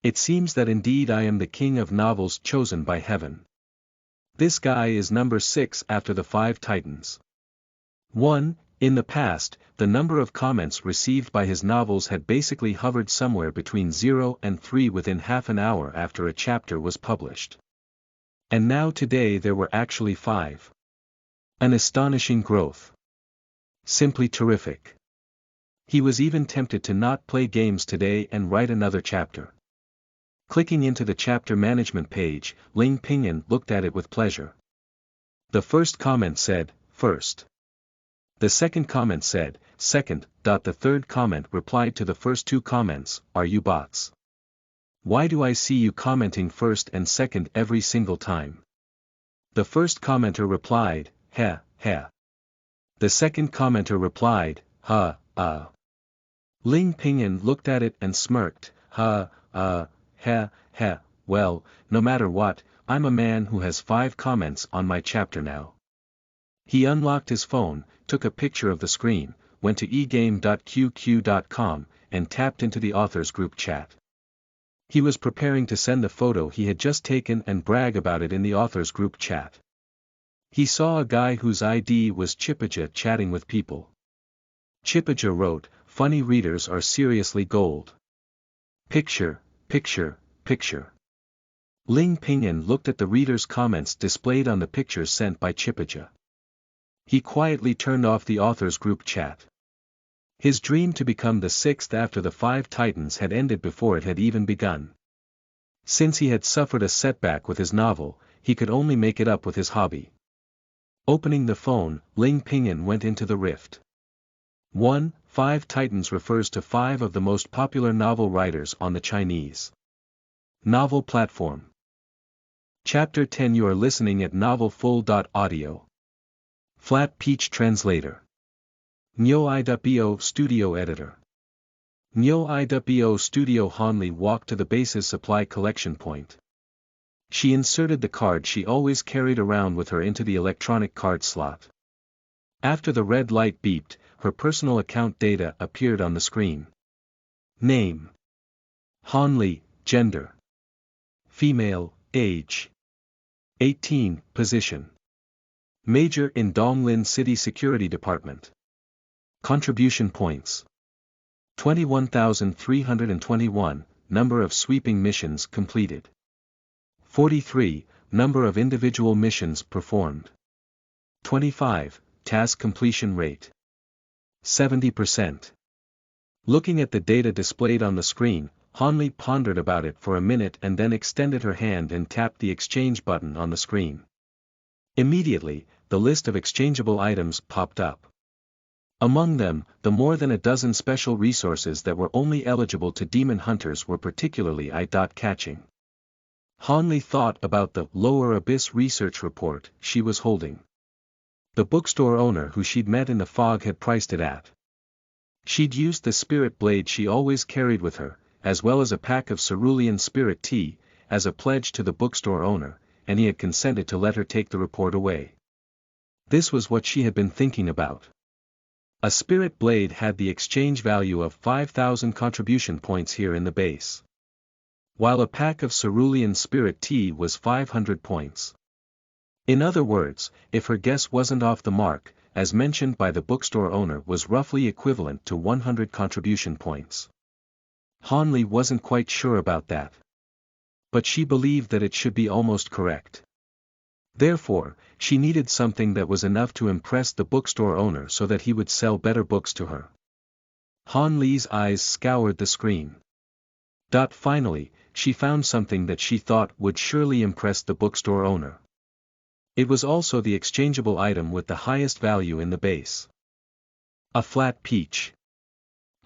It seems that indeed I am the king of novels chosen by heaven. This guy is number 6 after the 5 titans. 1. In the past, the number of comments received by his novels had basically hovered somewhere between 0 and 3 within half an hour after a chapter was published. And now today there were actually 5. An astonishing growth. Simply terrific. He was even tempted to not play games today and write another chapter. Clicking into the chapter management page, Ling Pinyin looked at it with pleasure. The first comment said, first. The second comment said, second. The third comment replied to the first 2 comments, are you bots? Why do I see you commenting first and second every single time? The first commenter replied, heh, heh. The second commenter replied, Ling Pinyin looked at it and smirked, heh, well, no matter what, I'm a man who has 5 comments on my chapter now. He unlocked his phone, took a picture of the screen, went to egame.qq.com, and tapped into the author's group chat. He was preparing to send the photo he had just taken and brag about it in the author's group chat. He saw a guy whose ID was Chipaja chatting with people. Chipaja wrote, funny readers are seriously gold. Picture, picture, picture. Ling Pinyin looked at the readers' comments displayed on the pictures sent by Chipaja. He quietly turned off the author's group chat. His dream to become the 6th after the 5 titans had ended before it had even begun. Since he had suffered a setback with his novel, he could only make it up with his hobby. Opening the phone, Ling Pinyin went into the rift. 1. 5 Titans refers to 5 of the most popular novel writers on the Chinese novel platform. Chapter 10. You are listening at novelfull.audio. Flat Peach Translator. Nyo I.bo Studio Editor. Nyo I.bo Studio. Hanli walked to the base's supply collection point. She inserted the card she always carried around with her into the electronic card slot. After the red light beeped, her personal account data appeared on the screen. Name: Hanli. Gender: female. Age: 18. Position: Major in Donglin City Security Department. Contribution points: 21,321, number of sweeping missions completed. 43, number of individual missions performed. 25, task completion rate. 70%. Looking at the data displayed on the screen, Hanli pondered about it for a minute and then extended her hand and tapped the exchange button on the screen. Immediately, the list of exchangeable items popped up. Among them, the more than a dozen special resources that were only eligible to demon hunters were particularly eye-catching. Hanli thought about the Lower Abyss research report she was holding. The bookstore owner who she'd met in the fog had priced it at. She'd used the spirit blade she always carried with her, as well as a pack of cerulean spirit tea, as a pledge to the bookstore owner, and he had consented to let her take the report away. This was what she had been thinking about. A spirit blade had the exchange value of 5,000 contribution points here in the base, while a pack of cerulean spirit tea was 500 points. In other words, if her guess wasn't off the mark, as mentioned by the bookstore owner was roughly equivalent to 100 contribution points. Hanli wasn't quite sure about that, but she believed that it should be almost correct. Therefore, she needed something that was enough to impress the bookstore owner so that he would sell better books to her. Han Li's eyes scoured the screen. Finally, she found something that she thought would surely impress the bookstore owner. It was also the exchangeable item with the highest value in the base. A flat peach.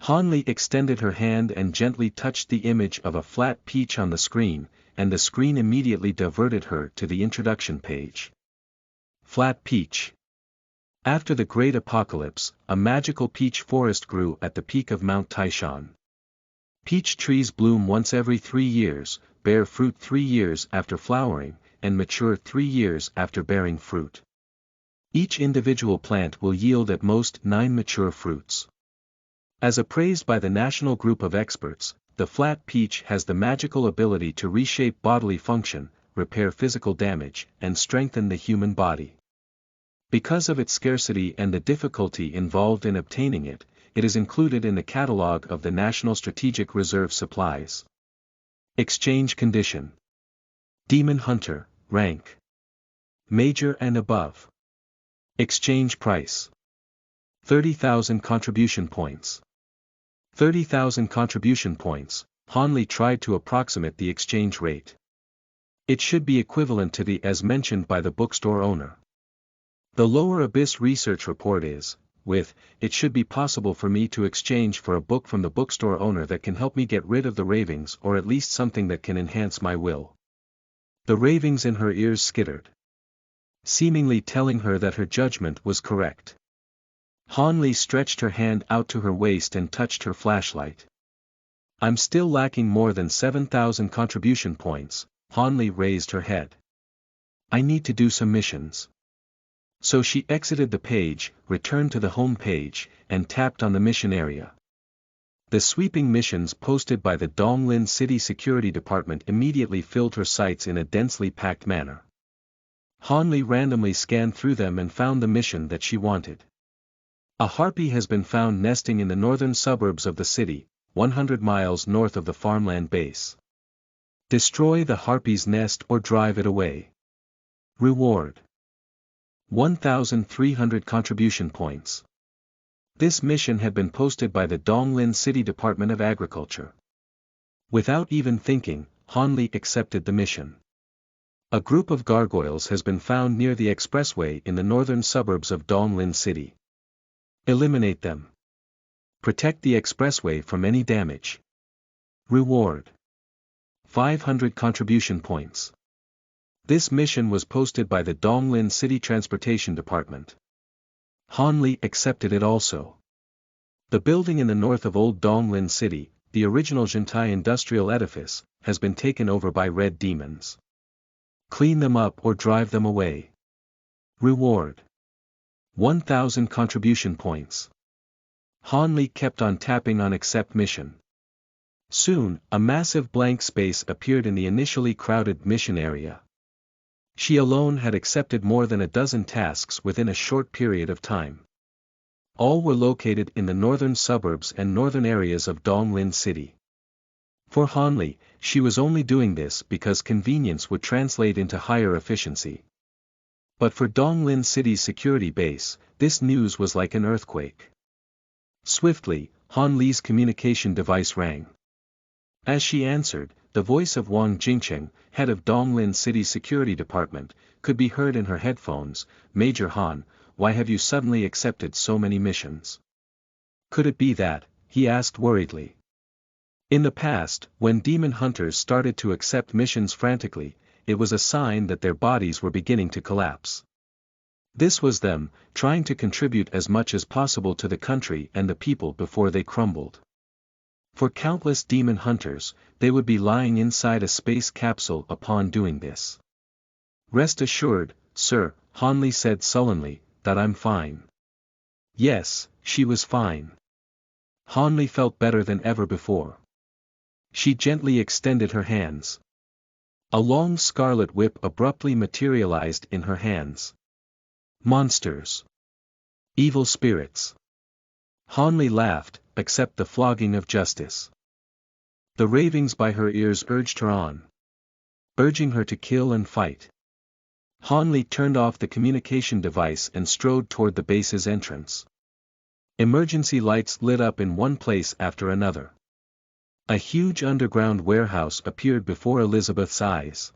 Han Li extended her hand and gently touched the image of a flat peach on the screen, and the screen immediately diverted her to the introduction page. Flat peach. After the Great Apocalypse, a magical peach forest grew at the peak of Mount Taishan. Peach trees bloom once every 3 years, bear fruit 3 years after flowering, and mature 3 years after bearing fruit. Each individual plant will yield at most 9 mature fruits. As appraised by the National Group of Experts, the flat peach has the magical ability to reshape bodily function, repair physical damage, and strengthen the human body. Because of its scarcity and the difficulty involved in obtaining it, it is included in the catalog of the National Strategic Reserve Supplies. Exchange condition. Demon Hunter, rank. Major and above. Exchange price. 30,000 contribution points. 30,000 contribution points. Han Li tried to approximate the exchange rate. It should be equivalent to the as mentioned by the bookstore owner. The Lower Abyss research report is, it should be possible for me to exchange for a book from the bookstore owner that can help me get rid of the ravings or at least something that can enhance my will. The ravings in her ears skittered, seemingly telling her that her judgment was correct. Han Li stretched her hand out to her waist and touched her flashlight. I'm still lacking more than 7,000 contribution points. Han Li raised her head. I need to do some missions. So she exited the page, returned to the home page, and tapped on the mission area. The sweeping missions posted by the Donglin City Security Department immediately filled her sights in a densely packed manner. Han Li randomly scanned through them and found the mission that she wanted. A harpy has been found nesting in the northern suburbs of the city, 100 miles north of the farmland base. Destroy the harpy's nest or drive it away. Reward: 1,300 contribution points. This mission had been posted by the Donglin City Department of Agriculture. Without even thinking, Han Li accepted the mission. A group of gargoyles has been found near the expressway in the northern suburbs of Donglin City. Eliminate them. Protect the expressway from any damage. Reward: 500 contribution points. This mission was posted by the Donglin City Transportation Department. Han Li accepted it also. The building in the north of Old Donglin City, the original Jintai industrial edifice, has been taken over by red demons. Clean them up or drive them away. Reward: 1,000 contribution points. Han Li kept on tapping on accept mission. Soon, a massive blank space appeared in the initially crowded mission area. She alone had accepted more than a dozen tasks within a short period of time. All were located in the northern suburbs and northern areas of Donglin City. For Han Li, she was only doing this because convenience would translate into higher efficiency. But for Donglin City's security base, this news was like an earthquake. Swiftly, Han Li's communication device rang. As she answered, the voice of Wang Jingcheng, head of Donglin City's security department, could be heard in her headphones. Major Han, why have you suddenly accepted so many missions? Could it be that, he asked worriedly. In the past, when demon hunters started to accept missions frantically, it was a sign that their bodies were beginning to collapse. This was them, trying to contribute as much as possible to the country and the people before they crumbled. For countless demon hunters, they would be lying inside a space capsule upon doing this. Rest assured, sir, Han Li said sullenly, that I'm fine. Yes, she was fine. Han Li felt better than ever before. She gently extended her hands. A long scarlet whip abruptly materialized in her hands. Monsters. Evil spirits. Han Li laughed, accept the flogging of justice. The ravings by her ears urged her on, urging her to kill and fight. Han Li turned off the communication device and strode toward the base's entrance. Emergency lights lit up in one place after another. A huge underground warehouse appeared before Elizabeth's eyes.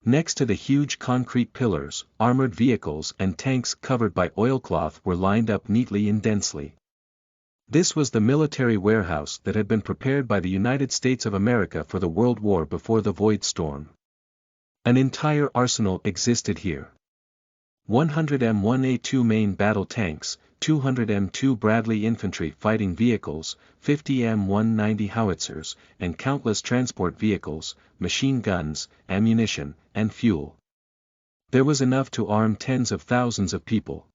Next to the huge concrete pillars, armored vehicles and tanks covered by oilcloth were lined up neatly and densely. This was the military warehouse that had been prepared by the United States of America for the World War before the Void Storm. An entire arsenal existed here. 100 M1A2 main battle tanks, 200 M2 Bradley infantry fighting vehicles, 50 M190 howitzers, and countless transport vehicles, machine guns, ammunition, and fuel. There was enough to arm tens of thousands of people.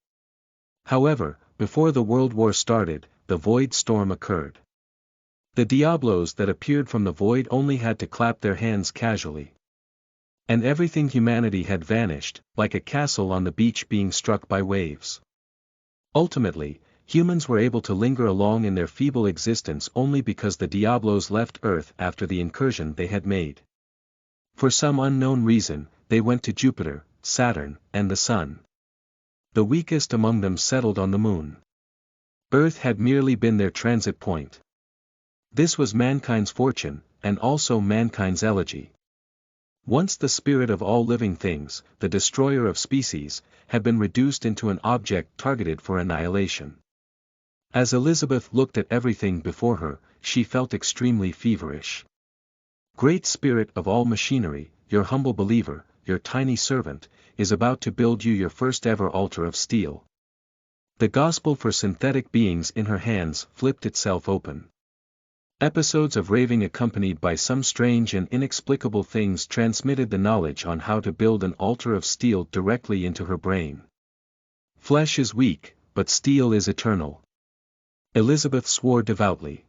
However, before the World War started, the Void Storm occurred. The Diablos that appeared from the void only had to clap their hands casually. And everything humanity had vanished, like a castle on the beach being struck by waves. Ultimately, humans were able to linger along in their feeble existence only because the Diablos left Earth after the incursion they had made. For some unknown reason, they went to Jupiter, Saturn, and the Sun. The weakest among them settled on the Moon. Earth had merely been their transit point. This was mankind's fortune, and also mankind's elegy. Once the spirit of all living things, the destroyer of species, had been reduced into an object targeted for annihilation. As Elizabeth looked at everything before her, she felt extremely feverish. Great Spirit of all machinery, your humble believer, your tiny servant, is about to build you your first ever altar of steel. The gospel for synthetic beings in her hands flipped itself open. Episodes of raving accompanied by some strange and inexplicable things transmitted the knowledge on how to build an altar of steel directly into her brain. Flesh is weak, but steel is eternal. Elizabeth swore devoutly.